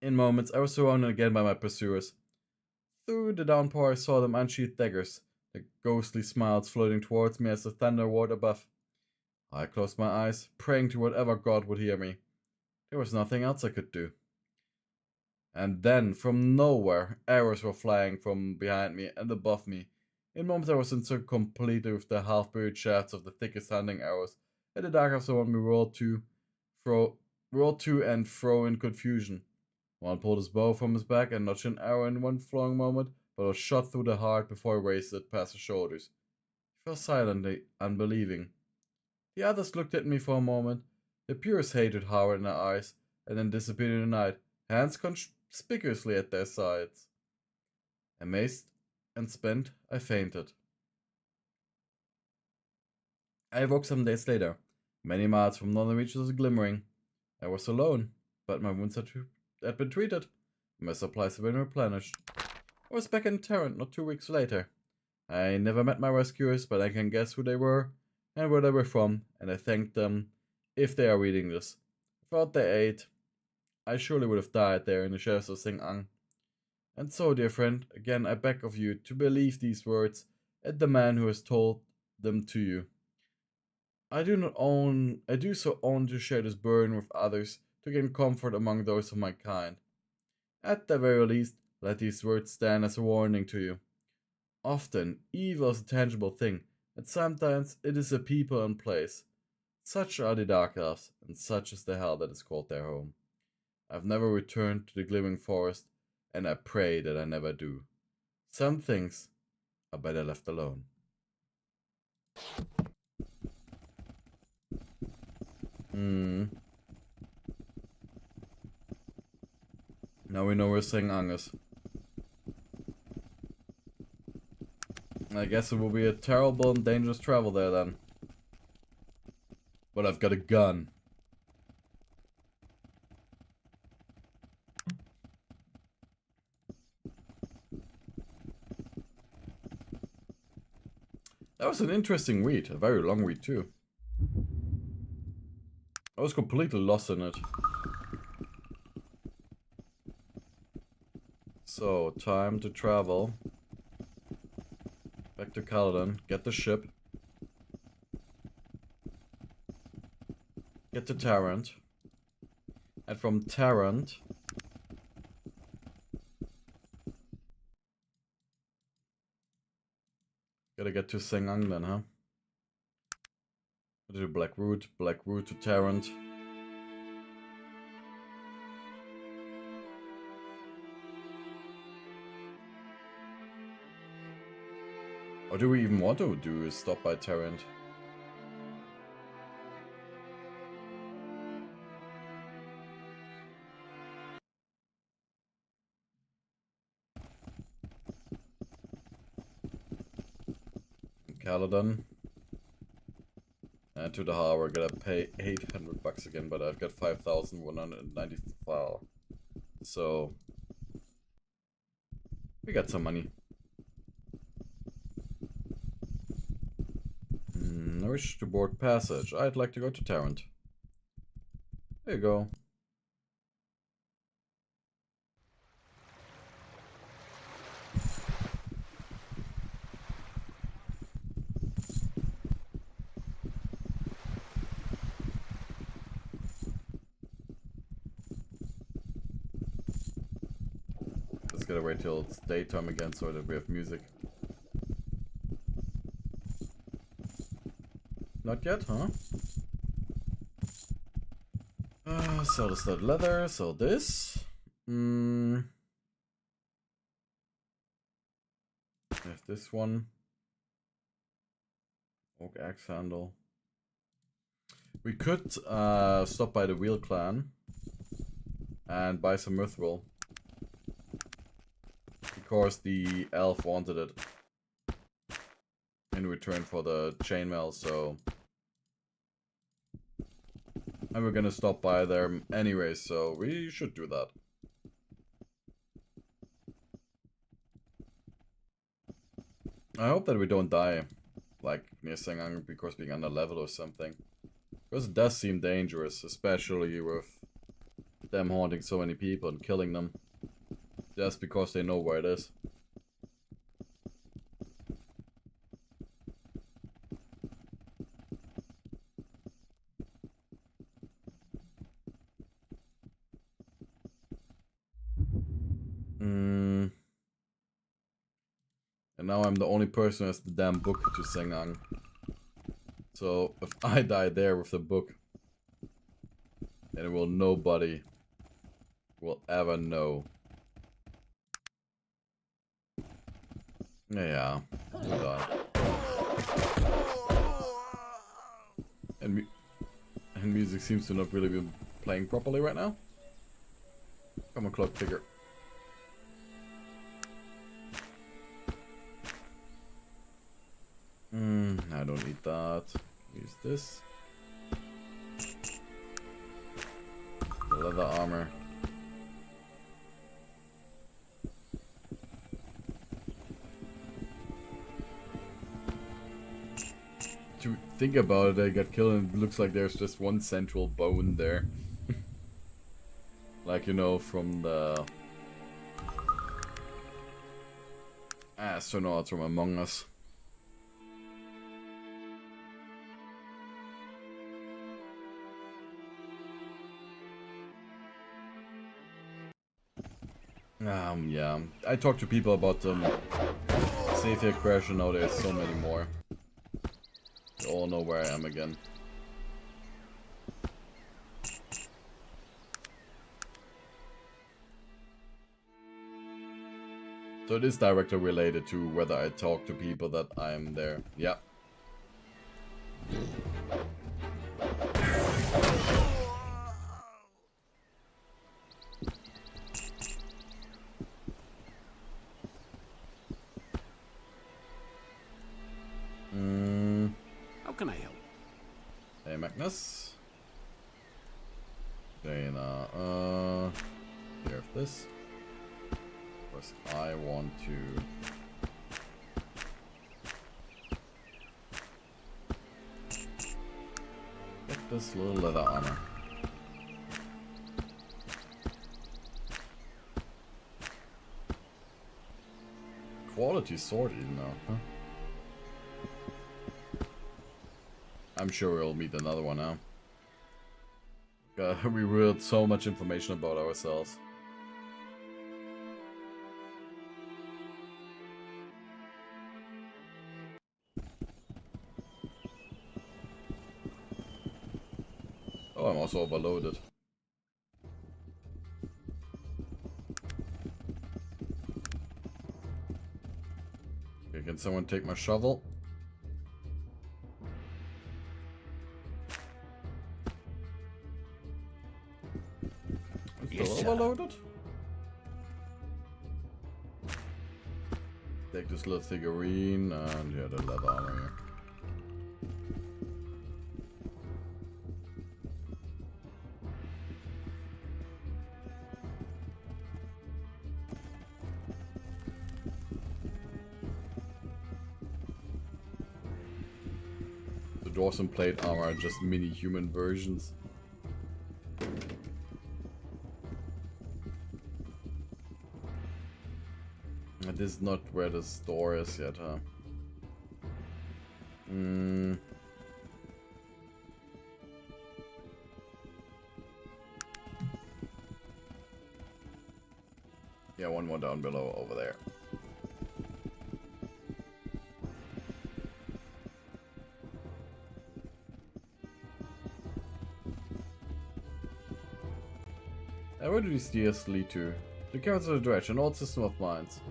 In moments, I was surrounded again by my pursuers. Through the downpour, I saw them unsheathe daggers, their ghostly smiles floating towards me as the thunder roared above. I closed my eyes, praying to whatever god would hear me. There was nothing else I could do. And then, from nowhere, arrows were flying from behind me and above me. In moments I was encircled completely with the half-buried shafts of the thickest hunting arrows. In the dark of someone we rolled to and fro in confusion. One pulled his bow from his back and notched an arrow in one flowing moment, but was shot through the heart before he raised it past his shoulders. He fell silently, unbelieving. The others looked at me for a moment. The purest hatred howled in their eyes, and then disappeared in the night, hands conspicuously at their sides. Amazed and spent, I fainted. I awoke some days later, many miles from northern reaches of Glimmering. I was alone, but my wounds had been treated, and my supplies had been replenished. I was back in Tarrant not 2 weeks later. I never met my rescuers, but I can guess who they were and where they were from, and I thanked them if they are reading this. Without their aid, I surely would have died there in the shadows of Sing Ang. And so, dear friend, again I beg of you to believe these words and the man who has told them to you. I do so own to share this burden with others, to gain comfort among those of my kind. At the very least, let these words stand as a warning to you. Often, evil is a tangible thing, and sometimes it is a people and place. Such are the Dark Elves, and such is the hell that is called their home. I've never returned to the Glimmering Forest, and I pray that I never do. Some things are better left alone. Now we know where Sing Ang is. I guess it will be a terrible and dangerous travel there then. But I've got a gun. That was an interesting read, a very long read too. I was completely lost in it. So, time to travel. Back to Caladon, get the ship. Get to Tarrant. And from Tarrant... gotta get to Sing Ang then, huh? Gotta do Black Root to Tarrant. Or do we even want to do a stop by Tarrant? Caladon. And to the harbor, gotta pay 800 bucks again, but I've got 5,194. So we got some money. I wish to board passage. I'd like to go to Tarrant. There you go. Just gotta wait till it's daytime again so that we have music. Not yet, huh? Sell the stud leather, sell this. I have this one. Oak axe handle. We could stop by the Wheel Clan and buy some mithril. Because the elf wanted it in return for the chainmail, so... And we're gonna stop by there anyway, so we should do that. I hope that we don't die, like, near Sing Ang because being under level or something. Because it does seem dangerous, especially with them haunting so many people and killing them. Just because they know where it is. And now I'm the only person who has the damn book to Sengang. So if I die there with the book, then it will nobody will ever know. Yeah, we died. And music seems to not really be playing properly right now. Come on, cloak figure. I don't need that. Use this. Leather armor. To think about it, I got killed and it looks like there's just one central bone there. Like, you know, from the astronauts from Among Us. Yeah. I talked to people about save here crash and now there's so many more. They all know where I am again. So it is directly related to whether I talk to people that I'm there. Yeah. How can I help? Hey, Magnus. Dana, here of this. First, I want to get this little leather armor. Quality sword, even though, huh? I'm sure we'll meet another one now. We revealed so much information about ourselves. Oh, I'm also overloaded. Okay, can someone take my shovel? Yes, Still overloaded? Take this little figurine and yeah, the leather armor here. The dwarves and plate armor are just mini human versions. This is not where the store is yet, huh? Yeah, one more down below over there. Where do these stairs lead to? The carrots of the dredge, an old system of mines.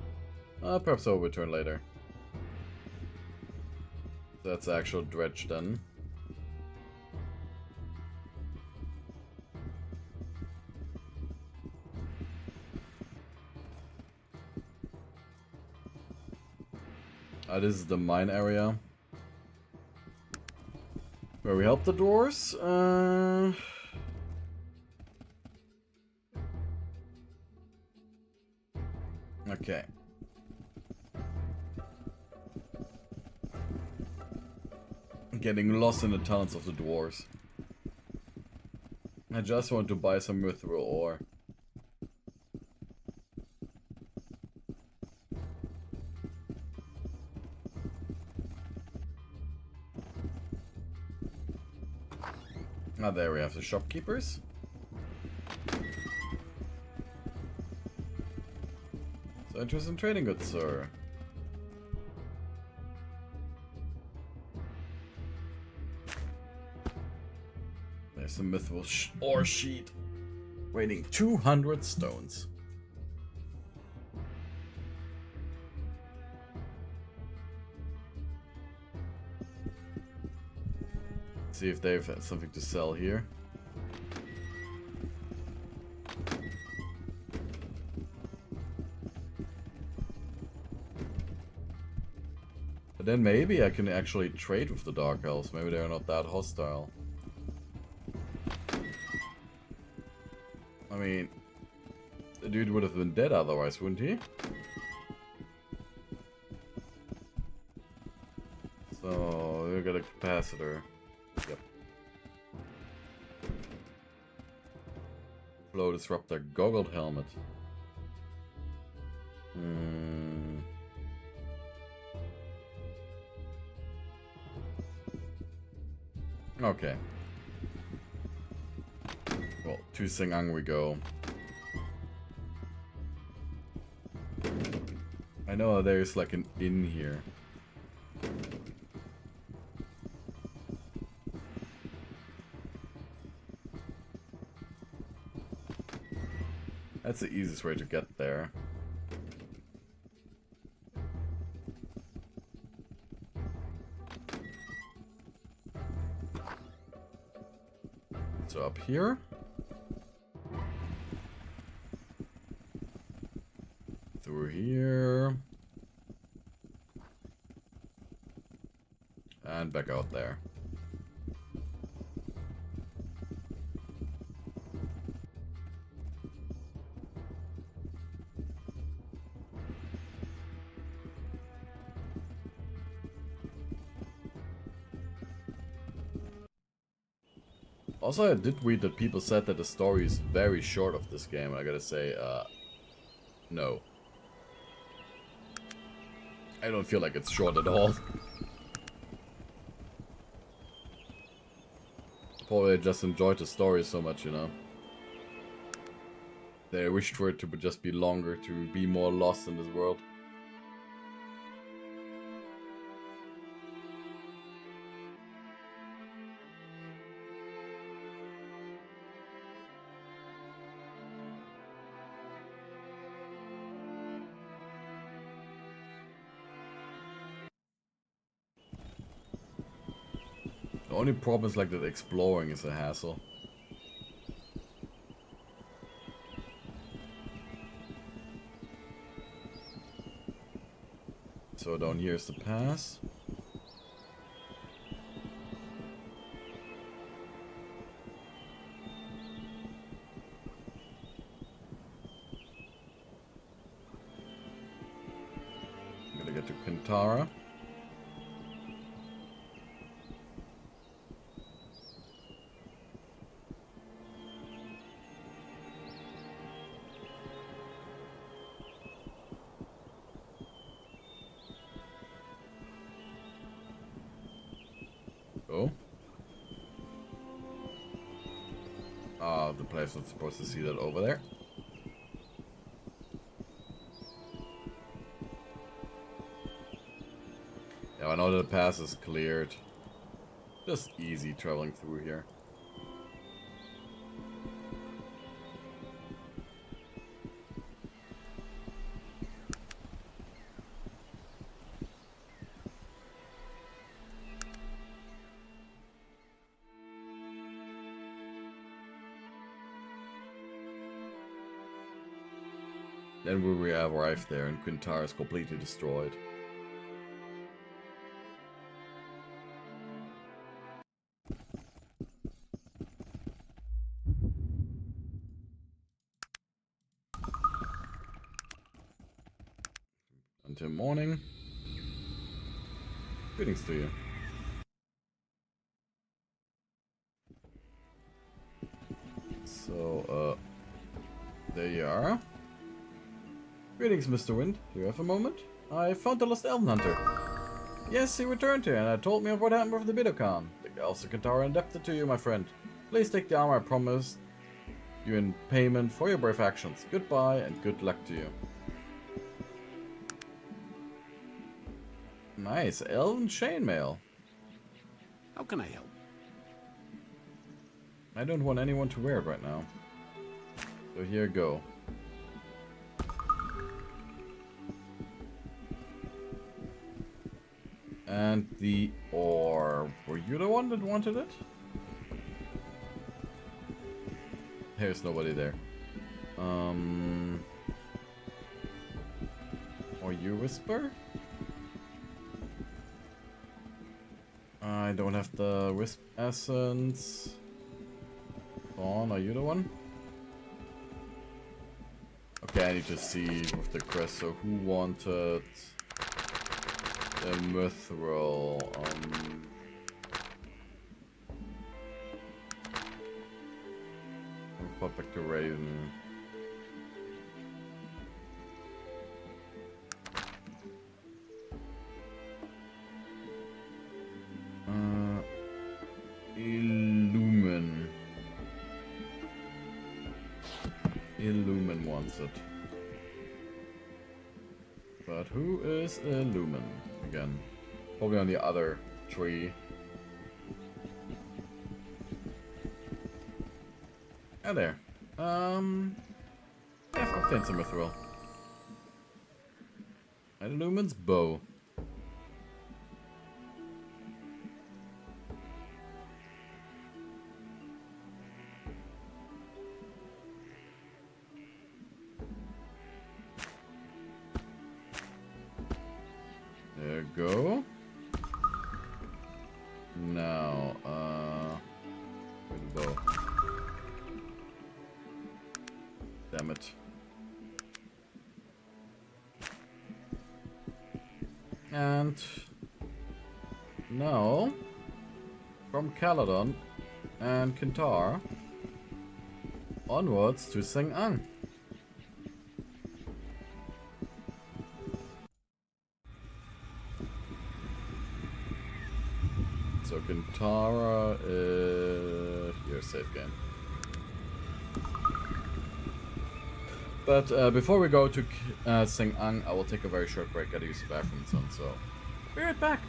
Perhaps I'll return later. That's the actual dredge then. This is the mine area. Where we help the dwarves. Okay. Getting lost in the talents of the dwarves. I just want to buy some mithril ore. Ah, there we have the shopkeepers. So interest in trading goods, sir. There's a mythical ore sheet. Waiting 200 stones. See if they've had something to sell here. But then maybe I can actually trade with the Dark Elves. Maybe they're not that hostile. I mean, the dude would have been dead otherwise, wouldn't he? So, we got a capacitor. Yep. Flow disruptor, goggled helmet. Okay. Well, to Singang we go. I know there's like an inn here. That's the easiest way to get there. So up here. Through here. And back out there. Also, I did read that people said that the story is very short of this game, and I gotta say, no. I don't feel like it's short at all. Probably just enjoyed the story so much, you know. They wished for it to just be longer, to be more lost in this world. The only problem is like that exploring is a hassle. So down here is the pass. I'm gonna get to Kintara. Oh. Ah, the player's not supposed to see that over there. Yeah, I know that the pass is cleared. Just easy traveling through here. Then we arrive there and Quintara is completely destroyed. Until morning. Greetings to you. So, there you are. Greetings, Mr. Wind. Do you have a moment? I found the lost Elven Hunter. Yes, he returned here and told me of what happened with the Bidokhan. The elves of Kintara indebted to you, my friend. Please take the armor I promised you in payment for your brave actions. Goodbye and good luck to you. Nice. Elven chainmail. How can I help? I don't want anyone to wear it right now. So here you go. And the ore. Were you the one that wanted it? There's nobody there. Or you whisper? I don't have the wisp essence. Fawn, are you the one? Okay, I need to see with the crest. So who wanted the mithril? I'll pop back to Raven. Illumin wants it. But who is Illumin? Again, probably on the other tree. Ah, there. Yeah, I've obtained some mithril. And Illumin's bow. There you go. Now, with the bow. Damn it. And now, from Caladon and Kintar, onwards to Seng-Ang. So Kintara is your safe game. But before we go to Seng-Ang, I will take a very short break. Gotta use the bathroom soon, so be right back.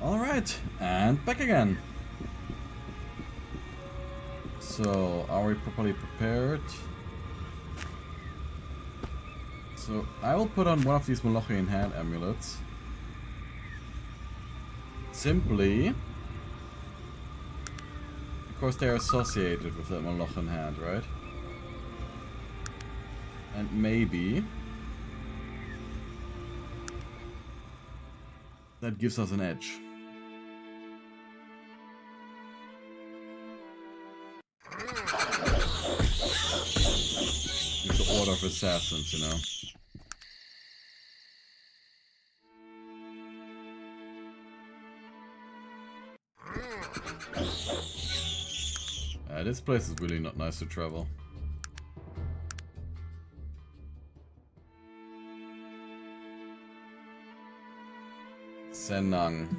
Alright, and back again. So, are we properly prepared? So, I will put on one of these Molochian hand amulets. Simply, of course they're associated with that Molochian hand, right? And maybe that gives us an edge. With the Order of Assassins, you know. This place is really not nice to travel. Senang.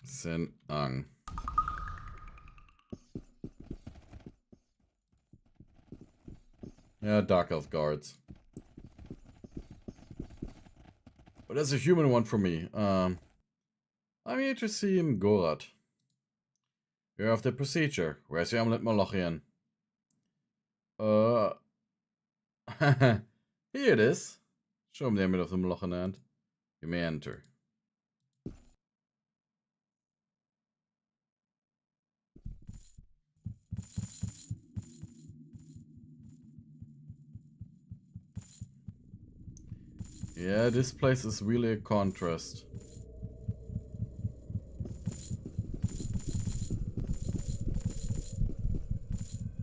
Senang. Yeah, Dark Elf guards. But there's a human one for me. I'm here to see Gorat. Hear of the procedure. Where's the amulet Molochian? Here it is. Show him the amulet of the Molochian hand. You may enter. Yeah, this place is really a contrast.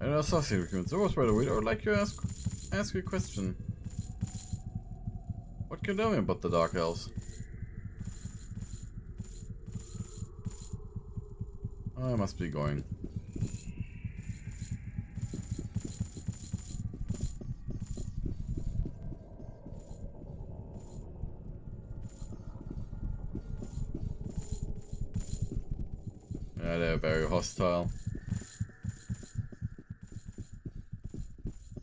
And associate recruitment. So, by the way, I would like to ask you a question. What can you tell me about the Dark Elves? I must be going. Yeah, they're very hostile.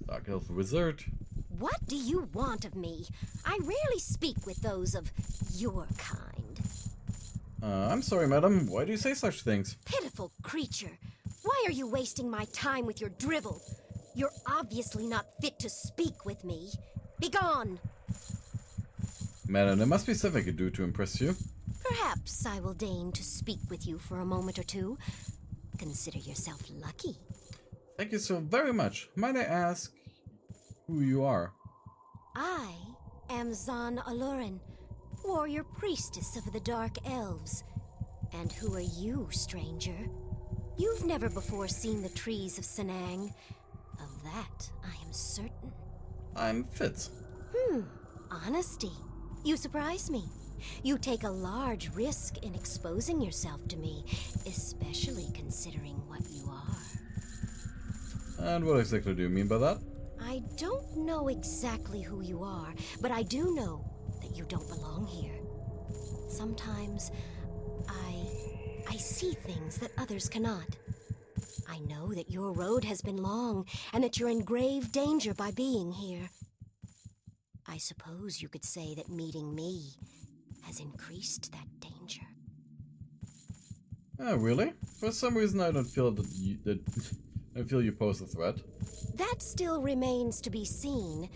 Dark Elf Wizard. What do you want of me? I rarely speak with those of your kind. I'm sorry, madam. Why do you say such things? Pitiful creature. Why are you wasting my time with your drivel? You're obviously not fit to speak with me. Begone! Madam, there must be something I can do to impress you. Perhaps I will deign to speak with you for a moment or two. Consider yourself lucky. Thank you so very much. Might I ask who you are? I am Zan Alurin, warrior priestess of the Dark Elves. And who are you, stranger? You've never before seen the trees of Senang. Of that, I am certain. I'm Fitz. Honesty. You surprise me. You take a large risk in exposing yourself to me, especially considering what you are. And what exactly do you mean by that? I don't know exactly who you are, but I do know that you don't belong here. Sometimes I see things that others cannot. I know that your road has been long and that you're in grave danger by being here. I suppose you could say that meeting me has increased that danger. Oh, really? For some reason I don't feel I feel you pose a threat. That still remains to be seen,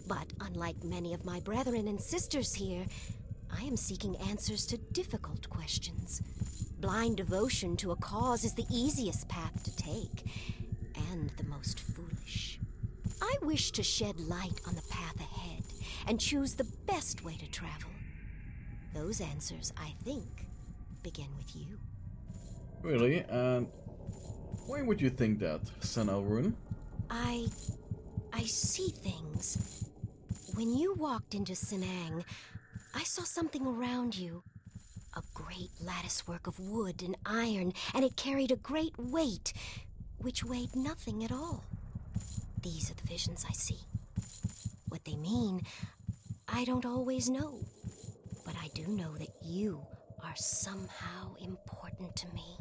but unlike many of my brethren and sisters here, I am seeking answers to difficult questions. Blind devotion to a cause is the easiest path to take, and the most foolish. I wish to shed light on the path ahead, and choose the best way to travel. Those answers, I think, begin with you. Really? And why would you think that, San Elrune? I see things. When you walked into Senang, I saw something around you. A great latticework of wood and iron, and it carried a great weight, which weighed nothing at all. These are the visions I see. What they mean, I don't always know. But I do know that you are somehow important to me.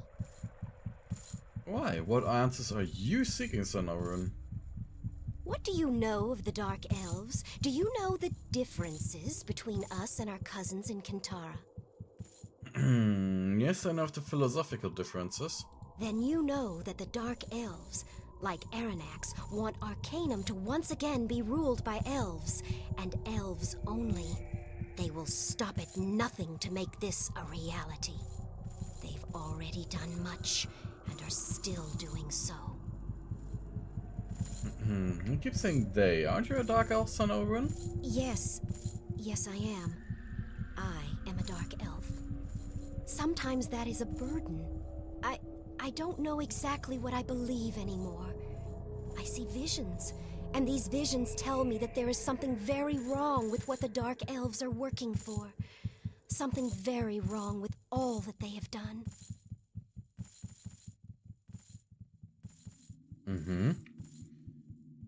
Why? What answers are you seeking, Sonarun? What do you know of the Dark Elves? Do you know the differences between us and our cousins in Kintara? Yes, I know of the philosophical differences. Then you know that the Dark Elves, like Aranax, want Arcanum to once again be ruled by elves, and elves only. They will stop at nothing to make this a reality. They've already done much, and are still doing so. You keep saying they. Aren't you a Dark Elf, Sonarun? Yes. Yes, I am. I am a Dark Elf. Sometimes that is a burden. I don't know exactly what I believe anymore. I see visions, and these visions tell me that there is something very wrong with what the Dark Elves are working for. Something very wrong with all that they have done.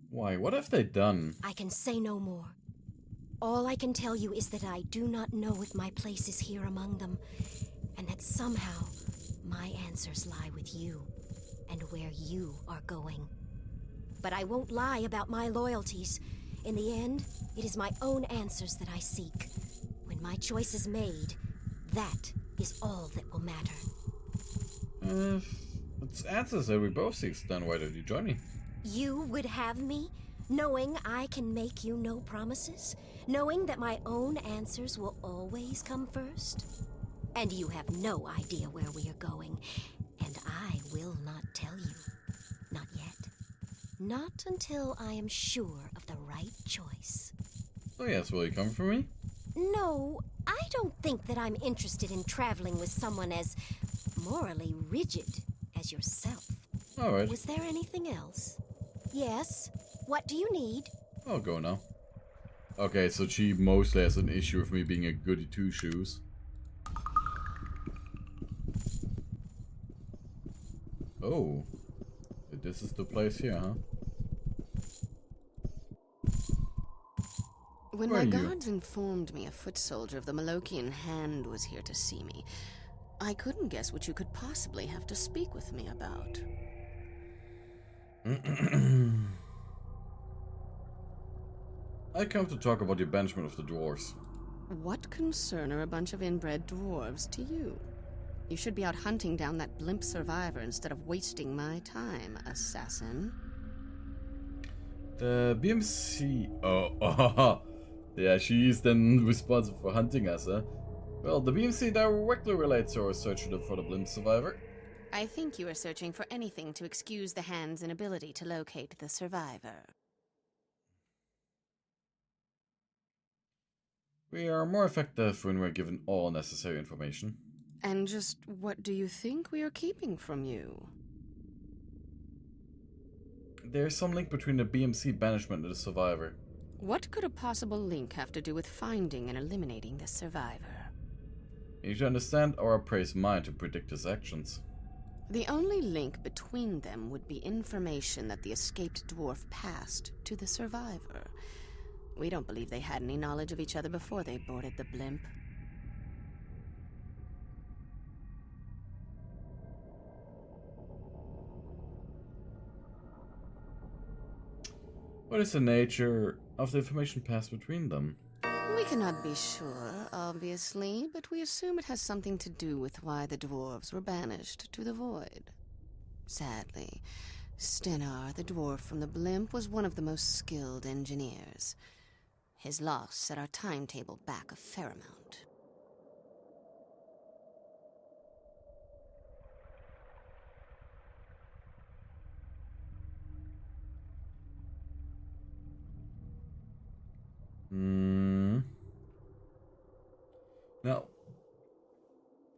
Why? What have they done? I can say no more. All I can tell you is that I do not know if my place is here among them, and that somehow my answers lie with you, and where you are going. But I won't lie about my loyalties. In the end, it is my own answers that I seek. When my choice is made, that is all that will matter. It's answers that we both seek, then why don't you join me? You would have me, knowing I can make you no promises? Knowing that my own answers will always come first? And you have no idea where we are going, and I will not tell you. Not yet. Not until I am sure of the right choice. So yes, will you come for me? No, I don't think that I'm interested in traveling with someone as morally rigid as yourself. Alright, Was there anything else? Yes. What do you need? I'll go now. Okay, so she mostly has an issue with me being a goody two-shoes. Oh. This is the place here, huh? When Who are my you? guards informed me a foot soldier of the Malokian Hand was here to see me, I couldn't guess what you could possibly have to speak with me about. I come to talk about the banishment of the dwarves. What concern are a bunch of inbred dwarves to you? You should be out hunting down that blimp survivor instead of wasting my time, assassin. The BMC... Oh, yeah, she is then responsible for hunting us, huh? Well, the BMC directly relates to our search for the blimp survivor. I think you are searching for anything to excuse the Hand's inability to locate the survivor. We are more effective when we're given all necessary information. And just what do you think we are keeping from you? There's some link between the BMC banishment and the survivor. What could a possible link have to do with finding and eliminating the survivor? You need to understand our prey's mind to predict his actions. The only link between them would be information that the escaped dwarf passed to the survivor. We don't believe they had any knowledge of each other before they boarded the blimp. What is the nature of the information passed between them? We cannot be sure, obviously, but we assume it has something to do with why the dwarves were banished to the void. Sadly, Stenar, the dwarf from the blimp, was one of the most skilled engineers. His loss set our timetable back a fair amount.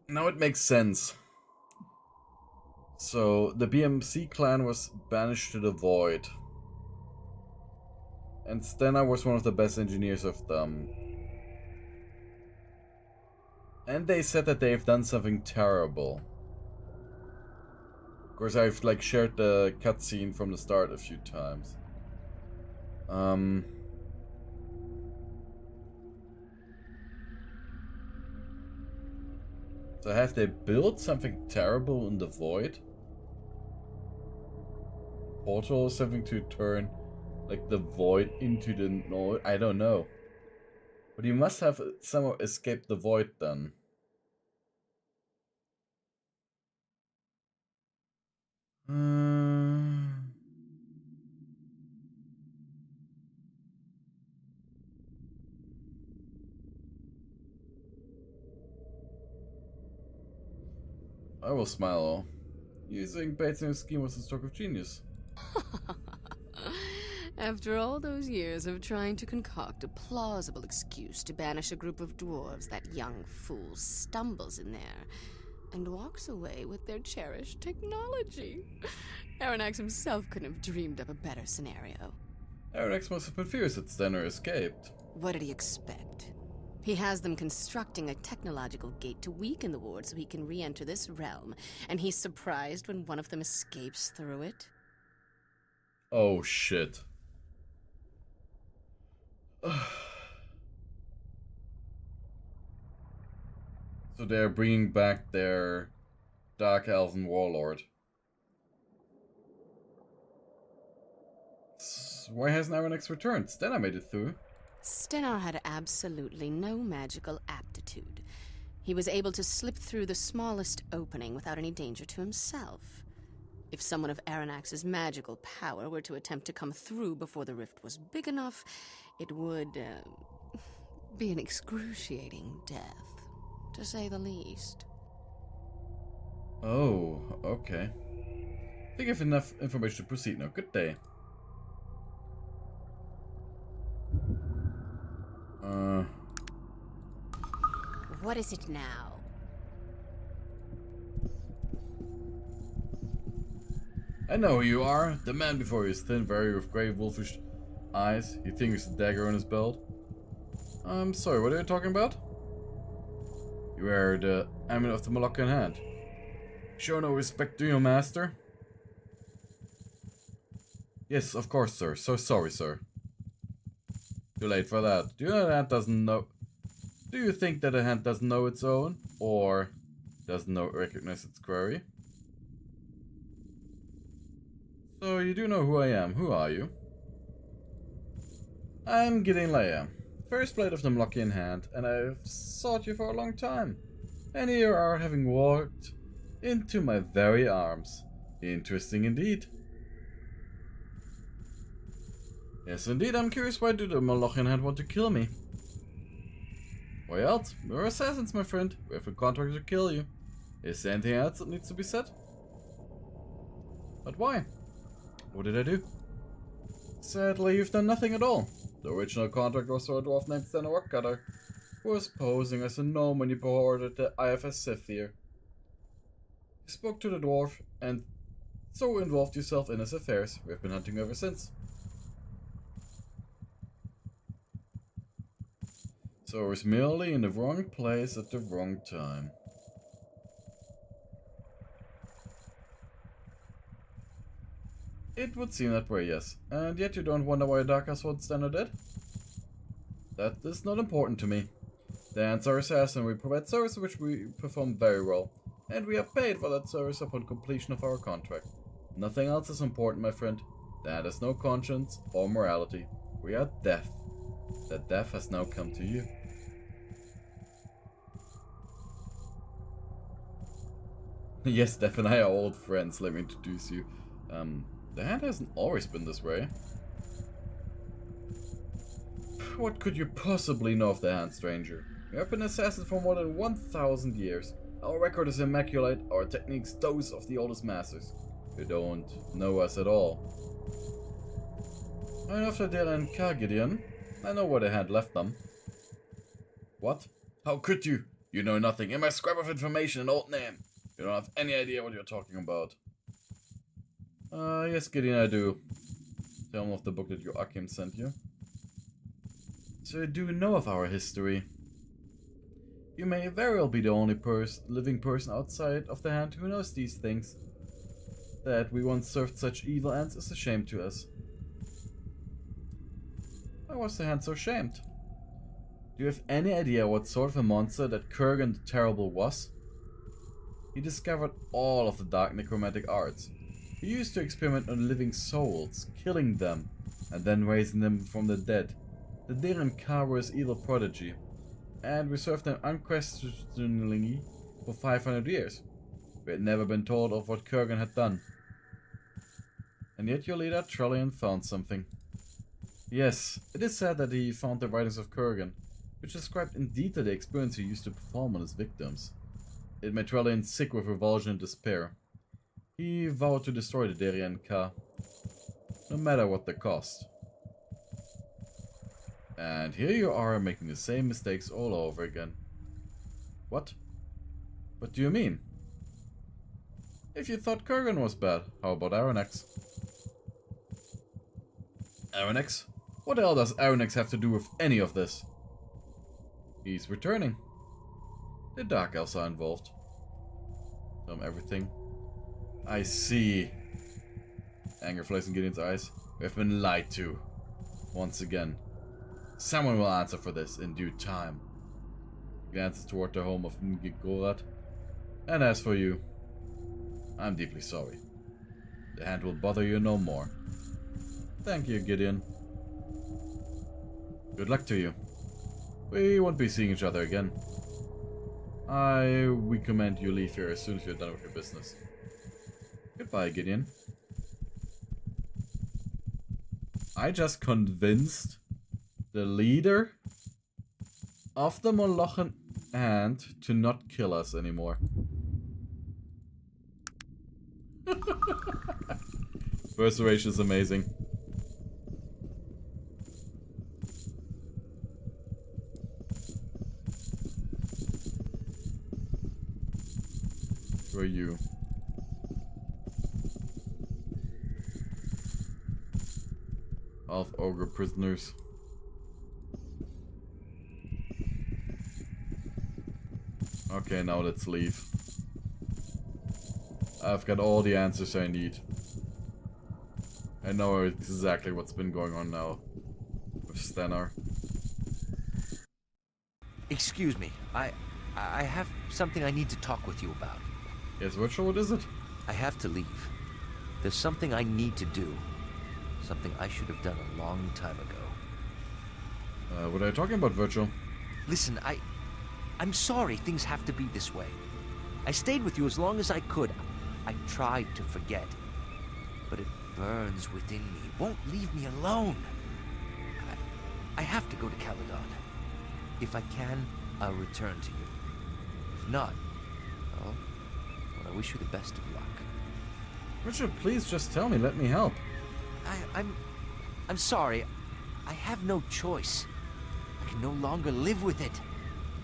Now it makes sense. So, the BMC clan was banished to the void. And Stenar was one of the best engineers of them. And they said that they've done something terrible. Of course, I've shared the cutscene from the start a few times. So have they built something terrible in the void? portal or something to turn, like, the void into the noise? I don't know. But you must have somehow escaped the void then. I will smile. Using baits in a scheme was a stroke of genius. After all those years of trying to concoct a plausible excuse to banish a group of dwarves, that young fool stumbles in there and walks away with their cherished technology. Arenax himself couldn't have dreamed up a better scenario. Arent must have been furious that Stenner escaped. What did he expect? He has them constructing a technological gate to weaken the ward so he can re-enter this realm, and he's surprised when one of them escapes through it? Oh shit. So they're bringing back their Dark Elven Warlord. Why hasn't Arenax returned? Stenna made it through. Stennar had absolutely no magical aptitude. He was able to slip through the smallest opening without any danger to himself. If someone of Arenax's magical power were to attempt to come through before the rift was big enough, it would be an excruciating death, to say the least. Oh, okay. I think I have enough information to proceed now. Good day. What is it now? I know who you are. The man before you is thin, very with grey wolfish eyes. He thinks the dagger on his belt. I'm sorry, what are you talking about? You are the amulet of the Molochian hand. Show no respect to your master? Yes, of course, sir. So sorry, sir. Too late for that. Do you know that hand doesn't know? Do you think that a hand doesn't know its own, or doesn't know recognize its query? So you do know who I am. Who are you? I'm Gideon Leia, first blade of the Molochian hand, and I've sought you for a long time. And here you are, having walked into my very arms. Interesting indeed. Yes, indeed. I'm curious, why do the Molochian hand want to kill me? Why else? We're assassins, my friend. We have a contract to kill you. Is there anything else that needs to be said? But why? What did I do? Sadly, you've done nothing at all. The original contract was for a dwarf named Stennar Rockcutter, who was posing as a gnome when you boarded the IFS Sith here. You spoke to the dwarf, and so involved yourself in his affairs. We have been hunting you ever since. So I was merely in the wrong place at the wrong time. It would seem that way, yes. And yet you don't wonder why a Dark Sword Stennar did? That is not important to me. The ants are assassins, and we provide service which we perform very well. And we are paid for that service upon completion of our contract. Nothing else is important, my friend. The ant has no conscience or morality. We are death. That death has now come to you. Yes, Death and I are old friends, let me introduce you. The hand hasn't always been this way. What could you possibly know of the hand, stranger? We have been assassins for more than 1,000 years. Our record is immaculate, our techniques those of the oldest masters. You don't know us at all. I'm after Dale and Gideon. I know where the hand left them. What? How could you? You know nothing. In my scrap of information, an old name. You don't have any idea what you're talking about. Yes, Gideon, I do. Tell him of the book that your Arcanum sent you. So you do know of our history. You may very well be the only living person outside of the hand who knows these things. That we once served such evil ends is a shame to us. Why was the hand so shamed? Do you have any idea what sort of a monster that Kurgan the Terrible was? He discovered all of the dark necromantic arts. He used to experiment on living souls, killing them, and then raising them from the dead. The Darren Ka were his evil prodigy, and we served them unquestioningly for 500 years. We had never been told of what Kurgan had done. And yet your leader, Trellian, found something. Yes, it is said that he found the writings of Kurgan, which described in detail the experience he used to perform on his victims. It made Trellian sick with revulsion and despair. He vowed to destroy the Darien Ka, no matter what the cost. And here you are making the same mistakes all over again. What? What do you mean? If you thought Kurgan was bad, how about Aranex? Aranex? What the hell does Aranex have to do with any of this? He's returning. The Dark Elves are involved. Tell him everything. I see. Anger flares in Gideon's eyes. We have been lied to. Once again. Someone will answer for this in due time. He glances toward the home of Ngigorat. And as for you, I'm deeply sorry. The hand will bother you no more. Thank you, Gideon. Good luck to you. We won't be seeing each other again. I recommend you leave here as soon as you're done with your business. Goodbye, Gideon. I just convinced the leader of the Molochen Hand to not kill us anymore. Persuasion is amazing. Who are you? Half ogre prisoners. Okay, now let's leave. I've got all the answers I need. I know exactly what's been going on now with Stenar. Excuse me, I have something I need to talk with you about. Yes, Virtual, what is it? I have to leave. There's something I need to do. Something I should have done a long time ago. What are you talking about, Virtual? Listen, I'm sorry things have to be this way. I stayed with you as long as I could. I tried to forget. But it burns within me. It won't leave me alone. I have to go to Caladon. If I can, I'll return to you. If not, well, I wish you the best of luck. Richard, please just tell me. Let me help. I'm sorry. I have no choice. I can no longer live with it.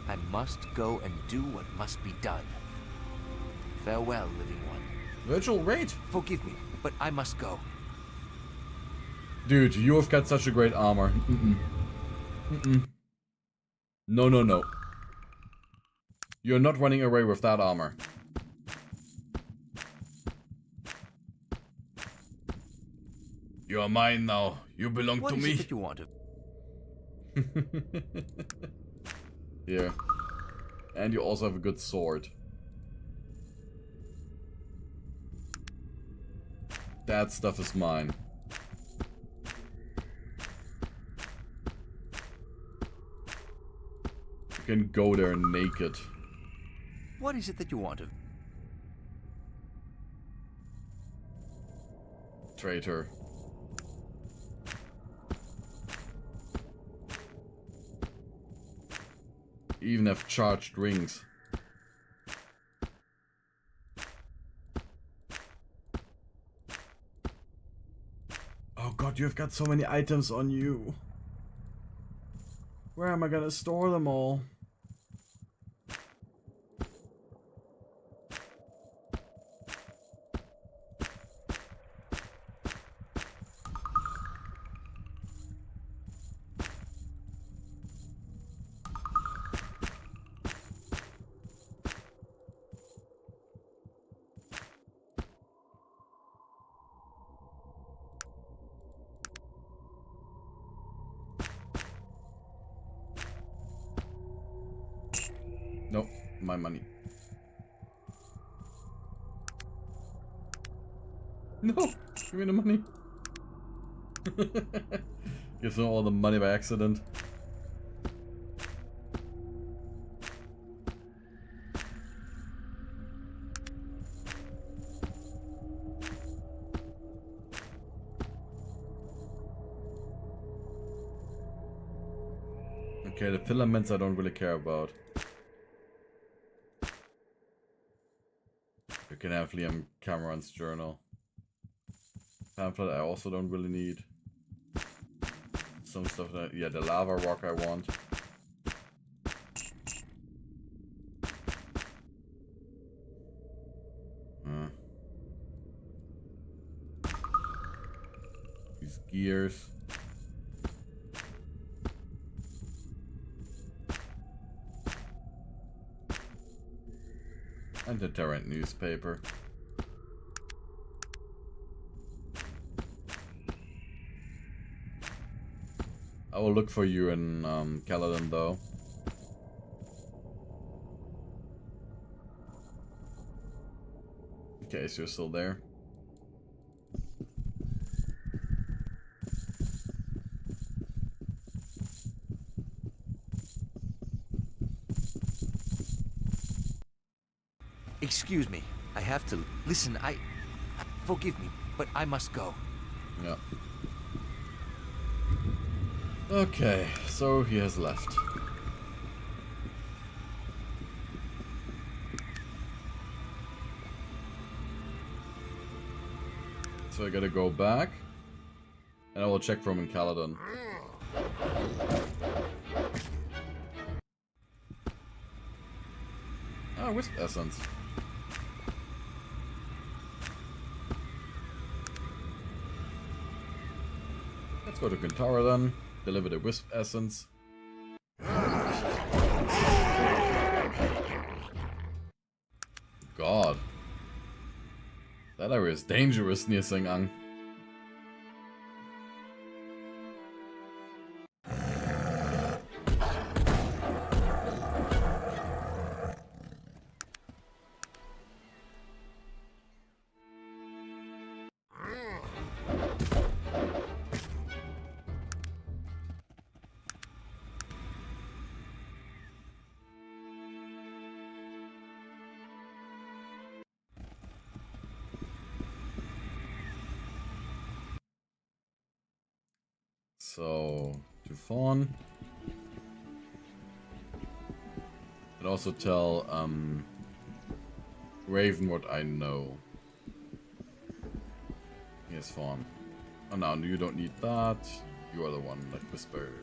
I must go and do what must be done. Farewell, living one. Virgil, wait! Forgive me, but I must go. Dude, you have got such a great armor. No, no, no. You're not running away with that armor. You are mine now. You belong to me. What is it that you want of? Here. And you also have a good sword. That stuff is mine. You can go there naked. What is it that you want of? Traitor. Even have charged rings. Oh god, you've got so many items on you. Where am I gonna store them all? Nope, my money. No! Give me the money. Gives them all the money by accident. Okay, the filaments I don't really care about. You can have Liam Cameron's journal. Pamphlet I also don't really need. Some stuff that, yeah, the lava rock I want. These gears. And the Arent newspaper. I will look for you in Caladon though. In case you're still there. Excuse me. I have to listen. Forgive me, but I must go. Yeah. Okay, so he has left. So I gotta go back. And I will check for him in Caladon. Ah, Wisp Essence. Let's go to Kintara then. Deliver the Wisp Essence. God. That area is dangerous near Seng-Ang. So, to Fawn. And also tell Raven what I know. Yes, Fawn. Oh no, you don't need that. You are the one that whispered.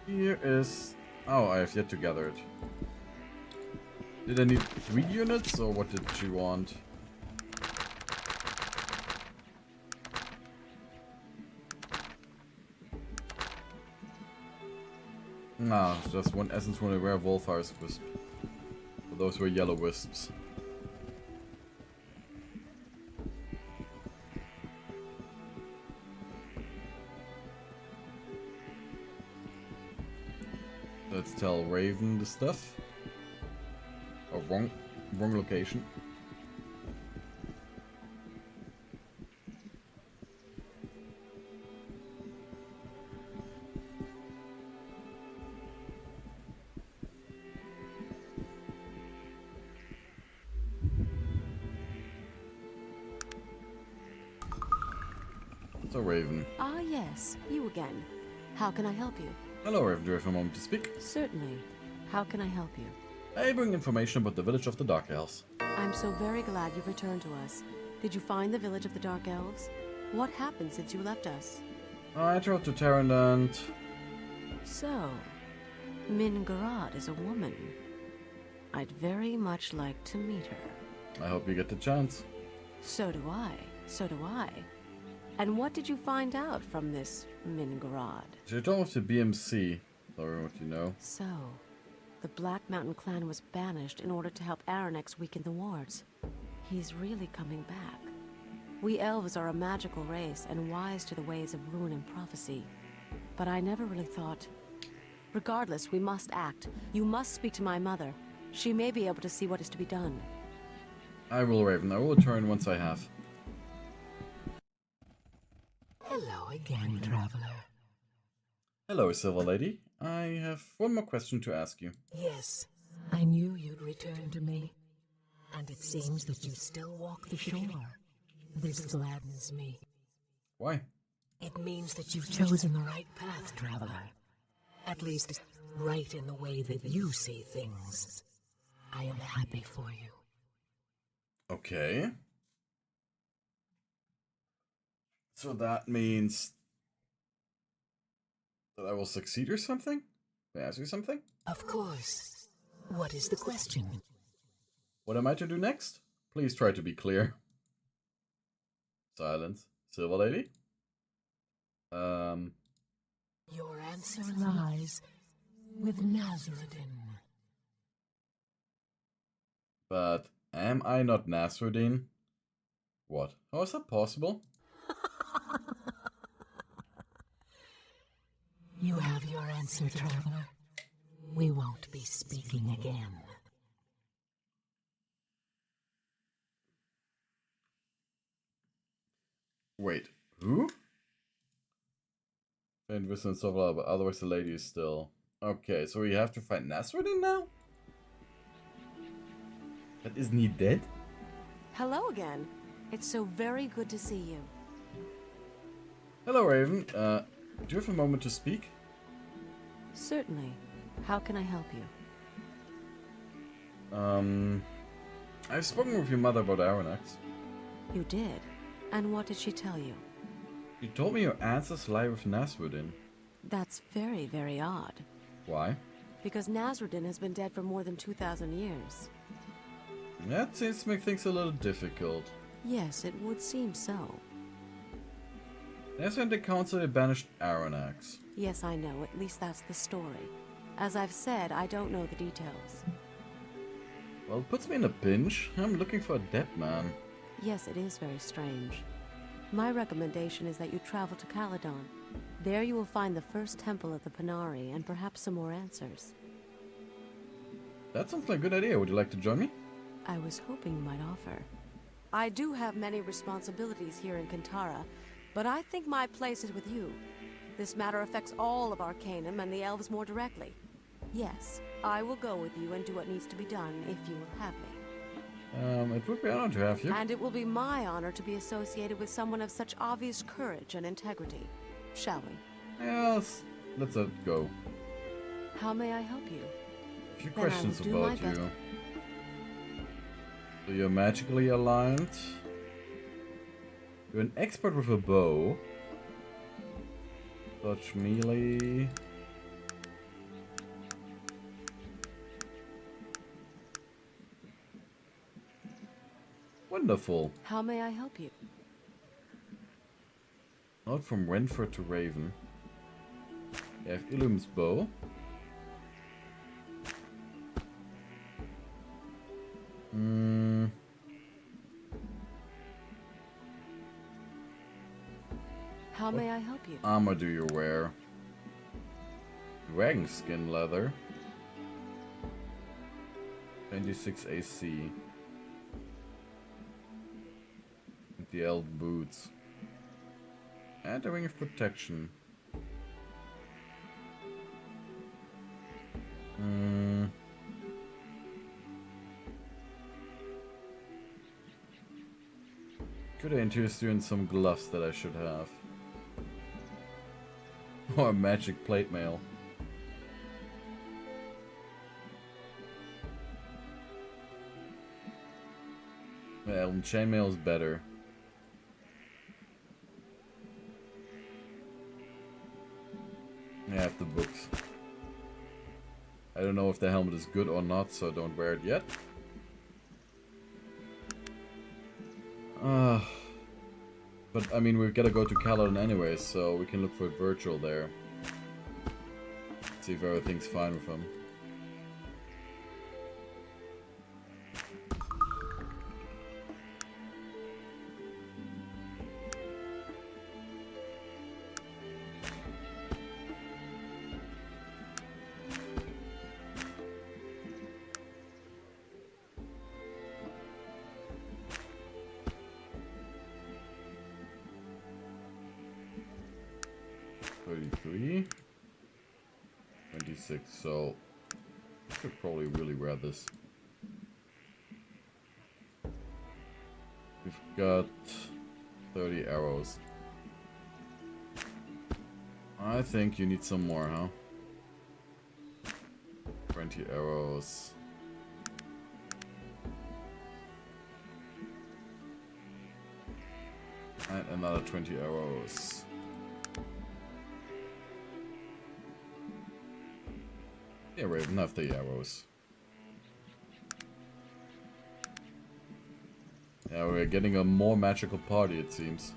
Here is... Oh, I have yet to gather it. Did I need 3 units, or what did she want? Nah, just 1 essence from a rare Wolfire's Wisp. So those were yellow wisps. Let's tell Raven the stuff. Oh, wrong location. So Raven. Ah, yes, you again. How can I help you? Hello Raven, do you have a moment to speak? Certainly. How can I help you? I bring information about the village of the Dark Elves. I'm so very glad you've returned to us. Did you find the village of the Dark Elves? What happened since you left us? I traveled to Terran and... So, Min Garad is a woman. I'd very much like to meet her. I hope you get the chance. So do I. So do I. And what did you find out from this Min Garad? She told us the BMC. Sorry, what you know. So, the Black Mountain clan was banished in order to help Aranex weaken the wards. He's really coming back. We elves are a magical race and wise to the ways of rune and prophecy. But I never really thought... Regardless, we must act. You must speak to my mother. She may be able to see what is to be done. I will, Raven. I will return once I have. Hello again, traveler. Hello, Silver Lady. I have one more question to ask you. Yes, I knew you'd return to me. And it seems that you still walk the shore. This gladdens me. Why? It means that you've chosen the right path, traveler. At least, right in the way that you see things. I am happy for you. Okay. So that means that I will succeed or something? May I ask you something? Of course. What is the question? What am I to do next? Please try to be clear. Silence. Silver Lady? Your answer lies with Nasruddin. But am I not Nasruddin? What? How is that possible? You have your answer, traveler. We won't be speaking again. Wait, who? Faint whistle and so blah, but otherwise the lady is still... Okay, so we have to find Nasruddin now? But isn't he dead? Hello again. It's so very good to see you. Hello, Raven. Do you have a moment to speak? Certainly. How can I help you? I've spoken with your mother about Arent. You did? And what did she tell you? She told me your answers lie with Nasruddin. That's very, very odd. Why? Because Nasruddin has been dead for more than 2,000 years. That seems to make things a little difficult. Yes, it would seem so. Nasruddin the council they banished Arent. Yes, I know. At least that's the story. As I've said, I don't know the details. Well, it puts me in a pinch. I'm looking for a dead man. Yes, it is very strange. My recommendation is that you travel to Caladon. There you will find the first temple of the Panari and perhaps some more answers. That sounds like a good idea. Would you like to join me? I was hoping you might offer. I do have many responsibilities here in Kantara, but I think my place is with you. This matter affects all of Arcanum and the elves more directly. Yes, I will go with you and do what needs to be done if you will have me. It would be an honor to have you. And it will be my honor to be associated with someone of such obvious courage and integrity. Shall we? Yes, let's go. How may I help you? A few Then I will questions do my about best. you. So you're magically aligned. You're an expert with a bow. Dodge melee. Wonderful. How may I help you? Not from Renford to Raven. You have Illum's bow. How may I help you? Armor do you wear? Dragon skin leather. 26 AC. With the elf boots. And a ring of protection. Could I interest you in some gloves that I should have? Or a magic plate mail. Well, chainmail is better. I have the books. I don't know if the helmet is good or not, so don't wear it yet. But I mean, we've got to go to Caladon anyway, so we can look for Virgil there. See if everything's fine with him. basic, so I should probably really wear this. We've got 30 arrows. I think you need some more, huh? 20 arrows. And another 20 arrows. Yeah, we have enough the arrows. Yeah, we're getting a more magical party, it seems.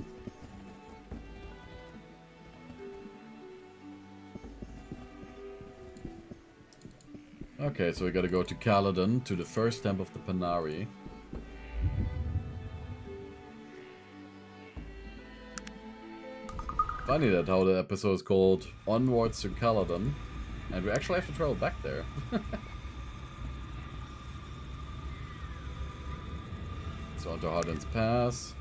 Okay, so we gotta go to Caladon, to the first temp of the Panari. Funny that how the episode is called Onwards to Caladon, and we actually have to travel back there. So onto Hardin's Pass.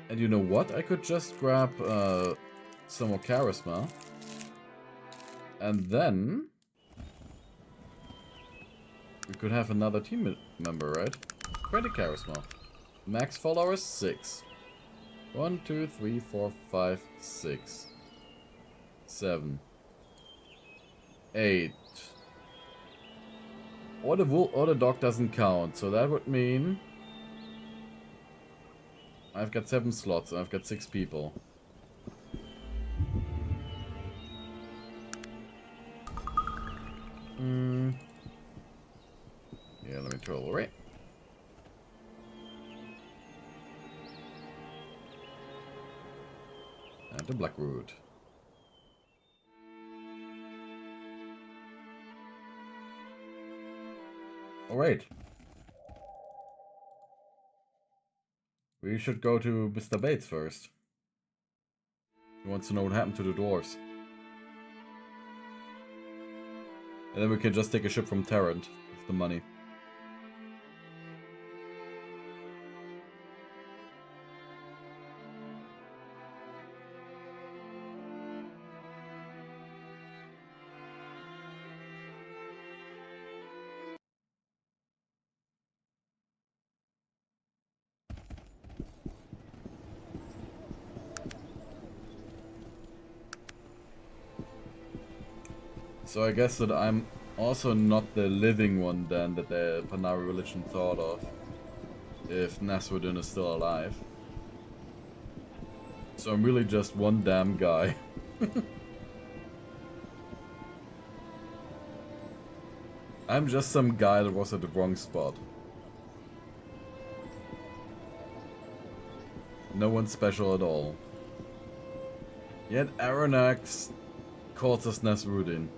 And you know what? I could just grab some more charisma. And then we could have another team member, right? 20 charisma. Max followers 6. 1, 2, 3, 4, 5, 6. 7. 8. Or the dog doesn't count, so that would mean I've got 7 slots and I've got 6 people. Yeah, let me throw away. And the Blackroot. Alright. We should go to Mr. Bates first. He wants to know what happened to the dwarves. And then we can just take a ship from Tarrant with the money. So I guess that I'm also not the living one then that the Panari religion thought of, if Nasruddin is still alive. So I'm really just one damn guy. I'm just some guy that was at the wrong spot. No one special at all. Yet Aranax calls us Nasruddin.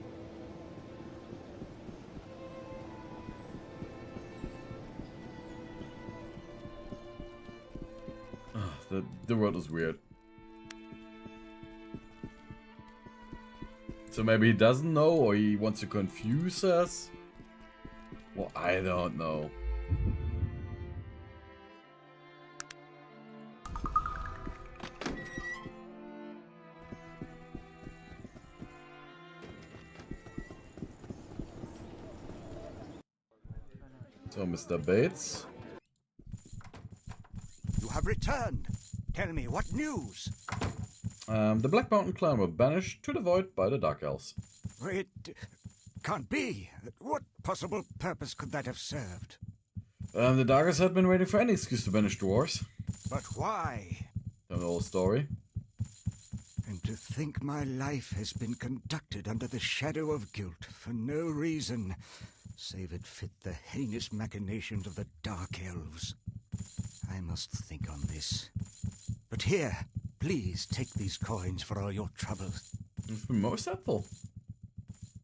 The world is weird. So maybe he doesn't know, or he wants to confuse us? Well, I don't know. So, Mr. Bates. You have returned. Tell me, what news? The Black Mountain clan were banished to the void by the Dark Elves. It can't be. What possible purpose could that have served? The Darkers had been waiting for any excuse to banish dwarves. But why? Tell the whole story. And to think my life has been conducted under the shadow of guilt for no reason, save it fit the heinous machinations of the Dark Elves. I must think on this. But here, please take these coins for all your troubles. You've been most helpful.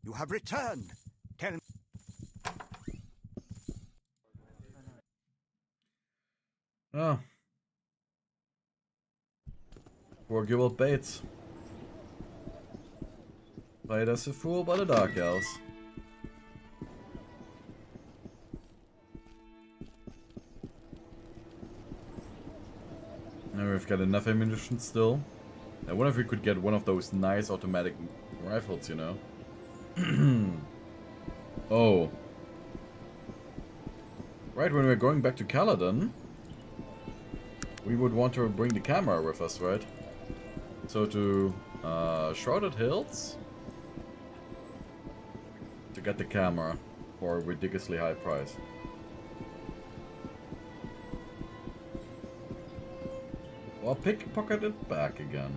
You have returned. Tell me. Oh. Poor Gilbert Bates. Played as a fool by the Dark Elves. we've got enough ammunition still. I wonder if we could get one of those nice automatic rifles, you know. Oh. Right, when we're going back to Caladon, we would want to bring the camera with us, right? So to Shrouded Hills to get the camera for a ridiculously high price. Well, pickpocket it back again.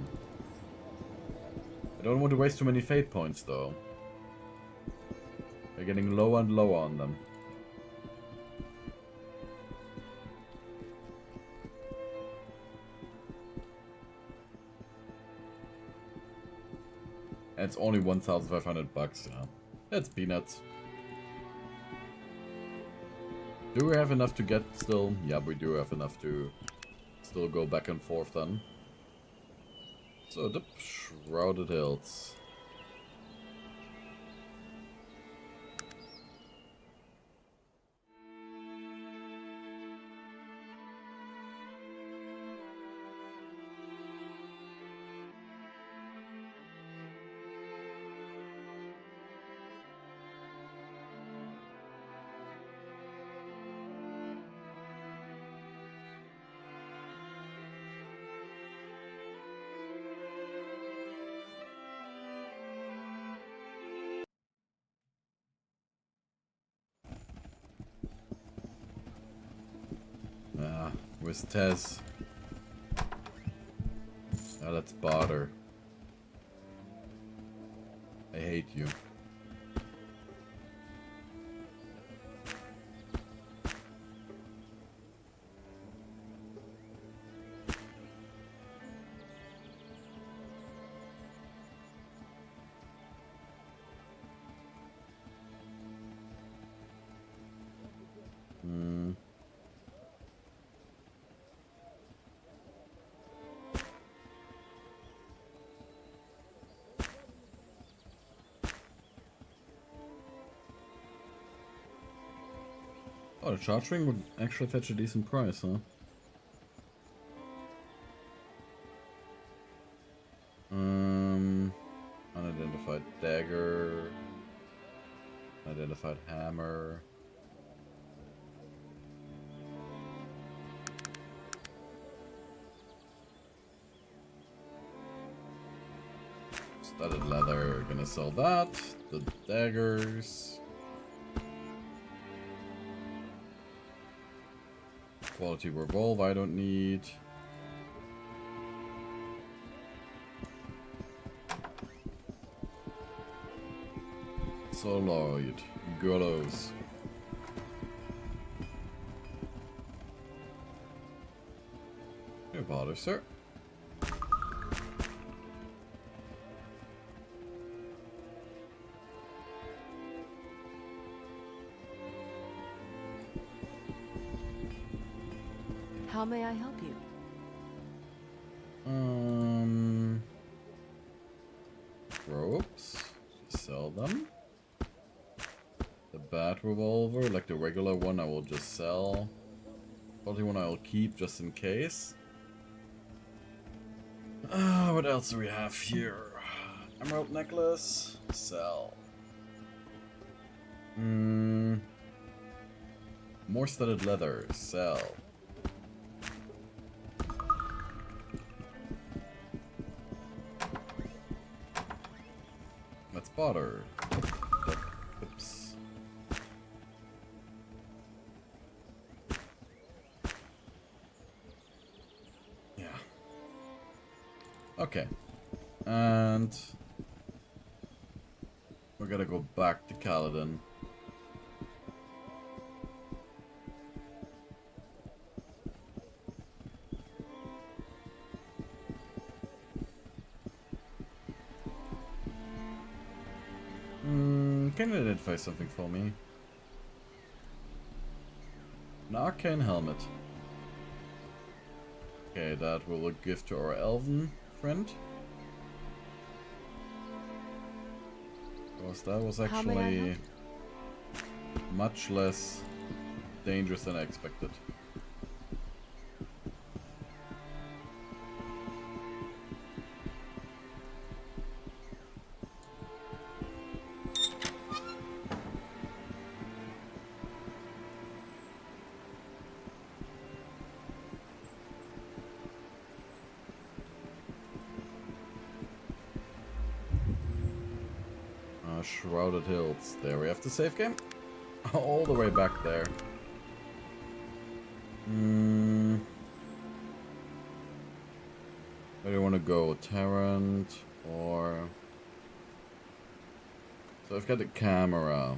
I don't want to waste too many fate points though. They're getting lower and lower on them. And it's only 1,500 bucks, yeah. That's peanuts. Do we have enough to get still? Yeah, we do have enough to still go back and forth then. So the Shrouded Hills. Where's Tez? Oh, let's bother. I hate you. Oh, the charge ring would actually fetch a decent price, huh? Unidentified dagger. Unidentified hammer. Studded leather, gonna sell that. The daggers. Quality revolve I don't need. Soloid. Gullos. No bother, sir. How may I help you? Ropes. Sell them. The bat revolver, like the regular one, I will just sell. Quality one I will keep just in case. What else do we have here? Emerald necklace. Sell. More studded leather. Sell. Let's bother. Oops. Yeah. Okay. And we're gonna go back to Caladon. Can you identify something for me? An arcane helmet. Okay, that we'll give to our elven friend. Because that was actually much less dangerous than I expected. Shrouded Hills. There we have the save game. All the way back there. Where do you want to go? Tarrant or... So I've got the camera.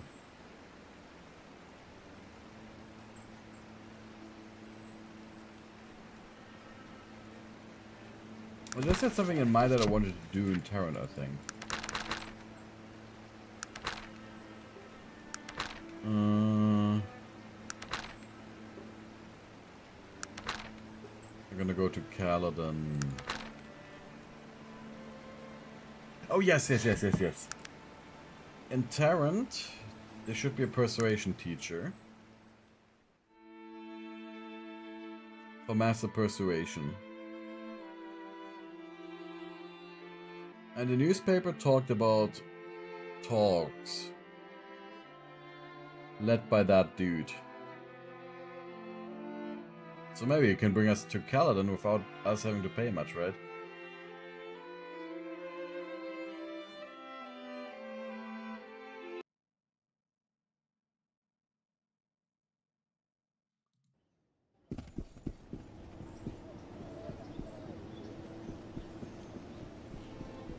I just had something in mind that I wanted to do in Tarrant, I think. I'm gonna go to Caladon. Oh yes. In Tarrant, there should be a persuasion teacher. For Master Persuasion. And the newspaper talked about talks led by that dude. So maybe you can bring us to Caladon without us having to pay much, right?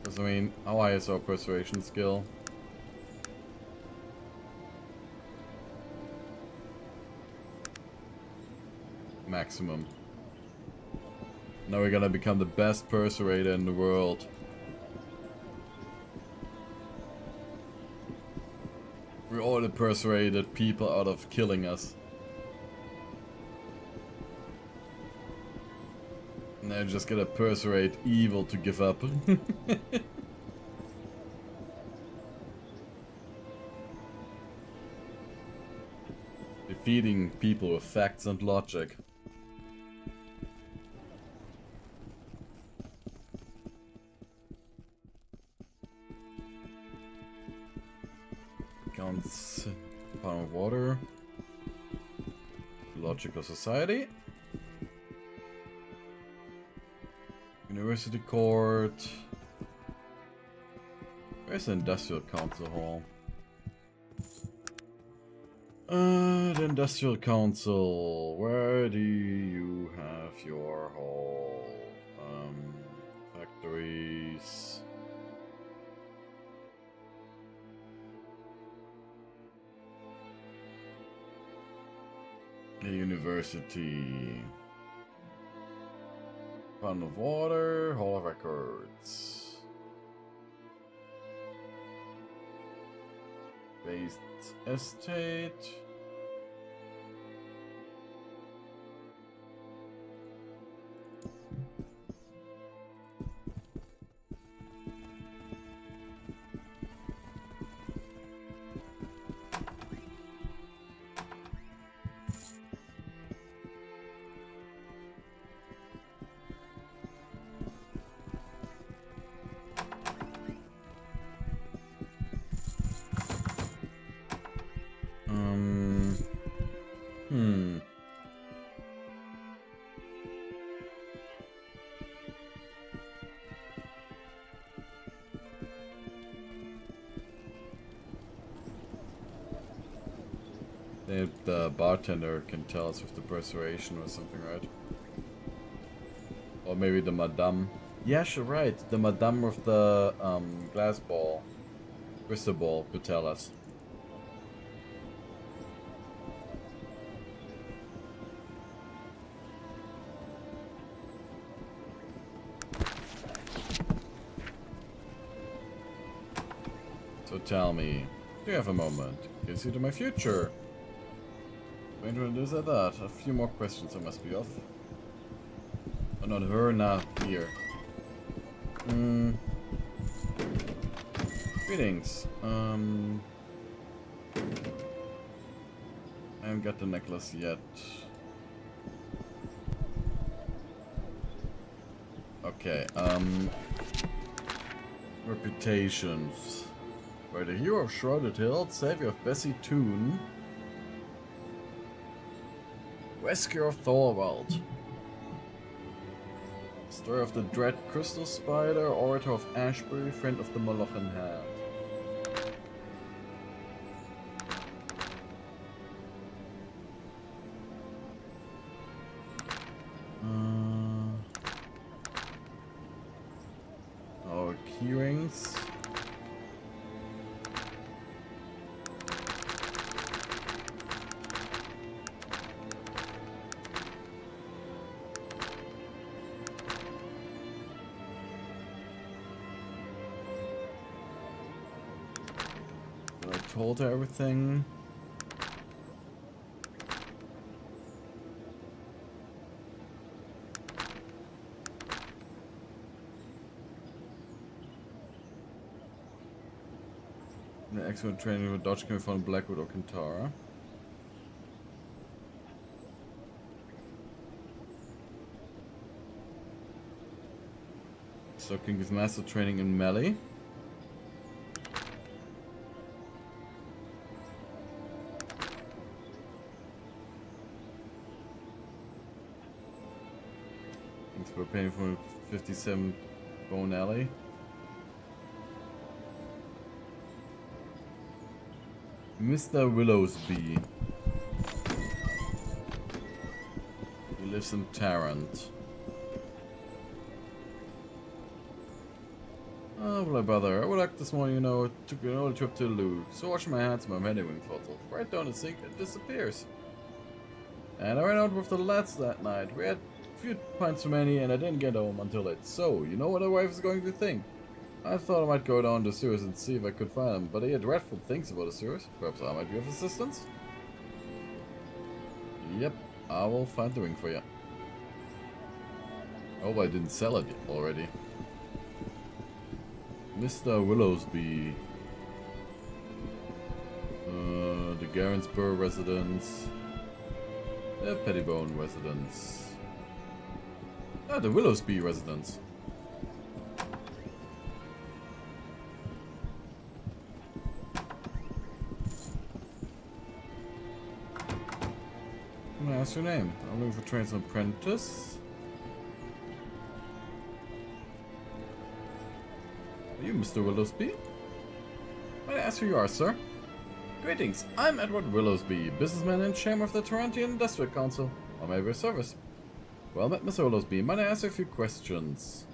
Because I mean, how high is our persuasion skill? Maximum. Now we're gonna become the best persuader in the world. We already persuaded people out of killing us. Now just gonna persuade evil to give up. Defeating people with facts and logic. Counts power of water. Logical society. University court. Where's the industrial council hall? The industrial council. Where do you have your hall? Factories. The university. Fountain of water, hall of records. Based estate. The bartender can tell us if the persuasion or something, right? Or maybe the madame. Yeah, sure, right. The madame with the glass ball, crystal ball, could tell us. So tell me, do you have a moment? Can you see to my future? When to introduce that? A few more questions I must be off. Oh, not her, now here. Greetings. I haven't got the necklace yet. Okay, reputations. By the hero of Shrouded Hill, savior of Bessie Toon. Rescue of Thorwald. Story of the Dread Crystal Spider, Orator of Ashbury, Friend of the Molochan Hand. told her everything. The excellent training with Dodge came from Blackwood or Kintara. So can give master training in melee. Thanks for paying for 57 bone alley. Mr. Willowsby. He lives in Tarrant. Oh, my brother, I woke up this morning, you know, took an old trip to the loo. So wash my hands, my many-wing falls right down the sink and disappears. And I ran out with the lads that night. We had a few pints too many and I didn't get home until late. So, you know what the wife is going to think? I thought I might go down the sewers and see if I could find them, but I hear dreadful things about the sewers. Perhaps I might be of assistance? Yep, I will find the ring for you. I hope I didn't sell it already. Mr. Willowsby. The Garensburg residence. The Pettibone residence. Ah, the Willowsby residence. What's your name? I'm looking for trains apprentice. Are you Mr. Willowsby? May I ask who you are, sir? Greetings, I'm Edward Willowsby, businessman and chairman of the Tarantian District Council. How may I be of service? Well met, Mr. Willowsby. Might I ask a few questions?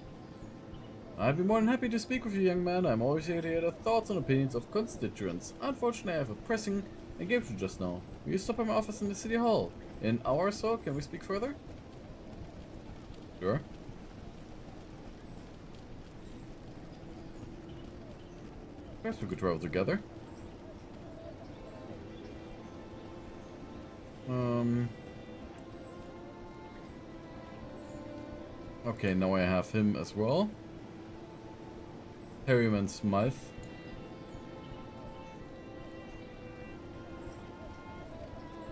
I'd be more than happy to speak with you, young man. I'm always here to hear the thoughts and opinions of constituents. Unfortunately, I have a pressing engagement just now. Will you stop by my office in the City Hall? In an hour or so, can we speak further? Sure. Perhaps we could travel together. Okay, now I have him as well. Harryman Smythe.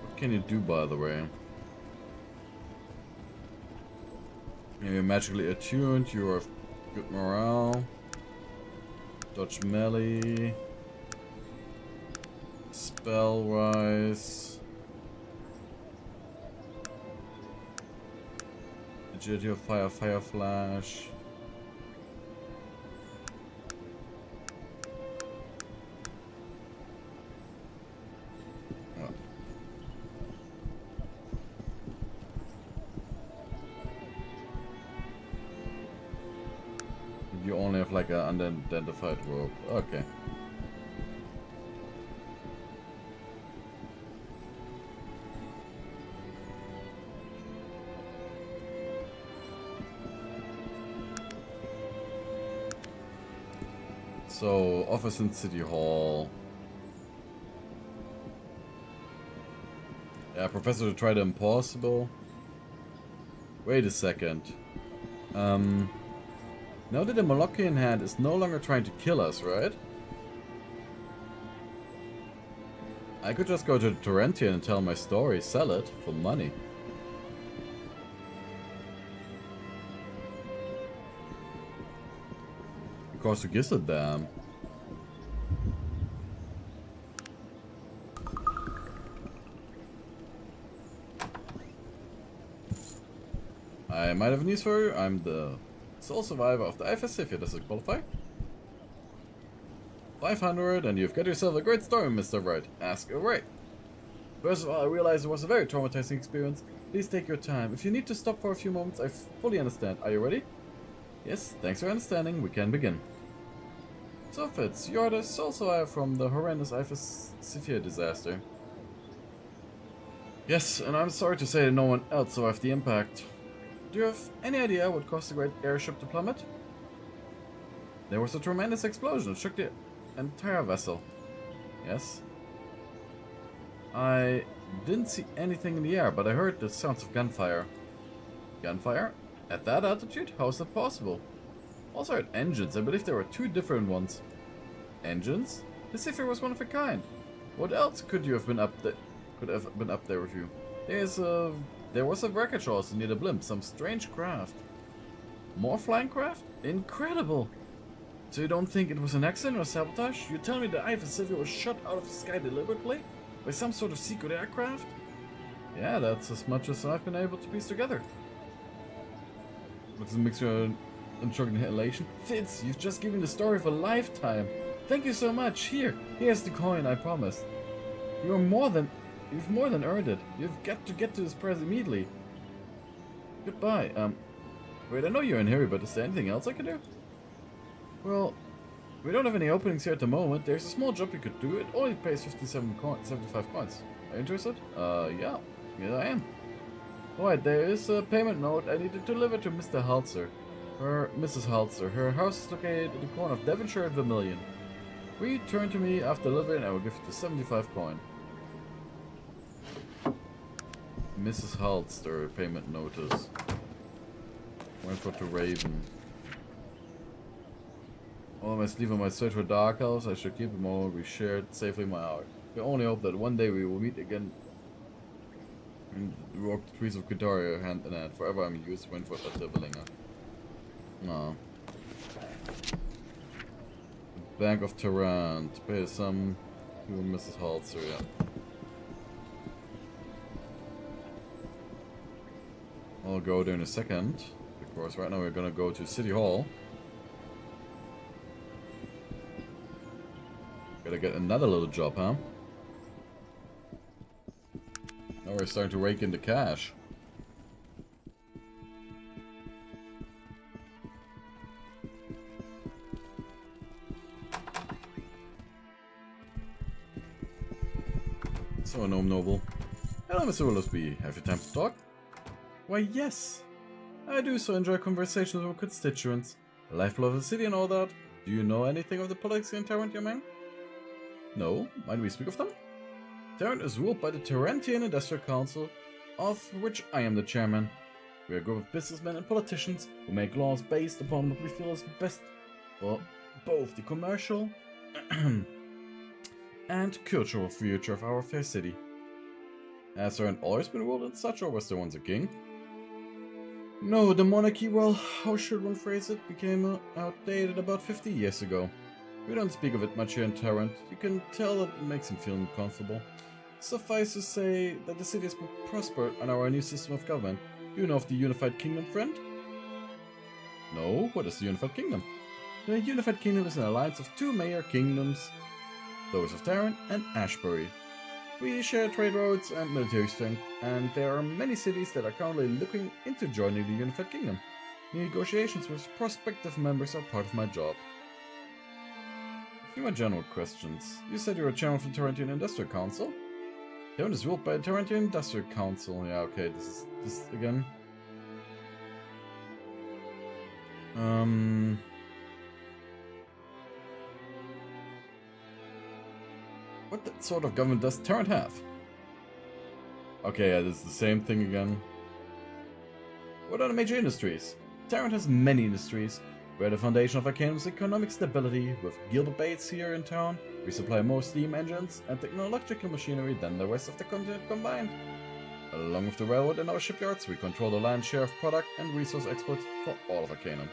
What can you do, by the way? You're magically attuned, you are good morale. Dodge melee. Spell rise. Agility of fire, fire flash. Oh. You only have like an unidentified rope. Okay. So, office in City Hall. Yeah, Professor to try the impossible. Wait a second. Now that the Molochian hand is no longer trying to kill us, right? I could just go to Tarantian and tell my story, sell it for money. Of course, who gives a damn? I might have news for you. I'm the sole survivor of the IFS, if it doesn't qualify. 500, and you've got yourself a great story, Mr. Wright. Ask away. First of all, I realize it was a very traumatizing experience. Please take your time. If you need to stop for a few moments, I fully understand. Are you ready? Yes, thanks for understanding. We can begin. So, Fitz, you're the sole survivor from the horrendous IFS Sephir disaster. Yes, and I'm sorry to say that no one else survived the impact. Do you have any idea what caused the great airship to plummet? There was a tremendous explosion that shook the entire vessel. Yes. I didn't see anything in the air, but I heard the sounds of gunfire. Gunfire? At that altitude? How is that possible? Also heard engines. I believe there were 2 different ones. Engines? The Zephyr was one of a kind. What else could you have been up there? Could have been up there with you? There was a wreckage also near the blimp. Some strange craft. More flying craft? Incredible! So you don't think it was an accident or sabotage? You tell me the Eye of the Zephyr was shot out of the sky deliberately? By some sort of secret aircraft? Yeah, that's as much as I've been able to piece together. What's a mixture of drug inhalation? Fitz, you've just given the story of a lifetime. Thank you so much. Here's the coin I promised. You've more than earned it. You've got to get to this press immediately. Goodbye. Wait, I know you're in a hurry, but is there anything else I can do? Well, we don't have any openings here at the moment. There's a small job you could do. It only pays 75 coins. Are you interested? Yeah. Yes, I am. Alright, there is a payment note I need to deliver to Mrs. Halster. Her house is located at the corner of Devonshire and Vermilion. Return to me after delivery and I will give you the 75 coin. Mrs. Halster, payment notice. Wentworth to Raven. All my sleep on my search for Dark Elves, I should keep them all we shared safely my hour. We only hope that one day we will meet again and walk the trees of Kitaria hand in hand. Forever I'm used Wentworth at Devilinga. No. Bank of Tarrant. Pay some to Mrs. Halster, yeah. I'll go there in a second. Of course, right now we're gonna go to City Hall. Gotta get another little job, huh? Now we're starting to rake in the cash. So, Gnome Noble. Hello, Mr. Willoughby. Have you time to talk? Why, yes. I do so enjoy conversations with constituents. The lifeblood of the city and all that. Do you know anything of the politics in Tarrant, young man? No? Might we speak of them? Tarrant is ruled by the Tarrantian Industrial Council, of which I am the chairman. We are a group of businessmen and politicians who make laws based upon what we feel is best for both the commercial and cultural future of our fair city. Has Tarrant always been ruled as such, or was there once a king? No, the monarchy, well, how should one phrase it, became outdated about 50 years ago. We don't speak of it much here in Tarrant. You can tell that it makes him feel uncomfortable. Suffice to say that the city has prospered under our new system of government. You know of the Unified Kingdom, friend? No? What is the Unified Kingdom? The Unified Kingdom is an alliance of 2 major kingdoms, those of Tarrant and Ashbury. We share trade routes and military strength, and there are many cities that are currently looking into joining the Unified Kingdom. Negotiations with prospective members are part of my job. A few more general questions. You said you were chairman of the Tarrantian Industrial Council? Tarrant is ruled by the Tarrantian Industrial Council. Yeah, okay, this again. What sort of government does Tarrant have? Okay, yeah, this is the same thing again. What are the major industries? Tarrant has many industries. We are the foundation of Arcanum's economic stability. With Gilbert Bates here in town, we supply more steam engines and technological machinery than the rest of the continent combined. Along with the railroad and our shipyards, we control the lion's share of product and resource exports for all of Arcanum.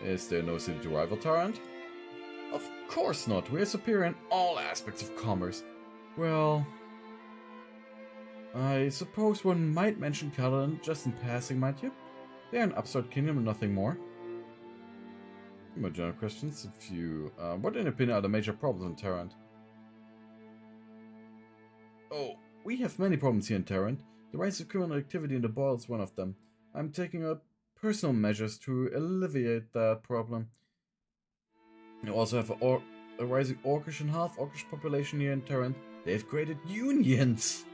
Is there no city to rival Tarrant? Of course not. We are superior in all aspects of commerce. Well, I suppose one might mention Caladon just in passing, might you? They are an upstart kingdom and nothing more. More general questions. What in your opinion are the major problems in Tarrant? Oh, we have many problems here in Tarrant. The rise of criminal activity in the Boil is one of them. I'm taking up personal measures to alleviate that problem. You also have a rising Orcish and half-Orcish population here in Tarrant. They've created unions!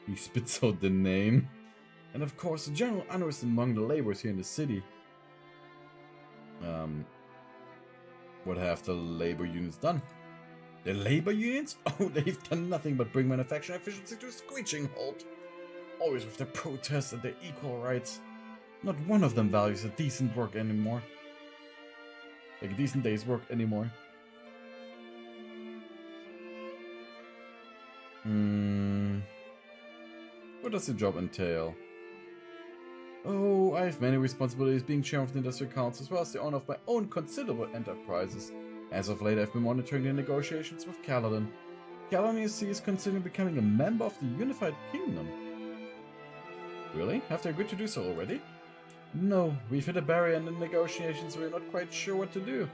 He spits out the name. And of course, the general unrest among the laborers here in the city. What have the labor unions done? The labor unions? Oh, they've done nothing but bring manufacturing efficiency to a screeching halt. Always with their protests and their equal rights. Not one of them values a decent work anymore. Like a decent day's work anymore. What does the job entail? Oh, I have many responsibilities being chairman of the Industrial Council as well as the owner of my own considerable enterprises. As of late, I've been monitoring the negotiations with Caladon. Caladon, you see, is considering becoming a member of the Unified Kingdom. Really? Have they agreed to do so already? No, we've hit a barrier in the negotiations, we're not quite sure what to do.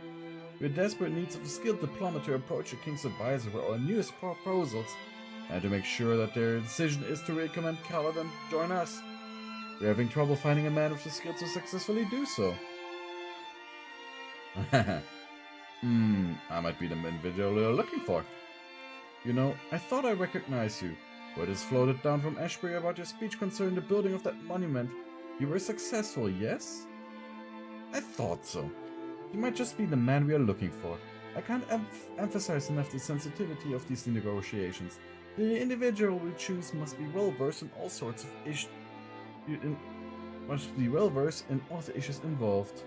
We're desperate needs of a skilled diplomat to approach the King's advisor with our newest proposals, and to make sure that their decision is to recommend Caladon join us. We're having trouble finding a man with the skills to successfully do so. I might be the individual you're looking for. You know, I thought I recognized you. Word has floated down from Ashbury about your speech concerning the building of that monument. You were successful, yes? I thought so. You might just be the man we are looking for. I can't emphasize enough the sensitivity of these negotiations. The individual we choose must be well versed in all sorts of issues. Must be well versed in all the issues involved.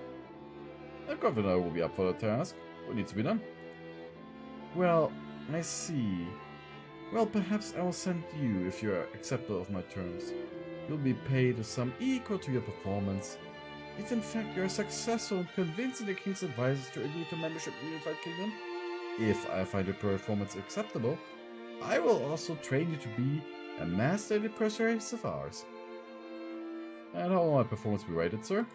I'm confident I will be up for the task. What needs to be done? Well, I see. Well, perhaps I will send you if you are acceptable of my terms. You'll be paid a sum equal to your performance. If in fact you are successful in convincing the King's advisors to agree to membership in the Unified Kingdom, if I find your performance acceptable, I will also train you to be a master in the persuasive of ours. And how will my performance be rated, sir?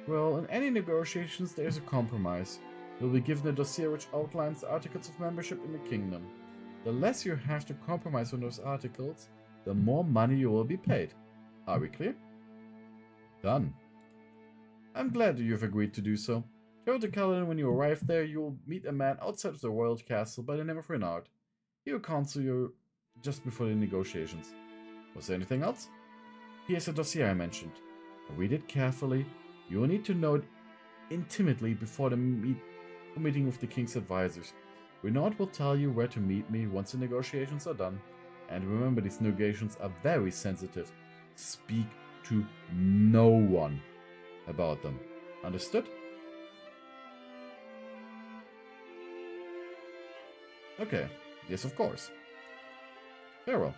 Well, in any negotiations there is a compromise. You'll be given a dossier which outlines the articles of membership in the kingdom. The less you have to compromise on those articles, the more money you will be paid. Are we clear? Done. I'm glad that you've agreed to do so. Travel to Caladon. When you arrive there, you will meet a man outside of the royal castle by the name of Renard. He will counsel you just before the negotiations. Was there anything else? Here's the dossier I mentioned. Read it carefully. You will need to know it intimately before the meeting with the King's advisors. Renard will tell you where to meet me once the negotiations are done. And remember, these negotiations are very sensitive. Speak to no one about them. Understood? Okay. Yes, of course. Very well.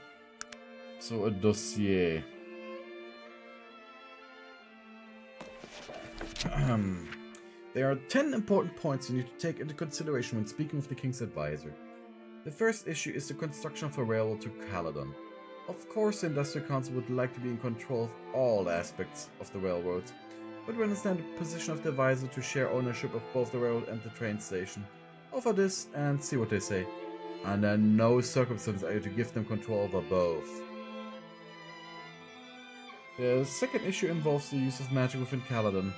So, a dossier. There are 10 important points you need to take into consideration when speaking with the King's advisor. The first issue is the construction of a railroad to Caladon. Of course, the Industrial Council would like to be in control of all aspects of the railroads, but we understand the position of the advisor to share ownership of both the railroad and the train station. Offer this and see what they say. Under no circumstances are you to give them control over both. The second issue involves the use of magic within Caladon.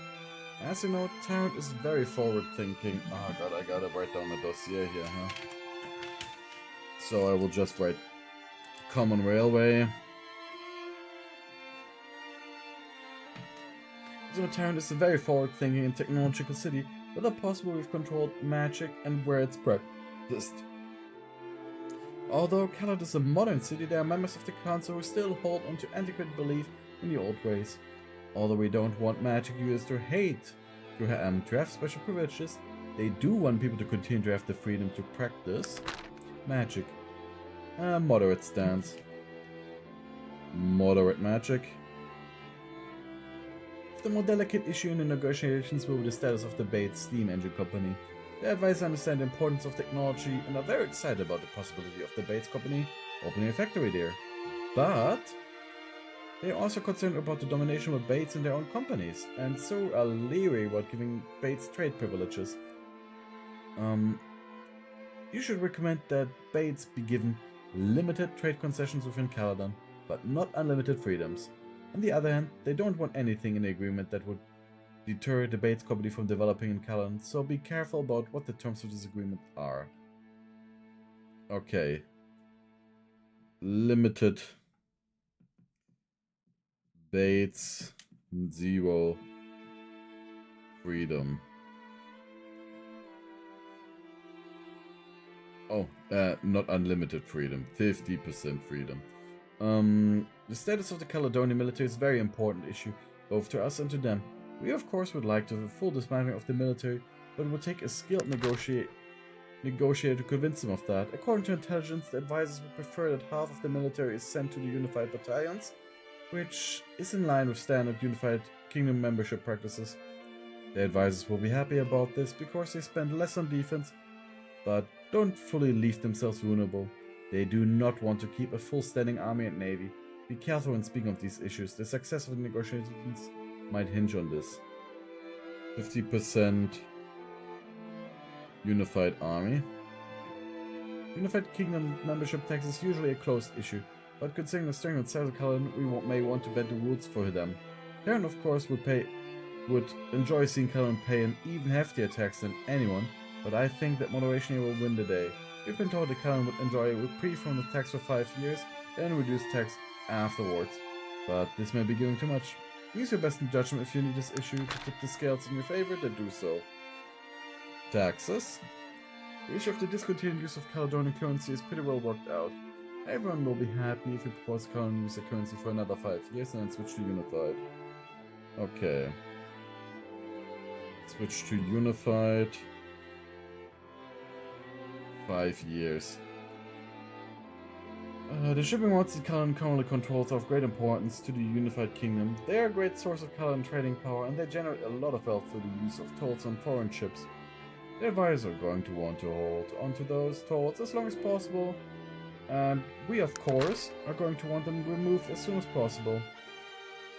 As you know, Tarrant is very forward-thinking. Oh god, I gotta write down my dossier here, huh? So I will just write Common Railway. So Tarrant is a very forward-thinking and technological city, whether possible we've controlled magic and where it's practiced. Although Caladon is a modern city, there are members of the council who still hold on to antiquated belief in the old ways. Although we don't want magic users to have special privileges, they do want people to continue to have the freedom to practice magic. Moderate stance. Moderate magic. The more delicate issue in the negotiations will be the status of the Bates Steam Engine Company. The advisors understand the importance of technology and are very excited about the possibility of the Bates Company opening a factory there. But they are also concerned about the domination of Bates in their own companies, and so are leery about giving Bates trade privileges. You should recommend that Bates be given limited trade concessions within Caladon, but not unlimited freedoms. On the other hand, they don't want anything in the agreement that would deter the Bates Company from developing in Caladon, so be careful about what the terms of this agreement are. Okay. Limited Bates, 0 freedom. Oh, not unlimited freedom. 50% freedom. The status of the Caladonian military is a very important issue, both to us and to them. We of course would like to have a full dismantling of the military, but it will take a skilled negotiator to convince them of that. According to intelligence, the advisors would prefer that half of the military is sent to the unified battalions, which is in line with standard unified kingdom membership practices. The advisors will be happy about this because they spend less on defense, but don't fully leave themselves vulnerable. They do not want to keep a full standing army and navy. Be careful when speaking of these issues. The success of the negotiations might hinge on this. 50% unified army. Unified kingdom membership tax is usually a closed issue, but considering the strength and size of Caladon, we may want to bend the rules for them. Arent, of course, would enjoy seeing Caladon pay an even heftier tax than anyone, but I think that moderation here will win the day. We've been told that Caladon would enjoy a reprieve from the tax for 5 years, then reduce tax afterwards. But this may be giving too much. Use your best judgment. If you need this issue to tip the scales in your favor, then do so. Taxes. The issue of the discontinued use of Caledonian currency is pretty well worked out. Everyone will be happy if we propose Caladon use the currency for another 5 years and then switch to unified. Okay. Switch to unified. 5 years. The shipping routes that Caladon currently controls are of great importance to the unified kingdom. They are a great source of Caladon trading power, and they generate a lot of wealth through the use of tolls on foreign ships. The advisors are going to want to hold onto those tolls as long as possible, and we of course are going to want them removed as soon as possible.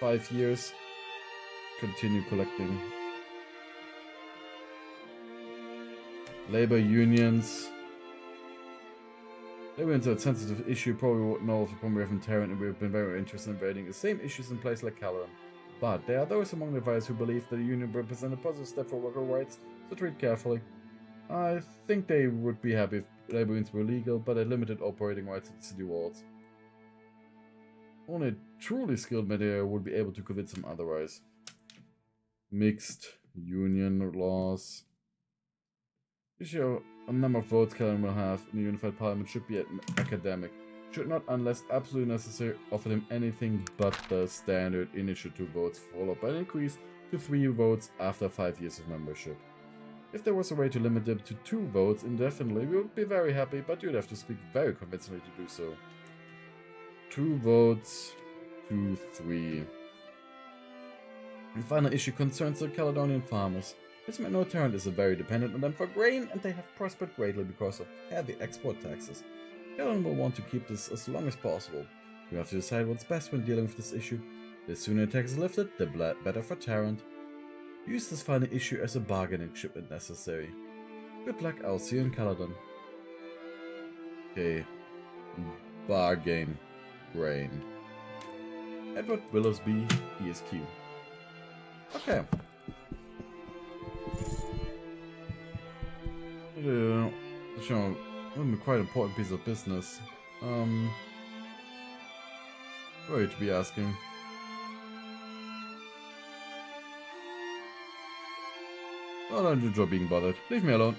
5 years. Continue collecting. Labor unions. Labor unions are a sensitive issue, probably won't know if we have in Terran, and we've been very interested in evading the same issues in place like Caladon. But there are those among the advisors who believe that the union represents a positive step for worker rights, so treat carefully. I think they would be happy if labor unions were legal, but had limited operating rights at the city walls. Only a truly skilled mediator would be able to convince them otherwise. Mixed union laws. Issue a number of votes Caladon will have in the unified parliament should be academic. Should not, unless absolutely necessary, offer them anything but the standard initial 2 votes, followed by an increase to 3 votes after 5 years of membership. If there was a way to limit them to 2 votes indefinitely, we would be very happy, but you'd have to speak very convincingly to do so. 2 votes to 3. The final issue concerns the Caledonian farmers. This meant no Terran is very dependent on them for grain, and they have prospered greatly because of heavy export taxes. Caladon will want to keep this as long as possible. We have to decide what's best when dealing with this issue. The sooner the tax is lifted, the better for Terran. Use this final issue as a bargaining chip when necessary. Good luck, I'll see you in Caladon. Okay. Bargain. Grain. Edward Willowsby, ESQ. Okay. Quite important piece of business. Worried to be asking. I don't enjoy being bothered. Leave me alone.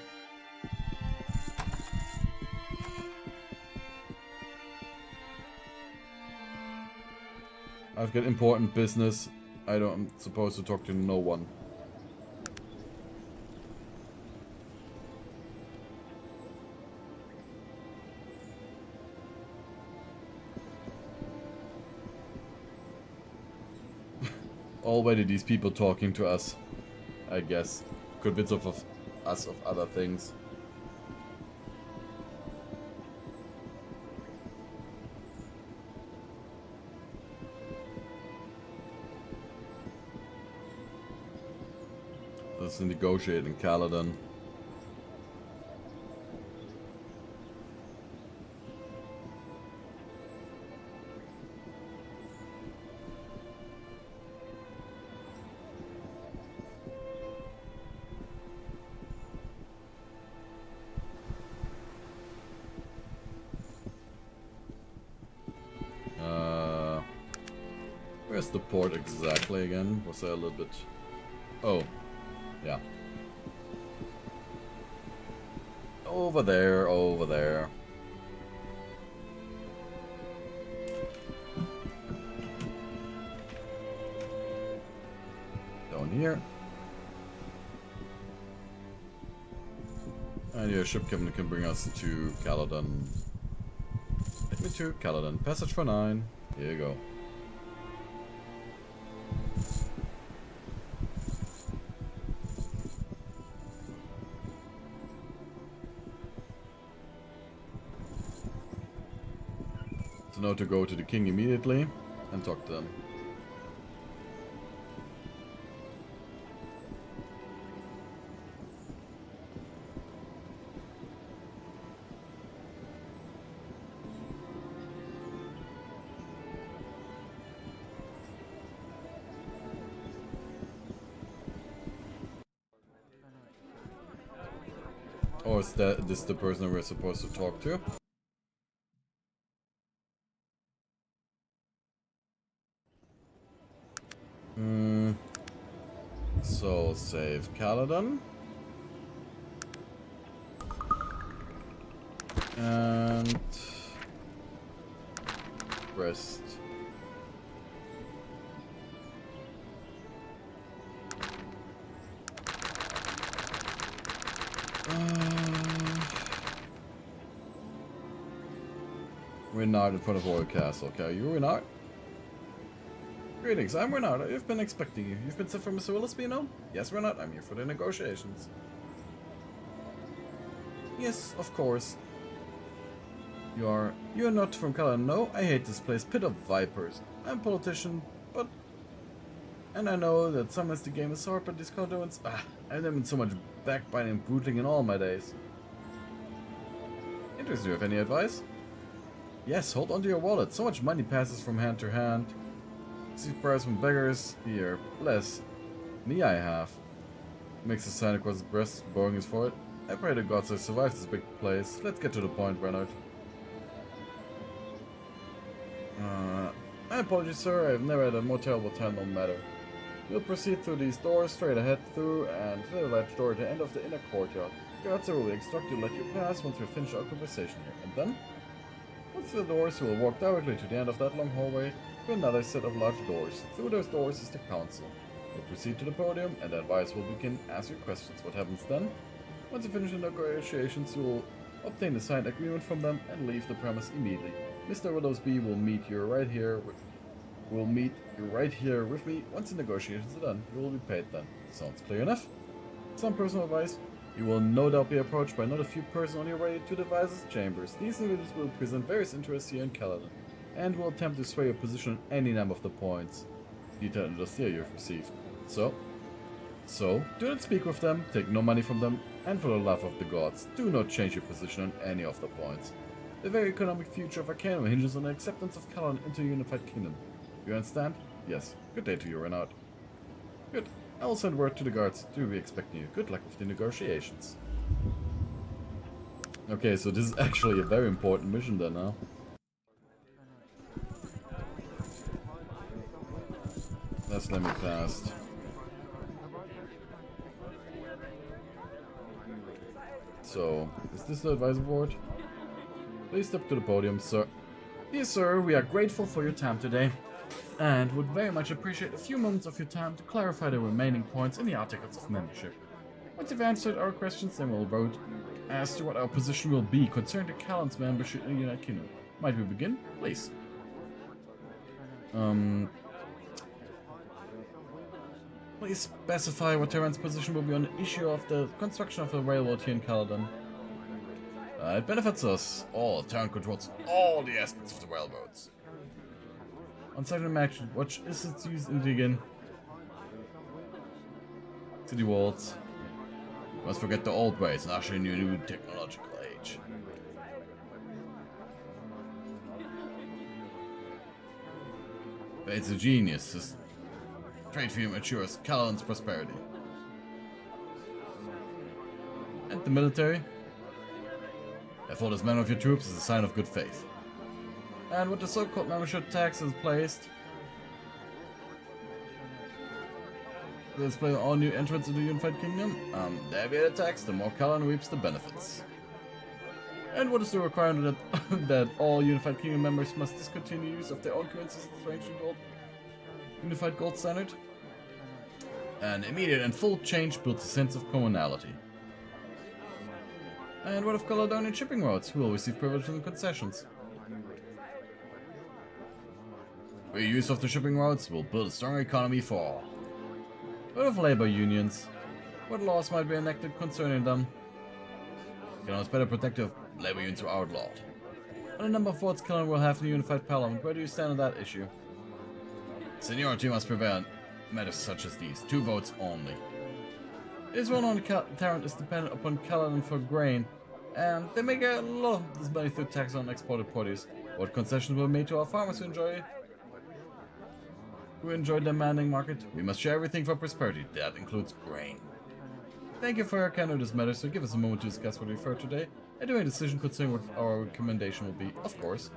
I've got important business. I'm supposed to talk to no one. Already these people talking to us, I guess. Convince of us of other things. Let's negotiate in Caladon. Where's the port exactly again? Was there a little bit... Oh. Yeah. Over there, over there. Down here. And your ship captain can bring us to Caladon. Take me to Caladon. Passage for 9. Here you go. So now to go to the king immediately and talk to them. Or is this the person we're supposed to talk to? So, save Caladon. And... rest. Renard in front of Royal Castle. Okay, are you Renard? Greetings, I'm Renard. I've been expecting you. You've been sent from Mr. Willisby, you know? Yes, Renard, I'm here for the negotiations. Yes, of course. You're not from Caladon, no? I hate this place. Pit of vipers. I'm a politician, but... And I know that sometimes the game is hard, but these Caladonians... I've never been so much backbiting and brutally in all my days. Interesting, do you have any advice? Yes, hold on to your wallet. So much money passes from hand to hand. Receive prayers from beggars. Here, bless. Me I have. Makes a sign across his breast, bowing his forehead. I pray to gods I survive this big place. Let's get to the point, Bernard. My apologies, sir. I've never had a more terrible time, no matter. We'll proceed through these doors, straight ahead through, and through the latch door at the end of the inner courtyard. Guards will instruct you to let you pass once we finish our conversation here. And then? Once through the doors, you will walk directly to the end of that long hallway to another set of large doors. Through those doors is the council. We'll proceed to the podium, and the advice will begin. Ask your questions. What happens then? Once you finish the negotiations, you will obtain a signed agreement from them and leave the premise immediately. Mr. Willowsby will meet you right here with me. Once the negotiations are done, you will be paid then. Sounds clear enough? Some personal advice. You will no doubt be approached by not a few persons on your way to the Vice's chambers. These individuals will present various interests here in Caladon, and will attempt to sway your position on any number of the points detailed in the dossier you have received. So, do not speak with them, take no money from them, and for the love of the gods, do not change your position on any of the points. The very economic future of Arcanum hinges on the acceptance of Caladon into a unified kingdom. You understand? Yes. Good day to you, Renard. Good. I will send word to the guards to be expecting you. Good luck with the negotiations. Okay, so this is actually a very important mission then, huh? Let's let me past. So, is this the advisory board? Please step to the podium, sir. Dear sir, we are grateful for your time today, and would very much appreciate a few moments of your time to clarify the remaining points in the articles of membership. Once you've answered our questions, then we'll vote as to what our position will be concerning the Caladon's membership in the United Kingdom. Might we begin? Please. Please specify what Terran's position will be on the issue of the construction of the railroad here in Caladon. It benefits us all. Terran controls all the aspects of the railroads. On second match, watch is its use in again. City walls. Must forget the old ways and usher in a new technological age. It's a genius. His trade field ensures Caladon's prosperity. And the military. Therefore, this man of your troops is a sign of good faith. And with the so-called membership tax is placed, display all new entrants into the Unified Kingdom. The heavier the tax, the more Caladon reaps the benefits. And what is the requirement that all Unified Kingdom members must discontinue use of their own currencies in strange gold? Unified Gold Standard? An immediate and full change builds a sense of commonality. And what of Caladonian shipping routes? Who will receive privileges and concessions? The use of the shipping routes will build a strong economy for all. What of labor unions? What laws might be enacted concerning them? Caladon's better protective labor unions are outlawed. On a number of votes, Caladon will have a unified parliament. Where do you stand on that issue? Seniority must prevail in matters such as these. 2 votes only. It is well known that Tarrant is dependent upon Caladon for grain, and they make a lot of this money through tax on exported produce. What concessions were made to our farmers who enjoy demanding market? We must share everything for prosperity. That includes grain. Thank you for your candor in this matter, so give us a moment to discuss what we've heard today, and do a decision concerning what our recommendation will be, of course.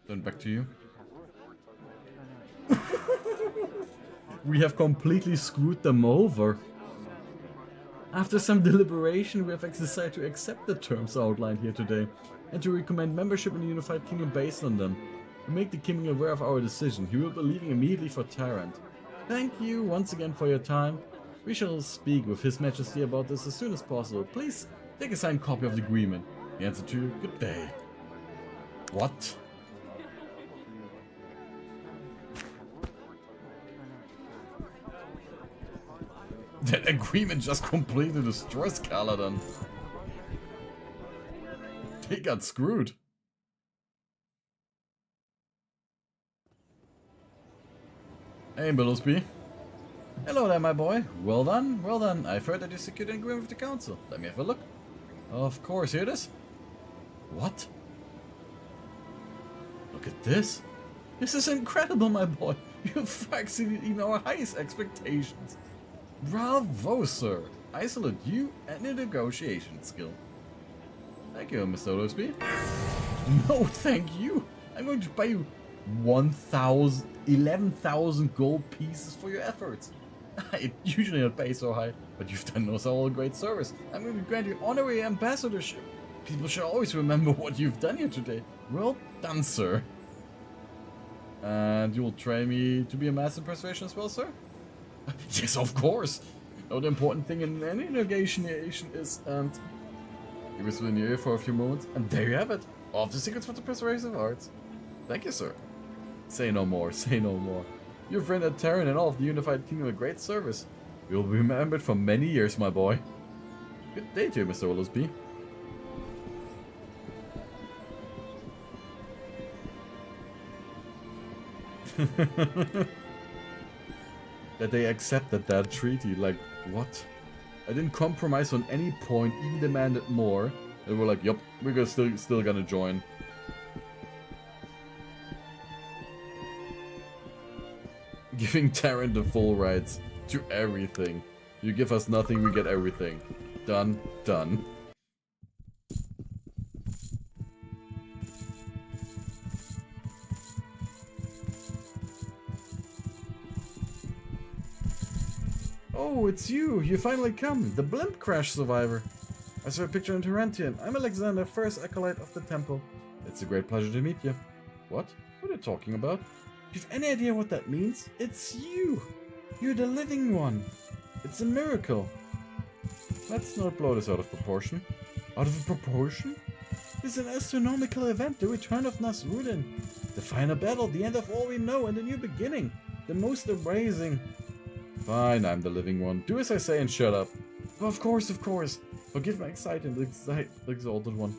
Then back to you. We have completely screwed them over. After some deliberation, we have decided to accept the terms outlined here today, and to recommend membership in the Unified Kingdom based on them. To make the king aware of our decision, he will be leaving immediately for Tarrant. Thank you once again for your time. We shall speak with His Majesty about this as soon as possible. Please take a signed copy of the agreement. The answer to good day. What? That agreement just completely destroys Caladon. They got screwed. Hey, Billowsby. Hello there, my boy. Well done, well done. I've heard that you secured an agreement with the council. Let me have a look. Of course, here it is. What? Look at this. This is incredible, my boy. You've far exceeded even our highest expectations. Bravo, sir. I salute you and your negotiation skill. Thank you, Mr. Billowsby. No, thank you. I'm going to buy you 11,000 gold pieces for your efforts. I usually not pay so high, but you've done us all a great service. I'm going to grant you honorary ambassadorship. People should always remember what you've done here today. Well done, sir. And you will train me to be a master in persuasion as well, sir? Yes, of course. Now, the important thing in any negotiation is, and he whispered in your ear for a few moments, and there you have it. All of the secrets for the persuasive arts. Thank you, sir. Say no more, say no more. You've rendered Terran and all of the Unified Kingdom a great service. You will be remembered for many years, my boy. Good day to you, Mr. Willowsby. That they accepted that treaty, like, what? I didn't compromise on any point, even demanded more. They were like, yup, we're still gonna join. Giving Terran the full rights to everything. You give us nothing, we get everything. Done, done. Oh, it's you! You finally come! The blimp crash survivor! I saw a picture in Tarentian. I'm Alexander, first acolyte of the temple. It's a great pleasure to meet you. What? What are you talking about? Do you have any idea what that means? It's you! You're the living one! It's a miracle! Let's not blow this out of proportion. Out of proportion? This is an astronomical event, the return of Nasruddin. The final battle, the end of all we know, and a new beginning. The most amazing... Fine, I'm the living one. Do as I say and shut up. Oh, of course, of course. Forgive my excited, exalted one.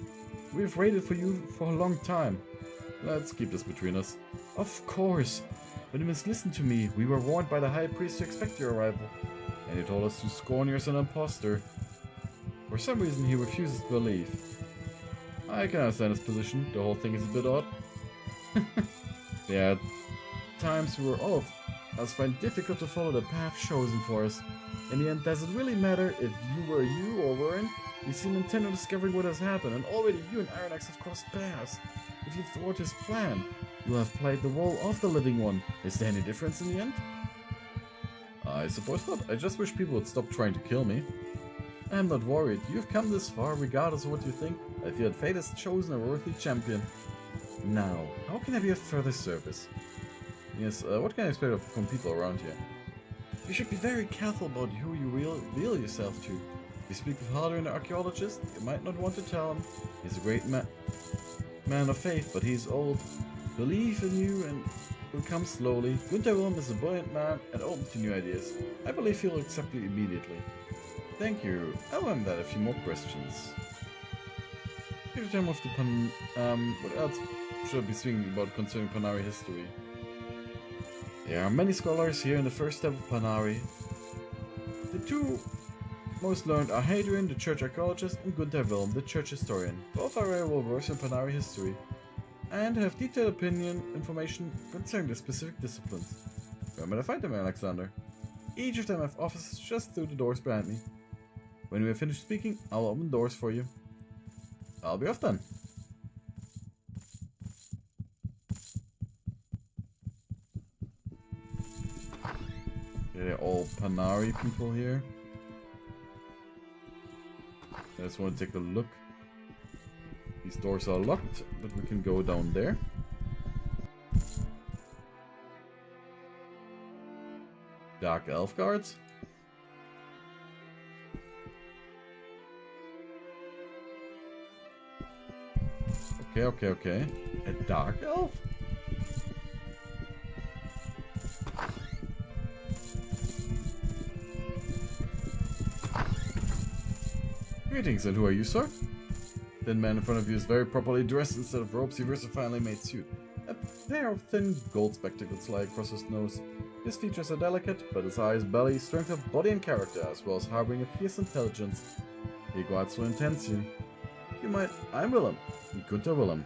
We've waited for you for a long time. Let's keep this between us. Of course. But you must listen to me. We were warned by the High Priest to expect your arrival. And he told us to scorn you as an imposter. For some reason, he refuses to believe. I can understand his position. The whole thing is a bit odd. Yeah, at times we were off. Us find difficult to follow the path chosen for us. In the end, does it really matter if you were you or weren't? You seem intent on discovering what has happened, and already you and Arent have crossed paths. If you thwart his plan, you have played the role of the living one. Is there any difference in the end? I I suppose not. I just wish people would stop trying to kill me. I'm not worried. You've come this far, regardless of what you think. I feel that fate has chosen a worthy champion. Now, how can I be of further service? Yes, what can I expect from people around here? You should be very careful about who you reveal yourself to. If you speak with Halder, the archaeologist, you might not want to tell him. He's a great man of faith, but he's old. Believe in you and will come slowly. Gunther Wilhelm is a brilliant man and open to new ideas. I believe he'll accept you immediately. Thank you. I'll remember that a few more questions. Take the time of the what else should I be speaking about concerning Panari history? There are many scholars here in the first step of Panari. The two most learned are Hadrian, the church archaeologist, and Gunther Wilhelm, the church historian. Both are very well versed in Panari history, and have detailed information concerning the specific disciplines. Where might I find them, Alexander? Each of them have offices just through the doors behind me. When we have finished speaking, I'll open doors for you. I'll be off then. They're all Panari people here. I just want to take a look. These doors are locked, but we can go down there. Dark Elf guards? Okay. A Dark Elf? Greetings, and who are you, sir? The man in front of you is very properly dressed. Instead of robes, he wears a finely made suit. A pair of thin gold spectacles lie across his nose. His features are delicate, but his eyes, belly, strength of body and character, as well as harboring a fierce intelligence. He guards will intense you. I'm Willem. Gunther Willem.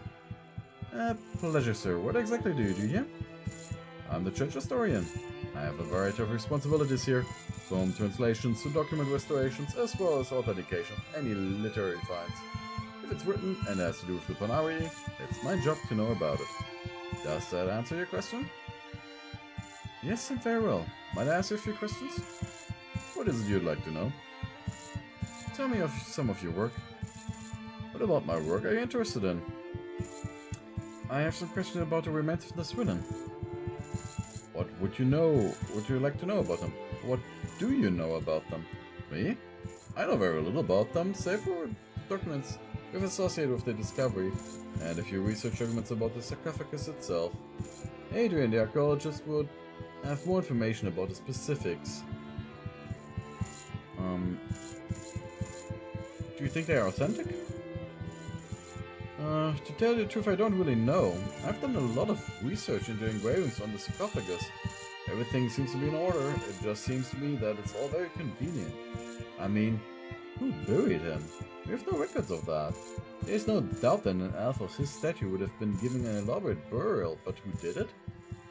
Pleasure, sir. What exactly do you do here? I'm the church historian. I have a variety of responsibilities here, from translations to document restorations, as well as authentication of any literary finds. If it's written and has to do with the Panari, it's my job to know about it. Does that answer your question? Yes, and very well. Might I ask you a few questions? What is it you'd like to know? Tell me of some of your work. What about my work are you interested in? I have some questions about the remains of the Swinen. What would you like to know about them? What do you know about them? Me? I know very little about them, save for documents we've associated with the discovery, and a few research documents about the sarcophagus itself. Adrian, the archaeologist, would have more information about the specifics. Do you think they are authentic? To tell you the truth, I don't really know. I've done a lot of research into engravings on the sarcophagus. Everything seems to be in order. It just seems to me that it's all very convenient. I mean, who buried him? We have no records of that. There's no doubt that an elf of his stature would have been given an elaborate burial, but who did it?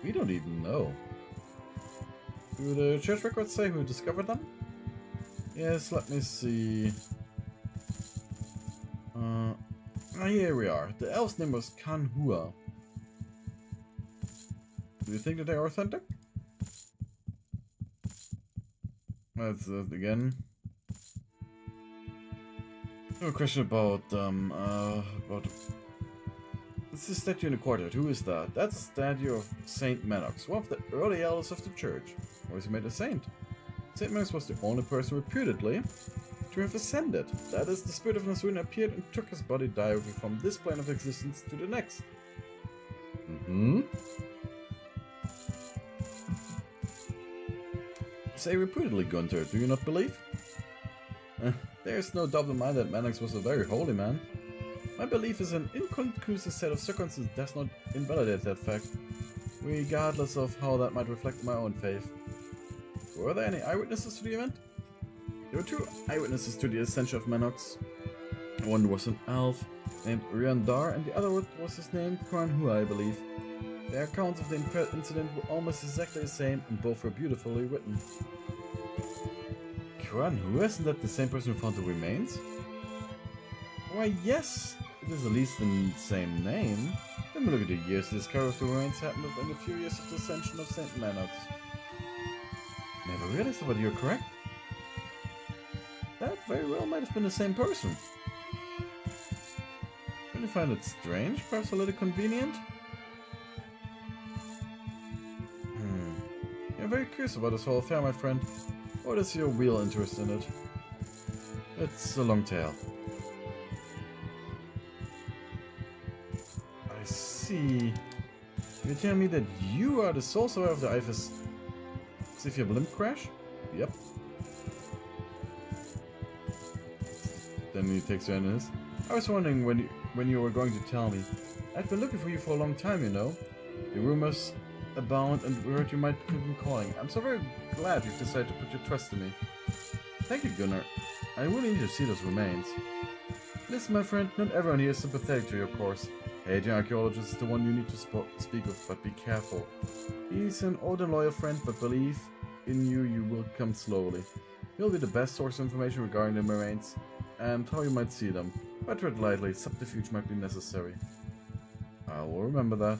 We don't even know. Do the church records say who discovered them? Yes, let me see. Here we are. The elf's name was Kanhua. Do you think that they are authentic? That's again. No question about it's a statue in the courtyard. Who is that? That's a statue of Saint Manox, one of the early elders of the church. Or was he made a saint? Saint Manox was the only person reputedly to have ascended. That is, the spirit of Nasrun appeared and took his body directly from this plane of existence to the next. Say reputedly, Gunther, do you not believe? There's no doubt in my mind that Manox was a very holy man. My belief is an inconclusive set of circumstances does not invalidate that fact, regardless of how that might reflect my own faith. Were there any eyewitnesses to the event? There were two eyewitnesses to the ascension of Manox. One was an elf named Riandar, and the other was his name Kranhua, I believe. Their accounts of the incident were almost exactly the same, and both were beautifully written. Kranhua? Isn't that the same person who found the remains? Why, yes! It is at least the same name. Let me look at the years the discovery of the remains happened within a few years of the ascension of St. Manox. Never realized it, but you're correct. That very well might have been the same person. Don't you find it strange, perhaps a little convenient? You're very curious about this whole affair, my friend. What is your real interest in it? It's a long tale. I see. You're telling me that you are the sole survivor of the IFS Zephyr blimp crash? Yep. Then he takes your hand in his. I was wondering when you were going to tell me. I've been looking for you for a long time, you know. The rumors abound and we heard you might have been calling. I'm so very glad you've decided to put your trust in me. Thank you, Gunnar. I really need to see those remains. Listen, my friend, not everyone here is sympathetic to your course. Hadrian Archaeologist is the one you need to speak with, but be careful. He's an old and loyal friend, but believe in you will come slowly. He'll be the best source of information regarding the remains and how you might see them. But tread lightly, subterfuge might be necessary. I will remember that.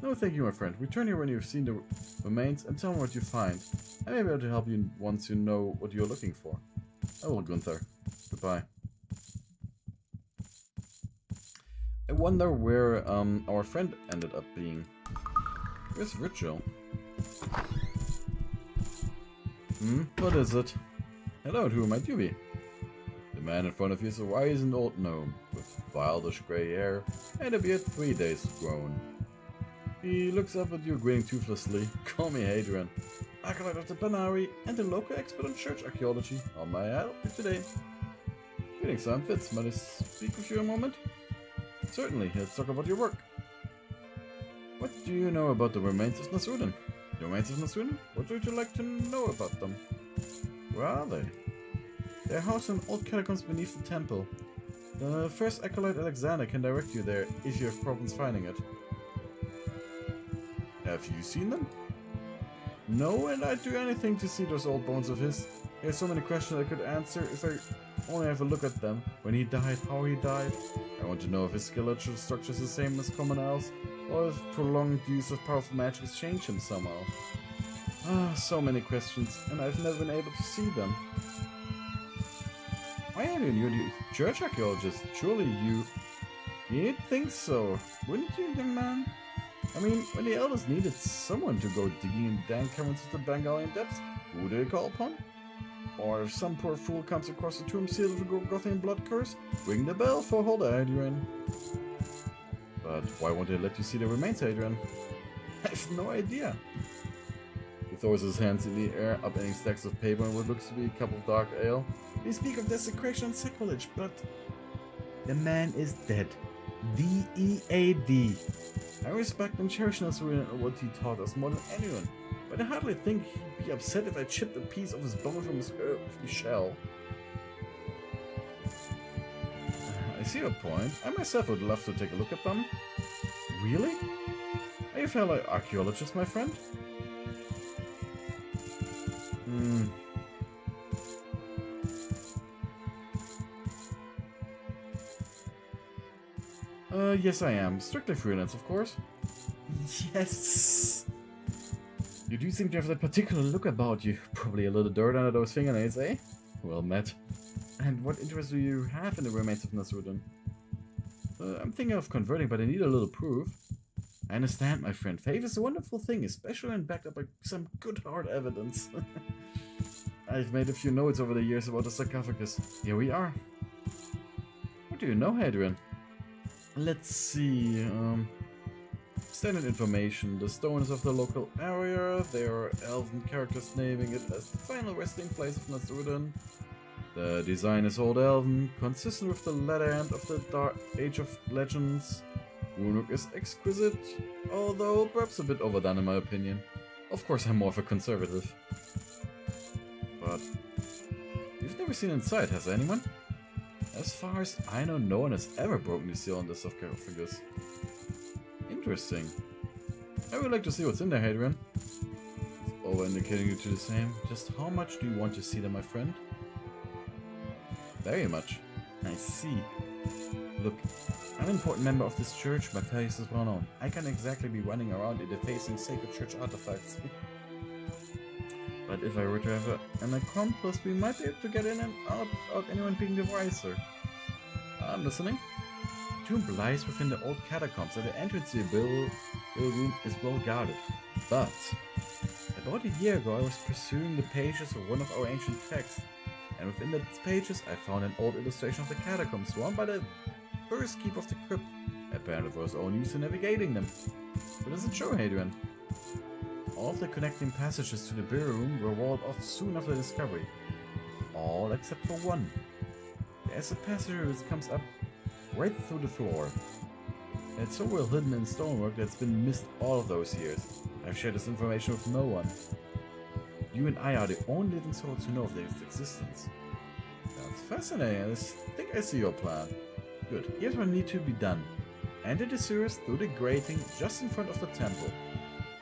No, thank you, my friend. Return here when you've seen the remains and tell me what you find. I may be able to help you once you know what you're looking for. I will, Gunther. Goodbye. I wonder where our friend ended up being. Where's Virgil? What is it? Hello, who might you be? The man in front of you is a wizened old gnome with wildish grey hair and a beard 3 days grown. He looks up at you, grinning toothlessly. Call me Hadrian, acolyte of the Banari and a local expert on church archaeology. How may I help you today? Greetings, Sam Fitz. Might I speak with you a moment? Certainly, let's talk about your work. What do you know about the remains of Nasrudin? The remains of Nasrudin? What would you like to know about them? Where are they? They are housed in old catacombs beneath the temple. The first acolyte Alexander can direct you there if you have problems finding it. Have you seen them? No, and I'd do anything to see those old bones of his. There's so many questions I could answer if I only have a look at them. When he died, how he died. I want to know if his skeletal structure is the same as common elves, or if prolonged use of powerful magic has changed him somehow. So many questions, and I've never been able to see them. Why are you the church archaeologist? Surely you'd think so, wouldn't you, young man? I mean, when the elders needed someone to go digging in dank caverns of the Bangalian depths, who do they call upon? Or if some poor fool comes across a tomb sealed with a Gothian blood curse, ring the bell for Holder, Adrian. But why won't they let you see the remains, Adrian? I have no idea. He throws his hands in the air, upending stacks of paper and what looks to be a cup of dark ale. They speak of desecration and sacrilege, but the man is dead. D-E-A-D. I respect and cherish Nasrudin and what he taught us more than anyone, but I hardly think he'd be upset if I chipped a piece of his bone from his earthly shell. I see your point. I myself would love to take a look at them. Really? Are you a fellow archaeologist, my friend? Yes I am. Strictly freelance, of course. Yes! You do seem to have that particular look about you. Probably a little dirt under those fingernails, eh? Well met. And what interest do you have in the remains of Nasrudin? I'm thinking of converting, but I need a little proof. I understand, my friend. Faith is a wonderful thing, especially when backed up by some good hard evidence. I've made a few notes over the years about the sarcophagus. Here we are. What do you know, Hadrian? Let's see. Standard information. The stone is of the local area. There are elven characters naming it as the final resting place of Nasrudin. The design is Old Elven, consistent with the latter end of the Dark Age of Legends. Runework is exquisite, although perhaps a bit overdone in my opinion. Of course I'm more of a conservative. But you've never seen inside, has anyone? As far as I know, no one has ever broken the seal on the sarcophagus. Interesting. I would like to see what's in there, Hadrian. It's over indicating you to the same. Just how much do you want to see them, my friend? Very much. I see. Look, I'm an important member of this church, my face is well known. I can't exactly be running around defacing sacred church artifacts. But if I were to have an accomplice, we might be able to get in and out without anyone being the wiser. I'm listening. The tomb lies within the old catacombs, and the entrance to the burial room is well guarded. But about a year ago, I was pursuing the pages of one of our ancient texts, and within the pages, I found an old illustration of the catacombs drawn by the first keeper of the crypt, apparently for his own use in navigating them. What does it show, Hadrian? All of the connecting passages to the burial room were walled off soon after the discovery. All except for one. There's a passage that comes up right through the floor. It's so well hidden in stonework that it's been missed all of those years. I've shared this information with no one. You and I are the only living souls who know of its existence. That's fascinating. I think I see your plan. Good. Here's what needs to be done. Enter the sewers through the grating just in front of the temple.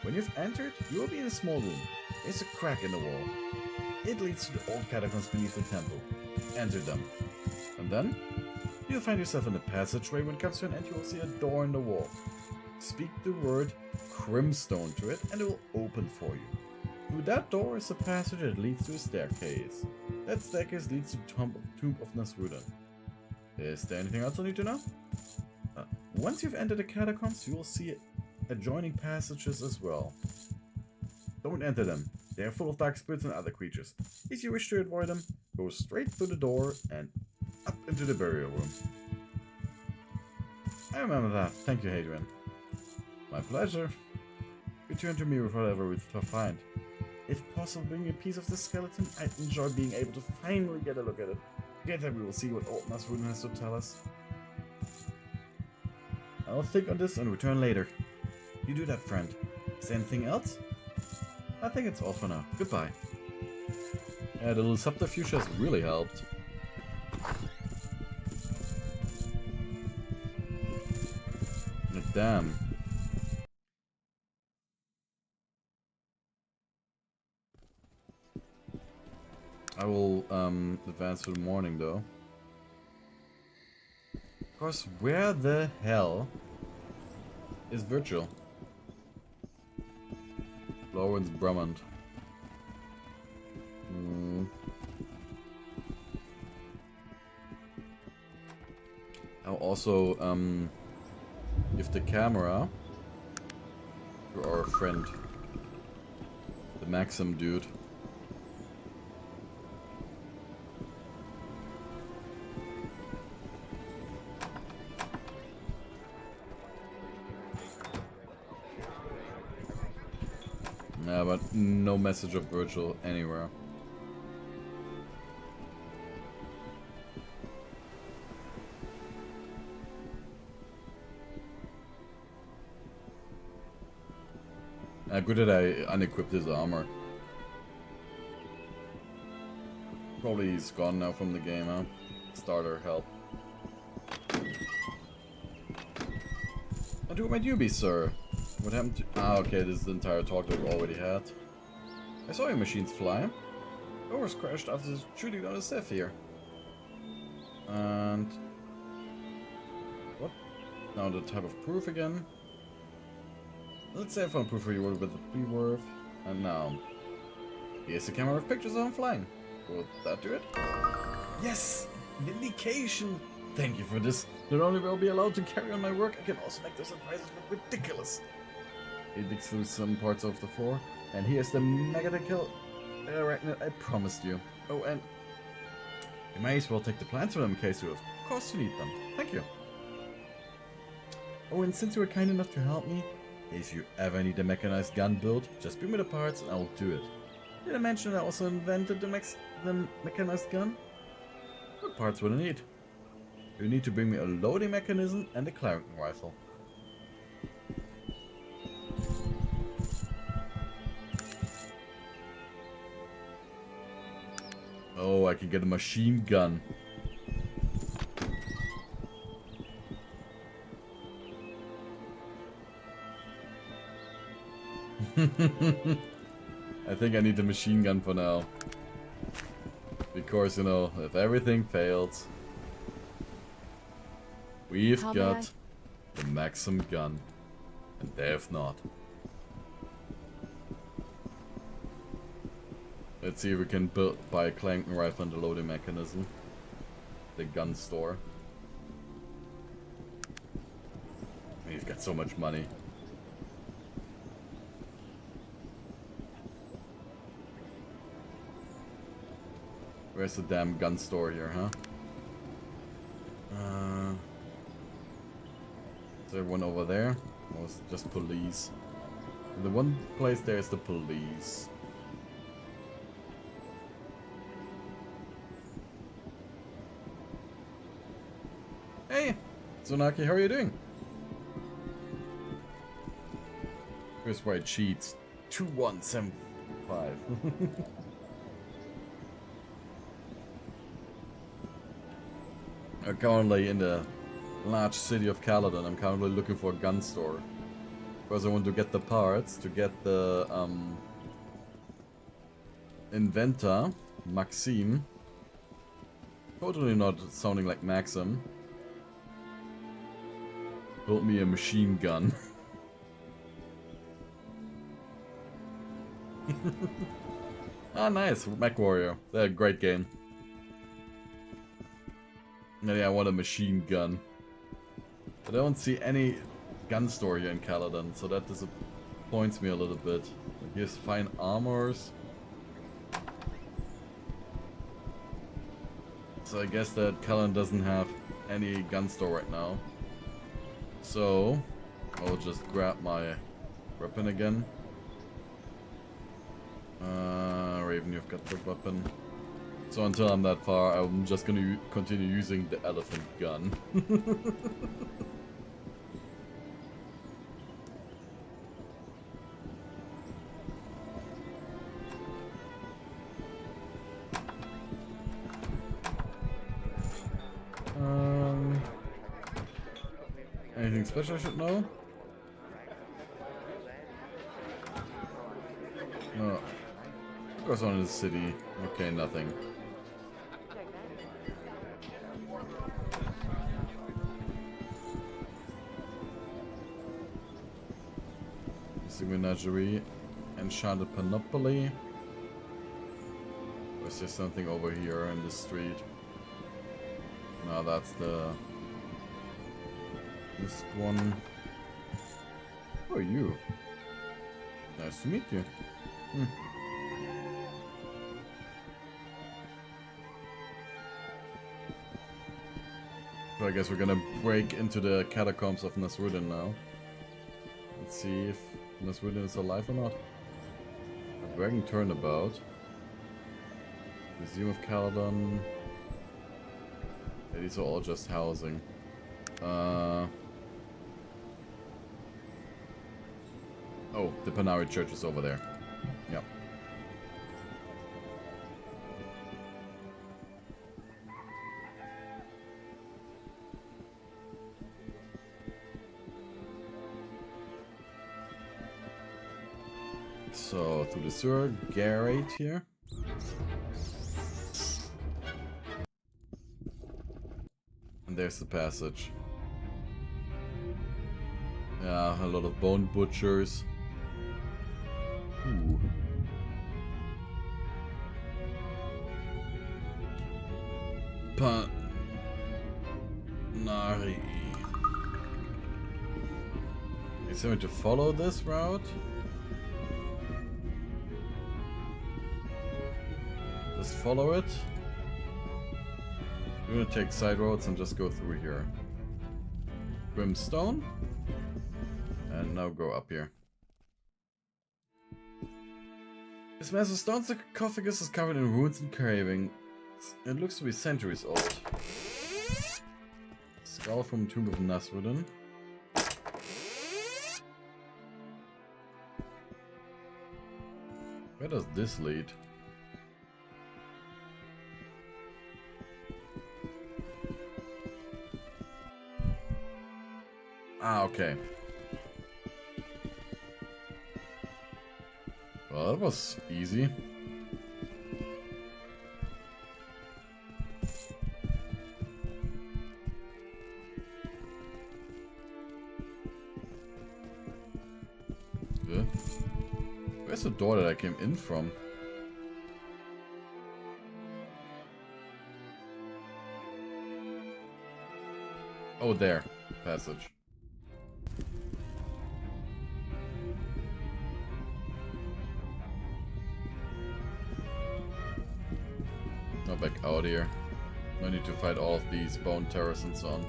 When you've entered, you will be in a small room. There's a crack in the wall. It leads to the old catacombs beneath the temple. Enter them. And then, you'll find yourself in the passageway. When it comes to an end, you will see a door in the wall. Speak the word Crimstone to it, and it will open for you. Through that door is a passage that leads to a staircase. That staircase leads to the tomb of Nasruddin. Is there anything else I need to know? Once you've entered the catacombs, you will see adjoining passages as well. Don't enter them. They are full of dark spirits and other creatures. If you wish to avoid them, go straight through the door and up into the burial room. I remember that. Thank you, Hadrian. My pleasure. Return to me with whatever we find. If possible, bring me a piece of the skeleton. I'd enjoy being able to finally get a look at it. Together we will see what old Nasruddin has to tell us. I'll think on this and return later. You do that, friend. Is there anything else? I think it's all for now. Goodbye. Yeah, the little subterfuge has really helped. Like, damn. I will advance through the morning though. Of course, where the hell is Virgil? Lawrence Brummond. I'll also give the camera to our friend, the Maxim dude. Yeah, but no message of Virgil anywhere. Good that I unequipped his armor. Probably he's gone now from the game, huh? Starter help. And who might you be, sir? What happened to... Ah, okay, this is the entire talk that we already had. I saw your machines fly. Yours crashed after shooting down a Sapphire. And... what? Now the type of proof again. Let's say I found proof for you would be worth. And now... here's the camera with pictures of him flying. Will that do it? Yes! Vindication! Thank you for this. Not only will I be allowed to carry on my work, I can also make those advices look ridiculous. He digs through some parts of the floor, and here's the megatical arachnid I promised you. Oh, and you may as well take the plans for them in case you, of course, you need them. Thank you. Oh, and since you were kind enough to help me, if you ever need a mechanized gun built, just bring me the parts and I'll do it. Did I mention I also invented the mechanized gun? What parts would I need? You need to bring me a loading mechanism and a clarion rifle. Oh, I can get a machine gun. I think I need the machine gun for now. Because, you know, if everything fails, we've got the Maxim gun. And they have not. Let's see if we can buy a clanking rifle and the loading mechanism. The gun store. He's got so much money. Where's the damn gun store here, huh? Is there one over there? Or is it just police? The one place there is the police. Hey! Tsunaki, how are you doing? Here's why it cheats. 2175. I'm currently in the large city of Caladon. I'm currently looking for a gun store. Because I want to get the parts to get the inventor, Maxime. Totally not sounding like Maxim. Built me a machine gun. Ah, nice. Mech Warrior. They're a great game. Yeah, I want a machine gun. But I don't see any gun store here in Caladon, so that disappoints me a little bit. Here's fine armors. So I guess that Caladon doesn't have any gun store right now. So I'll just grab my weapon again. Raven, you've got the weapon. So until I'm that far, I'm just gonna continue using the elephant gun. Anything special I should know? No. What goes on in the city? Okay, nothing. Menagerie, Enchanted Panoply. Or is there something over here in the street? No, that's this one. Who are you? Nice to meet you. So I guess we're gonna break into the catacombs of Nasruddin now. Let's see if Nasruddin is alive or not. A dragon turnabout. Museum of Caladon. Yeah, these are all just housing. Oh, the Panari Church is over there. Yep. So, through the sewer, garage here. And there's the passage. Yeah, a lot of bone butchers. Ooh. Panari. Is there to follow this route? Just follow it. We're gonna take side roads and just go through here. Brimstone. And now go up here. This massive stone sarcophagus is covered in ruins and carvings. It looks to be centuries old. Skull from Tomb of Nasruddin. Where does this lead? Ah, okay. Well, that was easy. Where's the door that I came in from? Oh, there. Passage. Now back out here. No need to fight all of these bone terrors and so on.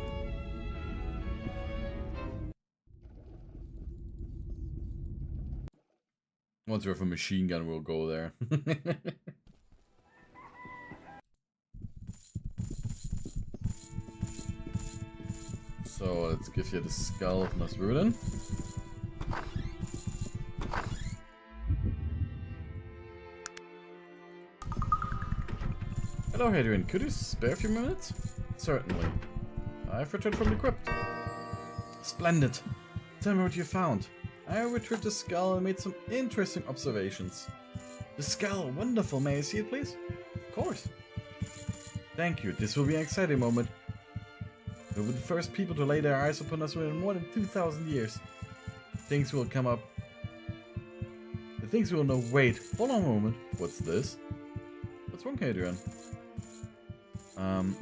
Once we have a machine gun, we'll go there. So let's give you the skull of Nasrudin. Hello, Hadrian. Could you spare a few minutes? Certainly. I've returned from the crypt. Splendid. Tell me what you found. I retrieved the skull and made some interesting observations. The skull, wonderful. May I see it, please? Of course. Thank you. This will be an exciting moment. We were the first people to lay their eyes upon us in more than 2,000 years. Things will come up. The things will know. Wait, hold on a moment. What's this? What's wrong, Hadrian? The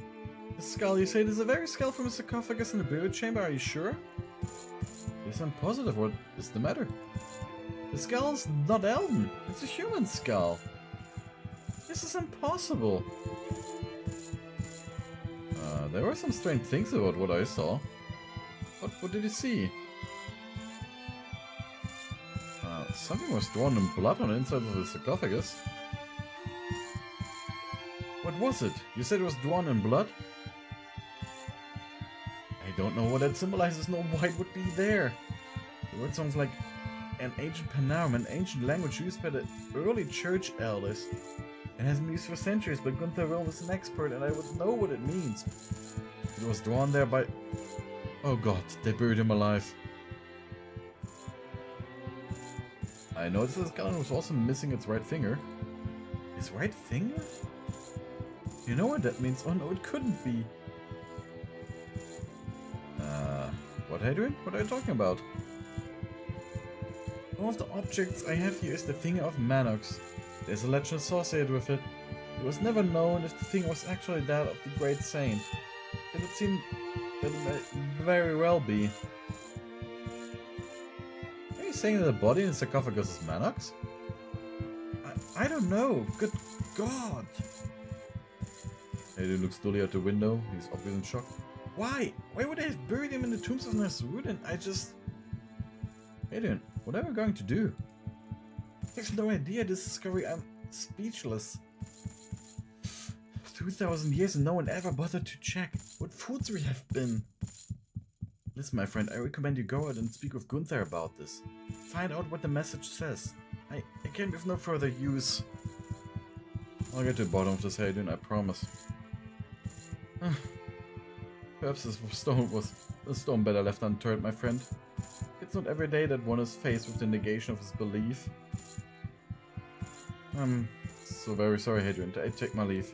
skull, you say, there's a very skull from a sarcophagus in the burial chamber, are you sure? Yes, I'm positive. What is the matter? The skull's not elven. It's a human skull. This is impossible. There were some strange things about what I saw. What did you see? Something was drawn in blood on the inside of the sarcophagus. What was it? You said it was drawn in blood? I don't know what that symbolizes, no why it would be there. The word sounds like an ancient panarum, an ancient language used by the early church elders. It hasn't been used for centuries, but Gunther Wilm is an expert and I would know what it means. It was drawn there by... Oh god, they buried him alive. I noticed that Caladon was also missing its right finger. His right finger? You know what that means? Oh no, it couldn't be. What, Hadrian? What are you talking about? One of the objects I have here is the finger of Manox. There's a legend associated with it. It was never known if the thing was actually that of the great saint. It would seem that it might very well be. Are you saying that the body in the sarcophagus is Manox? I don't know. Good god. Hadrian looks dully out the window. He's obviously in shock. Why? Why would they have buried him in the tombs of Nasrudin? Hadrian, what are we going to do? I have no idea this discovery. I'm speechless. 2,000 years and no one ever bothered to check. What fools we have been. Listen, my friend, I recommend you go out and speak with Gunther about this. Find out what the message says. I can't be of no further use. I'll get to the bottom of this, Hadrian, I promise. Perhaps this stone better left unturned, my friend. It's not every day that one is faced with the negation of his belief. I'm so very sorry, Hadrian. I take my leave.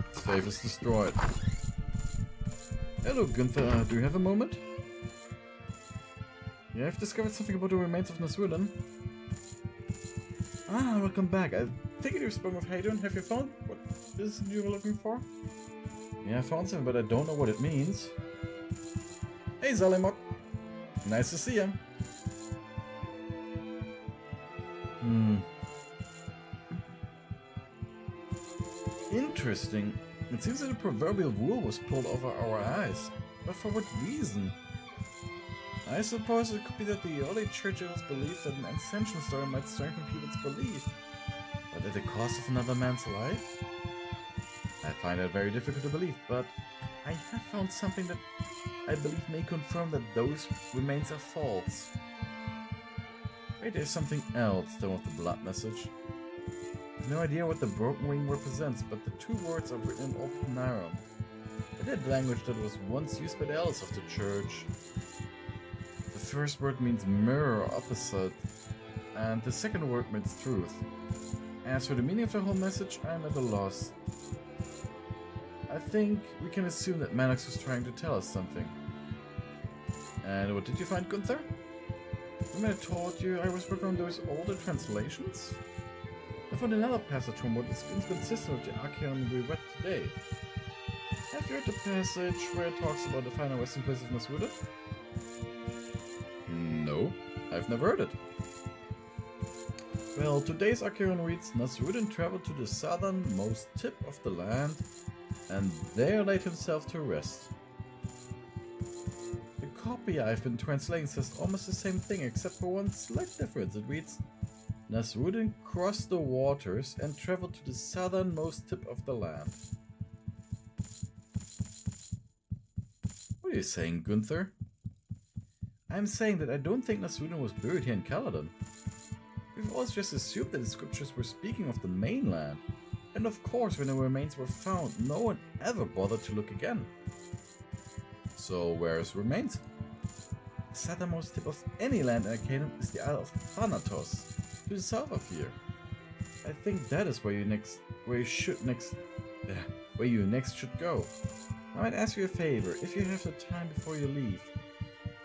His faith is destroyed. Hello, Gunther. Do you have a moment? Yeah, I've discovered something about the remains of Nasrudin. Ah, welcome back. I figured you spoke of Hadrian. Have you found what is you were looking for? Yeah, I found something, but I don't know what it means. Hey, Zalimok. Nice to see you. Interesting. It seems that the proverbial wool was pulled over our eyes. But for what reason? I suppose it could be that the early church elders believed that an ascension story might strengthen people's belief. But at the cost of another man's life? I find that very difficult to believe, but I have found something that I believe may confirm that those remains are false. Wait, there's something else than with the blood message. No idea what the broken ring represents, but the two words are written in Old Panarum. A dead language that was once used by the elders of the church. The first word means mirror or opposite, and the second word means truth. As for the meaning of the whole message, I am at a loss. I think we can assume that Manox was trying to tell us something. And what did you find, Gunther? Remember I told you I was working on those older translations? The found another passage from what is inconsistent with the Arcanum we read today. Have you heard the passage where it talks about the final resting place of Nasrudin? No, I've never heard it. Well, today's Arcanum reads, Nasrudin traveled to the southernmost tip of the land and there laid himself to rest. The copy I've been translating says almost the same thing except for one slight difference. It reads, Nasrudin crossed the waters and traveled to the southernmost tip of the land. What are you saying, Gunther? I'm saying that I don't think Nasrudin was buried here in Caladon. We've always just assumed that the scriptures were speaking of the mainland. And of course, when the remains were found, no one ever bothered to look again. So where's remains? The southernmost tip of any land in Arcanum is the Isle of Thanatos, to the south of here. I think that is where you next should go. I might ask you a favor, if you have the time before you leave.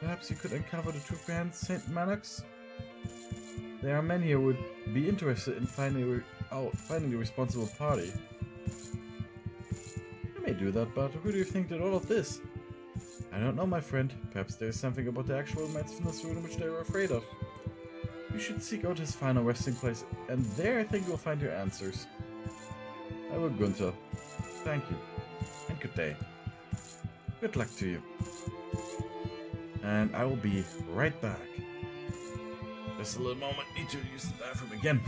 Perhaps you could uncover the truth behind St. Manox? There are many who would be interested in finding the responsible party. You may do that, but who do you think did all of this? I don't know, my friend. Perhaps there is something about the actual remains of Nasrudin which they were afraid of. You should seek out his final resting place, and there I think you'll find your answers. I will, Gunther. Thank you, and good day. Good luck to you. And I will be right back. Just a little moment, need to use the bathroom again.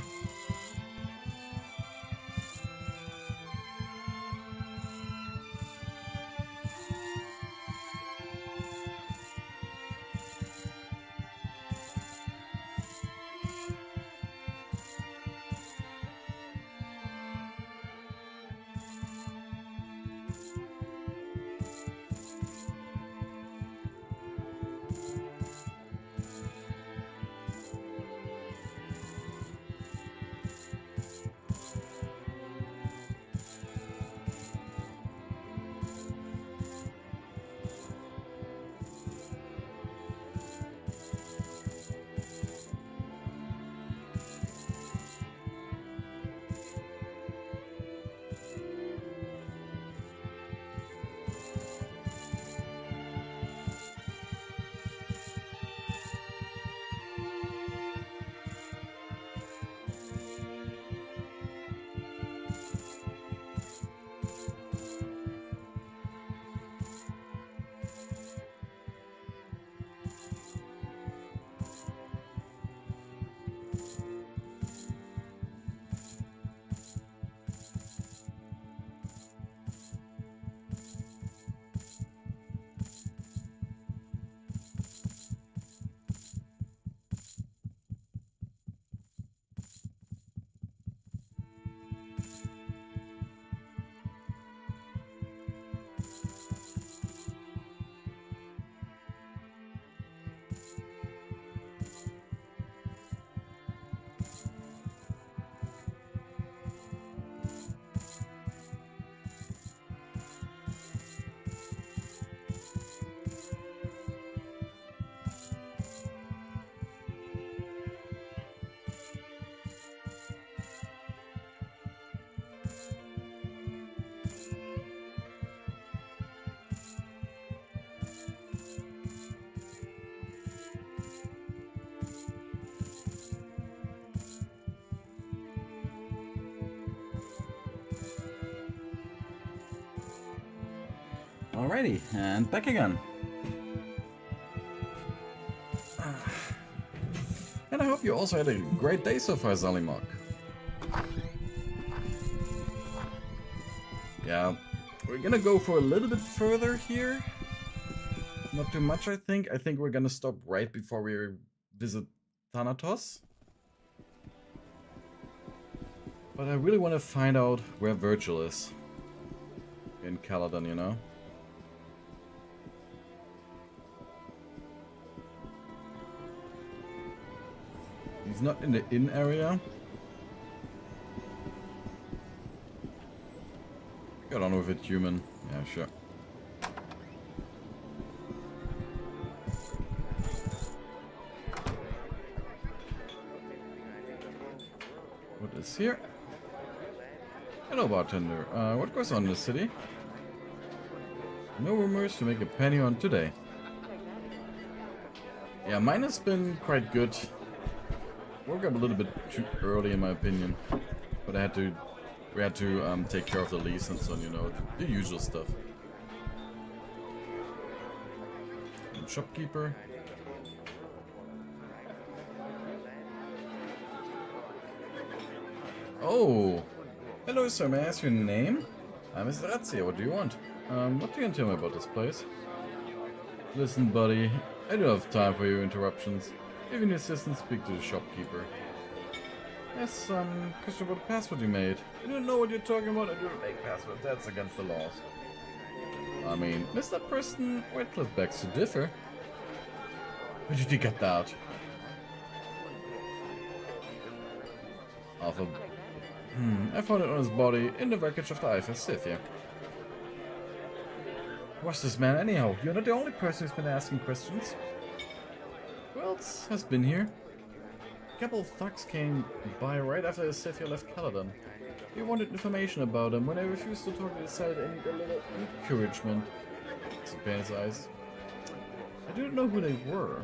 Alrighty, and back again. And I hope you also had a great day so far, Zalimok. Yeah, we're gonna go for a little bit further here. Not too much, I think. I think we're gonna stop right before we visit Thanatos. But I really want to find out where Virgil is. In Caladon, you know? He's not in the inn area. Get on with it, human. Yeah, sure. What is here? Hello, bartender. What goes on in the city? No rumors to make a penny on today. Yeah, mine has been quite good. Woke up a little bit too early in my opinion. But we had to take care of the lease and so on, you know, the usual stuff. And shopkeeper. Oh! Hello sir, may I ask your name? I'm Mr. Razia, what do you want? What do you tell me about this place? Listen, buddy, I don't have time for your interruptions. If you need assistance, speak to the shopkeeper. Yes, question about the password you made. I don't know what you're talking about, I don't make passwords, that's against the laws. I mean, Mr. Preston Whitecliff begs to differ. Where did you get that? Alpha. I found it on his body in the wreckage of the IFS Scythia. What's this man anyhow? You're not the only person who's been asking questions. Who else has been here? A couple of thugs came by right after the Scythia left Caladon. They wanted information about him. When I refused to talk, they decided I need a little encouragement. It's a pain in his eyes. I didn't know who they were.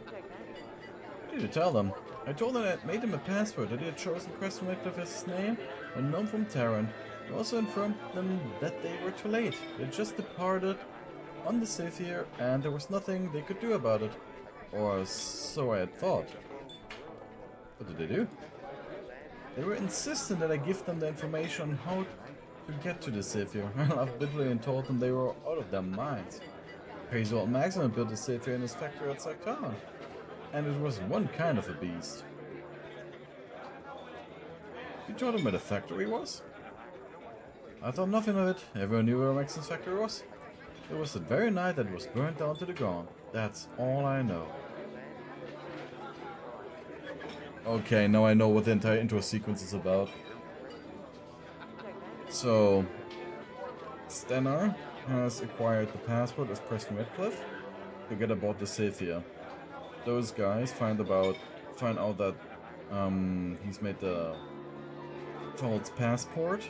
What did you tell them? I told them I had made them a password, that they had chosen Preston Whitecliff as his name, and known from Tarrant. I also informed them that they were too late. They just departed on the Scythia, and there was nothing they could do about it. Or so I had thought. What did they do? They were insistent that I give them the information on how to get to the Scythia. I laughed bitterly and told them they were out of their minds. Crazy old Maximum built the Scythia in his factory outside town. And it was one kind of a beast. You told him where the factory was? I thought nothing of it. Everyone knew where Maxim's factory was. It was the very night that it was burnt down to the ground. That's all I know. Okay, now I know what the entire intro sequence is about. So, Stennar has acquired the password as Preston Whitecliff to get about the Scythia. Those guys find out that he's made the false passport.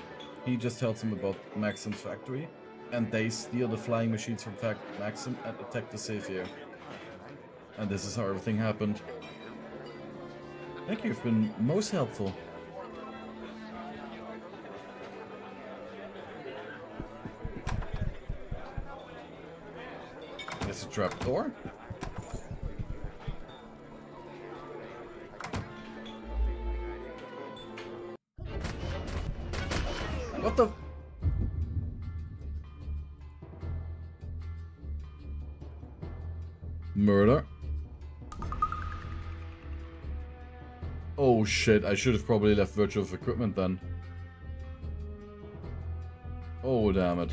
He just tells them about Maxim's factory, and they steal the flying machines from Maxim and attack the Scythia. And this is how everything happened. Thank you, you've been most helpful. There's a trapdoor. What the? Murder? Oh shit, I should have probably left virtual equipment then. Oh damn it.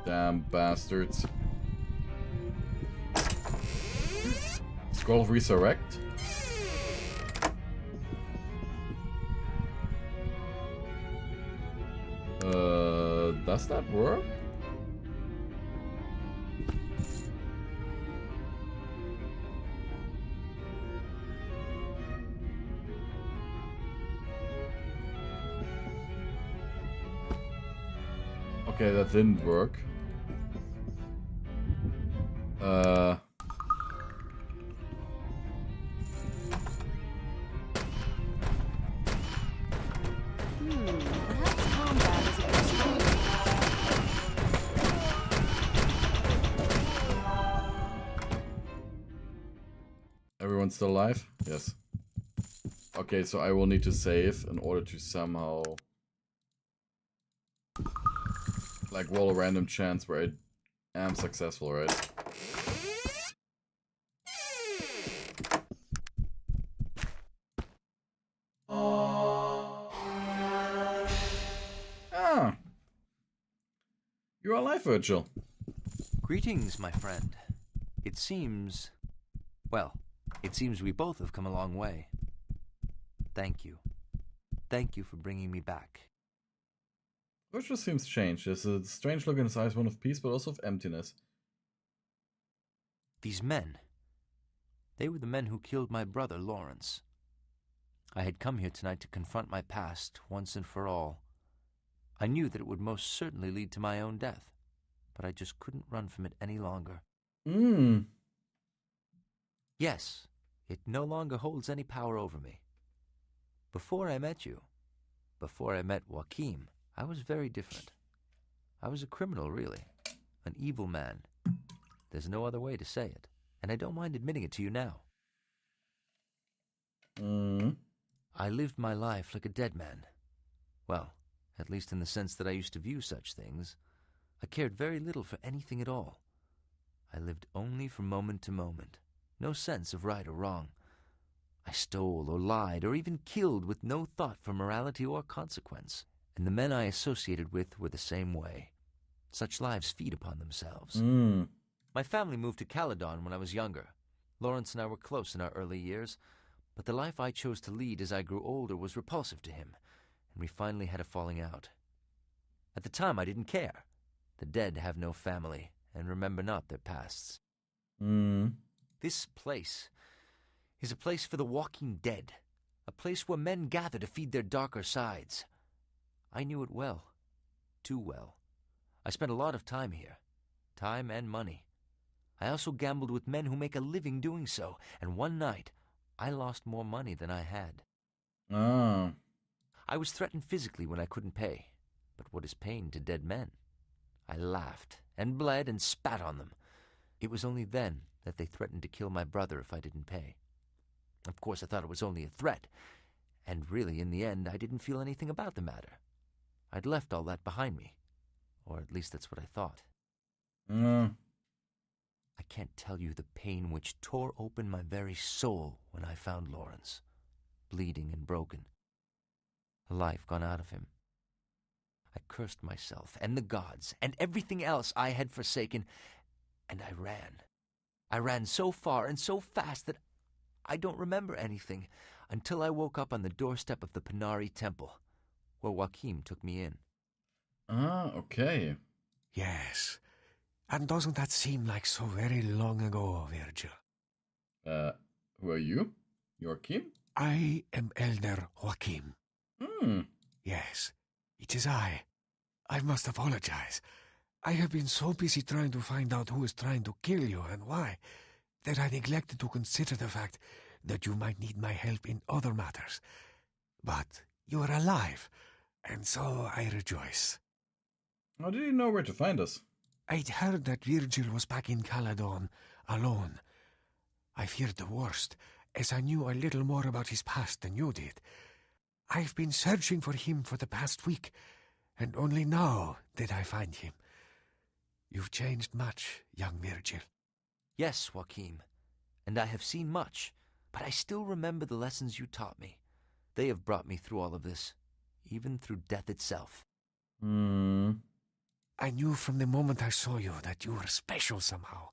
Damn bastards. Scroll of Resurrect? Does that work? Okay, that didn't work. Everyone's still alive? Yes. Okay, so I will need to save in order to somehow like roll a random chance where I am successful, right? Ah! You're alive, Virgil. Greetings, my friend. It seems... well, it seems we both have come a long way. Thank you. Thank you for bringing me back. Virgil seems changed. There's a strange look in his eyes, one of peace, but also of emptiness. These men. They were the men who killed my brother, Lawrence. I had come here tonight to confront my past once and for all. I knew that it would most certainly lead to my own death, but I just couldn't run from it any longer. Yes, it no longer holds any power over me. Before I met you, before I met Joachim, I was very different. I was a criminal, really. An evil man. There's no other way to say it, and I don't mind admitting it to you now. I lived my life like a dead man. Well, at least in the sense that I used to view such things. I cared very little for anything at all. I lived only from moment to moment. No sense of right or wrong. I stole or lied or even killed with no thought for morality or consequence. And the men I associated with were the same way. Such lives feed upon themselves. My family moved to Caladon when I was younger. Lawrence and I were close in our early years, but the life I chose to lead as I grew older was repulsive to him, and we finally had a falling out. At the time, I didn't care. The dead have no family, and remember not their pasts. This place is a place for the walking dead, a place where men gather to feed their darker sides. I knew it well, too well. I spent a lot of time here, time and money. I also gambled with men who make a living doing so, and one night, I lost more money than I had. I was threatened physically when I couldn't pay, but what is pain to dead men? I laughed and bled and spat on them. It was only then that they threatened to kill my brother if I didn't pay. Of course, I thought it was only a threat, and really, in the end, I didn't feel anything about the matter. I'd left all that behind me, or at least that's what I thought. I can't tell you the pain which tore open my very soul when I found Lawrence, bleeding and broken, a life gone out of him. I cursed myself and the gods and everything else I had forsaken, and I ran. I ran so far and so fast that I don't remember anything until I woke up on the doorstep of the Panari Temple, where Joachim took me in. Okay. Yes. And doesn't that seem like so very long ago, Virgil? Who are you? Joachim? I am Elder Joachim. Yes, it is I. I must apologize. I have been so busy trying to find out who is trying to kill you and why, that I neglected to consider the fact that you might need my help in other matters. But you are alive, and so I rejoice. How did you know where to find us? I'd heard that Virgil was back in Caladon, alone. I feared the worst, as I knew a little more about his past than you did. I've been searching for him for the past week, and only now did I find him. You've changed much, young Virgil. Yes, Joachim, and I have seen much, but I still remember the lessons you taught me. They have brought me through all of this, even through death itself. I knew from the moment I saw you that you were special somehow,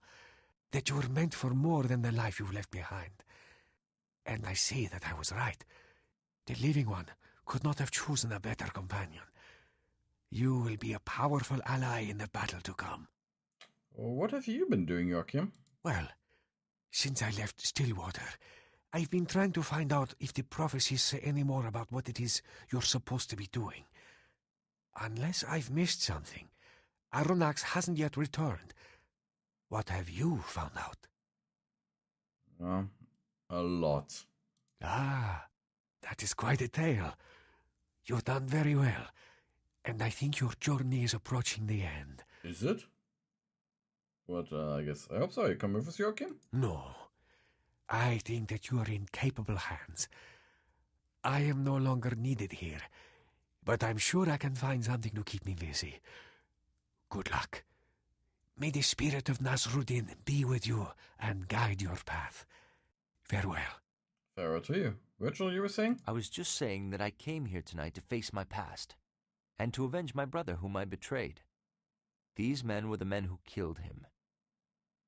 that you were meant for more than the life you left behind. And I see that I was right. The Living One could not have chosen a better companion. You will be a powerful ally in the battle to come. What have you been doing, Joachim? Well, since I left Stillwater, I've been trying to find out if the prophecies say any more about what it is you're supposed to be doing. Unless I've missed something, Aronnax hasn't yet returned. What have you found out? A lot. Ah, that is quite a tale. You've done very well, and I think your journey is approaching the end. Is it? But I hope so. You come with us, Joachim? No. I think that you are in capable hands. I am no longer needed here, but I'm sure I can find something to keep me busy. Good luck. May the spirit of Nasruddin be with you and guide your path. Farewell. Farewell to you. Virgil, you were saying? I was just saying that I came here tonight to face my past, and to avenge my brother whom I betrayed. These men were the men who killed him.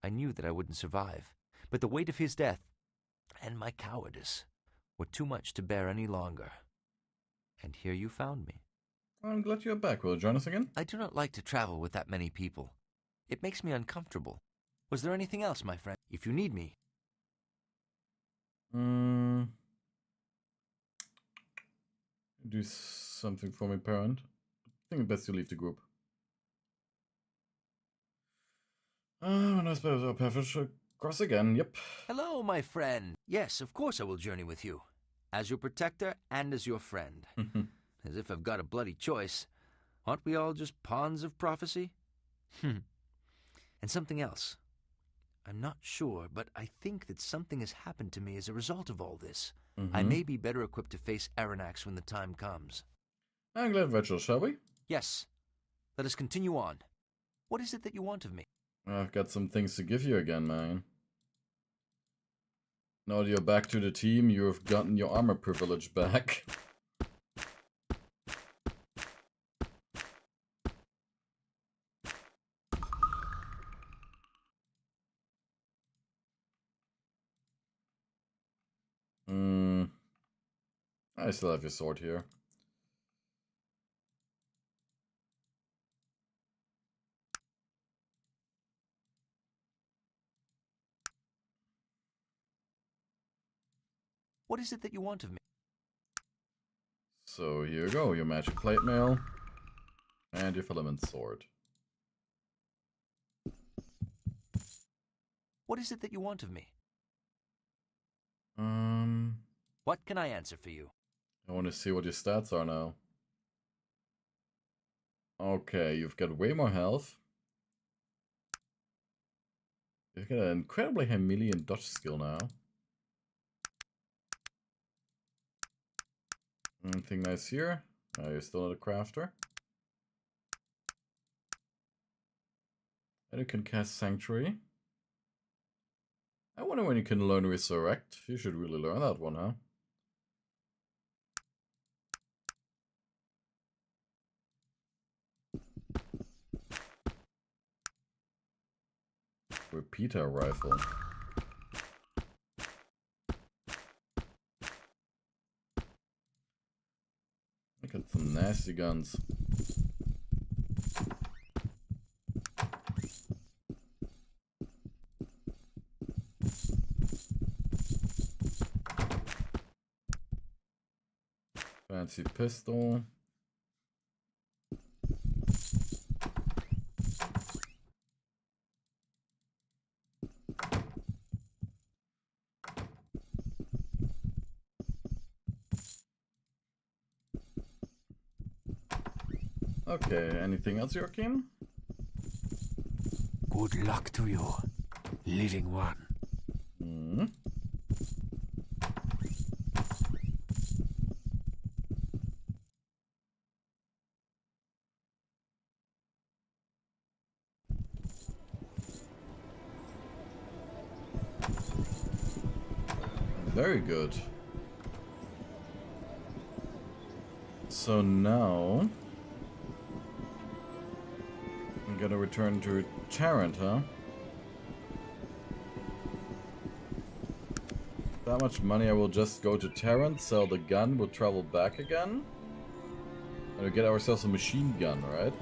I knew that I wouldn't survive, but the weight of his death, and my cowardice, were too much to bear any longer. And here you found me. I'm glad you're back. Will you join us again? I do not like to travel with that many people. It makes me uncomfortable. Was there anything else, my friend? If you need me. Do something for me, parent. I think best you leave the group. I suppose I'll passage across again, yep. Hello, my friend. Yes, of course I will journey with you. As your protector and as your friend. As if I've got a bloody choice. Aren't we all just pawns of prophecy? And something else. I'm not sure, but I think that something has happened to me as a result of all this. I may be better equipped to face Aranax when the time comes. I'm glad, Rachel, shall we? Yes. Let us continue on. What is it that you want of me? I've got some things to give you again, man. Now that you're back to the team, you've gotten your armor privilege back. I still have your sword here. What is it that you want of me? So here you go, your magic plate mail and your filament sword. What is it that you want of me? What can I answer for you? I want to see what your stats are now. Okay, you've got way more health. You've got an incredibly high melee and dodge skill now. Anything nice here? Oh, you're still not a crafter. And you can cast Sanctuary. I wonder when you can learn Resurrect. You should really learn that one, huh? Repeater rifle. Look at some nasty guns. Fancy pistol. Okay, anything else, Joachim? Good luck to you, living one. Very good. So now I'm gonna return to Arent, huh? That much money, I will just go to Arent, sell the gun, we'll travel back again. And we'll get ourselves a machine gun, right?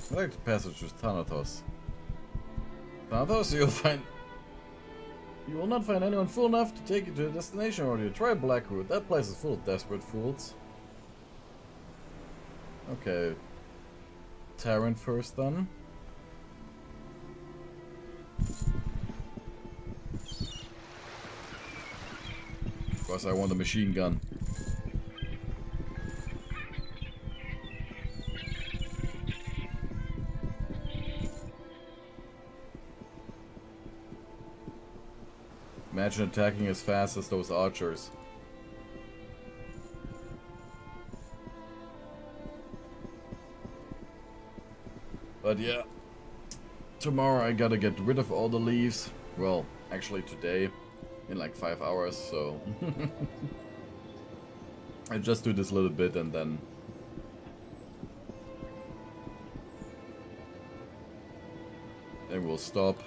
I like the passage with Thanatos. Thanatos, you will not find anyone fool enough to take you to a destination, or you try Blackroot. That place is full of desperate fools. Okay. Arent first then. Of course I want a machine gun. Imagine attacking as fast as those archers. But yeah, tomorrow I gotta get rid of all the leaves. Well, actually today, in like 5 hours, so... I just do this little bit and then... then we'll stop.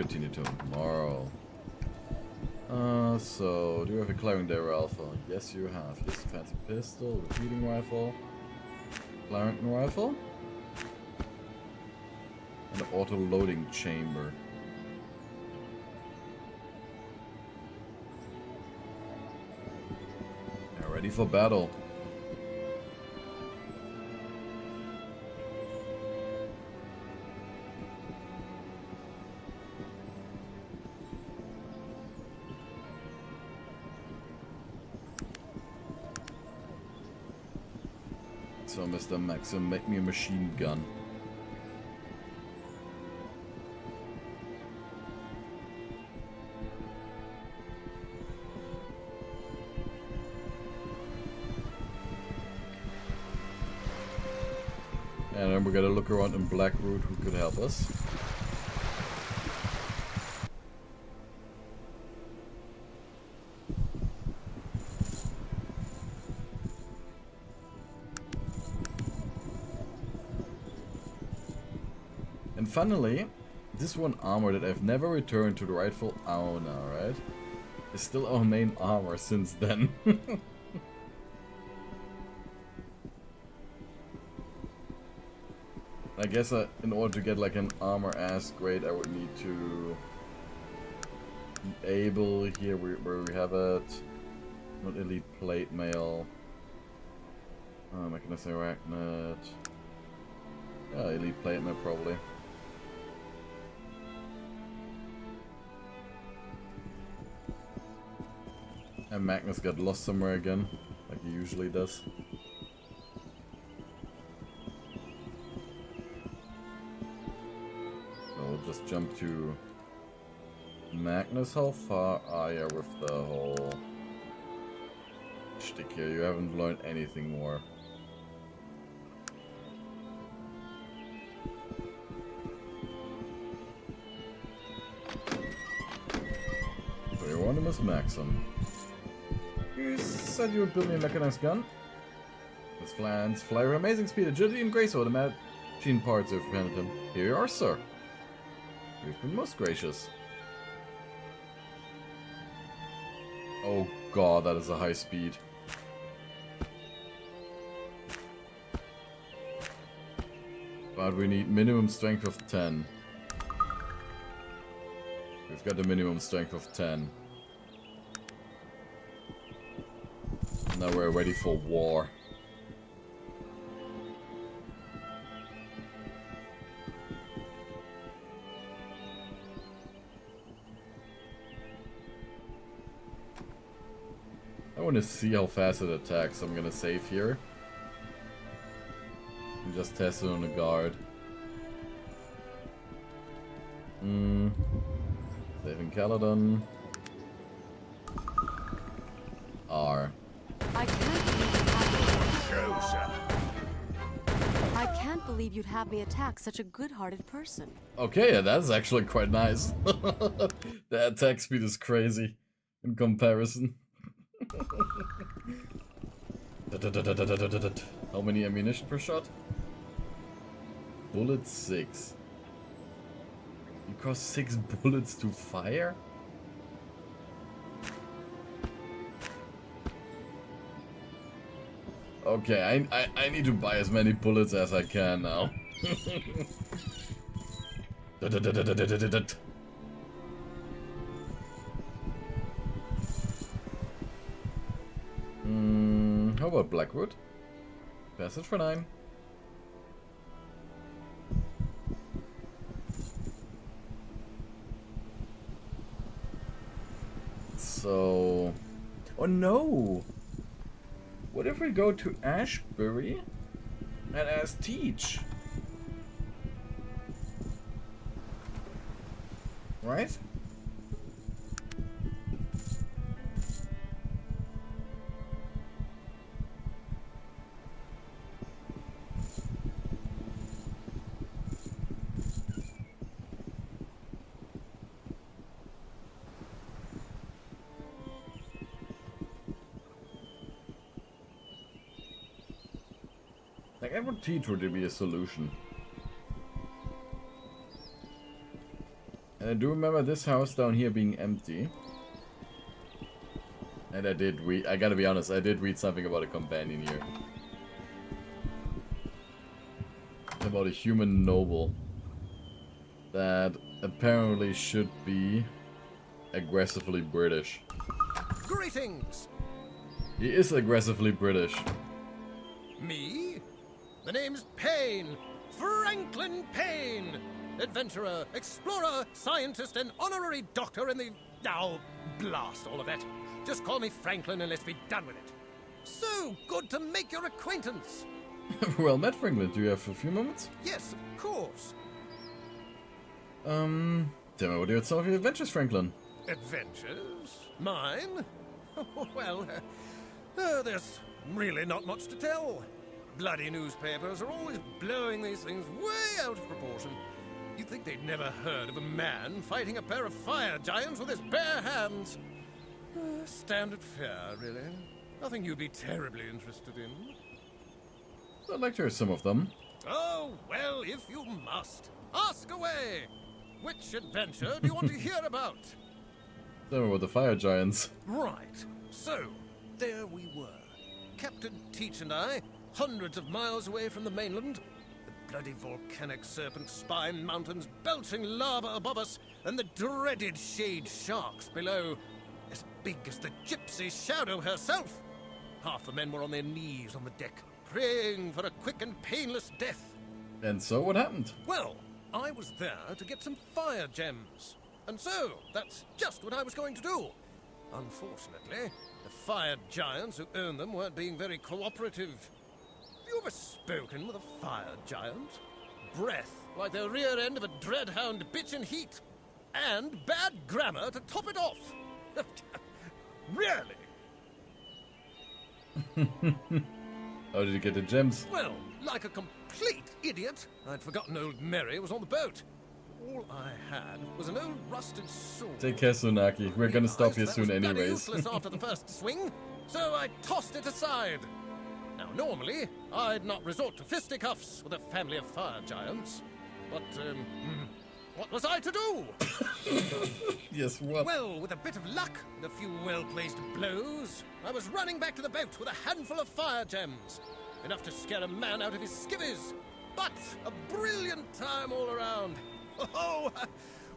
continue tomorrow. So, do you have a Clarion Day rifle? Yes, you have. Here's a fancy pistol, repeating rifle, Clarion rifle, and an auto-loading chamber. Now ready for battle. So, Mr. Maxim, make me a machine gun. And then we gotta look around in Blackroot who could help us. And finally, this one armor that I've never returned to the rightful owner, right? Is still our main armor since then. I guess in order to get like an armor as grade, I would need to enable here where we have it. Not elite plate mail. Mechanist arachnid. Yeah, elite plate mail probably. And Magnus got lost somewhere again, like he usually does. So we'll just jump to Magnus. How far are you with the whole shtick here? You haven't learned anything more. So you're one of Miss Maxim. You said you would build me a mechanized gun. His plans fly with amazing speed, agility, and grace over the machine parts of him. Here you are, sir. You've been most gracious. Oh god, that is a high speed. But we need minimum strength of 10. We've got the minimum strength of 10. Now we're ready for war. I want to see how fast it attacks. I'm gonna save here. And just test it on the guard. Saving Caladon. R. I can't believe you'd have me attack such a good-hearted person. Okay, yeah, that's actually quite nice. The attack speed is crazy in comparison. How many ammunition per shot? Bullet 6. You cost 6 bullets to fire? Okay, I need to buy as many bullets as I can now. How about Blackwood? Passage for 9. So... Oh no! What if we go to Ashbury and ask Teach? Right? Like, I want Teach would be a solution. And I do remember this house down here being empty. And I did read, I gotta be honest, I did read something about a companion here. About a human noble. That apparently should be aggressively British. Greetings! He is aggressively British. Me? The name's Payne. Franklin Payne. Adventurer, explorer, scientist, and honorary doctor in the... Oh, blast all of that. Just call me Franklin and let's be done with it. So good to make your acquaintance. Well met, Franklin. Do you have a few moments? Yes, of course. Tell me what are some of your adventures, Franklin? Adventures? Mine? Well, there's really not much to tell. Bloody newspapers are always blowing these things way out of proportion. You'd think they'd never heard of a man fighting a pair of fire giants with his bare hands. Standard fare, really. Nothing you'd be terribly interested in. I'd like to hear some of them. Oh, well, if you must. Ask away! Which adventure do you want to hear about? Tell me about the fire giants. Right. So, there we were. Captain Teach and I, hundreds of miles away from the mainland. The bloody volcanic serpent spine mountains belching lava above us, and the dreaded shade sharks below. As big as the gypsy shadow herself. Half the men were on their knees on the deck, praying for a quick and painless death. And so, what happened? Well, I was there to get some fire gems. And so, that's just what I was going to do. Unfortunately, the fire giants who owned them weren't being very cooperative. Have you ever spoken with a fire giant? Breath like the rear end of a dreadhound bitch in heat. And bad grammar to top it off. Really? How did you get the gems? Well, like a complete idiot, I'd forgotten old Mary was on the boat. All I had was an old rusted sword. Take care, Tsunaki. We're gonna stop here soon That was anyways. useless after the first swing, so I tossed it aside. Now, normally, I'd not resort to fisticuffs with a family of fire giants. But, what was I to do? Yes, what? Well, with a bit of luck and a few well-placed blows, I was running back to the boat with a handful of fire gems. Enough to scare a man out of his skivvies. But a brilliant time all around. Oh, I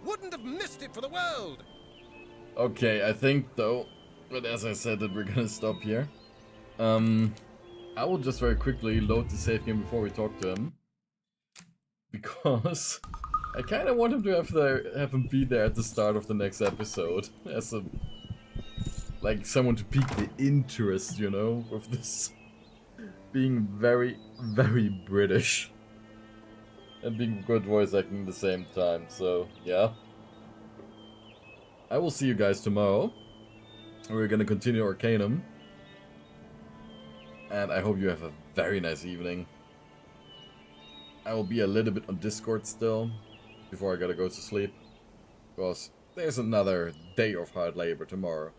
wouldn't have missed it for the world. Okay, I think though, but as I said that we're gonna stop here. I will just very quickly load the save game before we talk to him. Because I kind of want him to have him be there at the start of the next episode. As a... like someone to pique the interest, you know, of this being very, very British. And being good voice acting at the same time, so yeah. I will see you guys tomorrow. We're gonna continue Arcanum. And I hope you have a very nice evening. I will be a little bit on Discord still, before I gotta go to sleep. Because there's another day of hard labor tomorrow.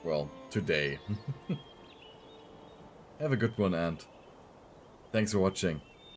Well, today. Have a good one, and thanks for watching.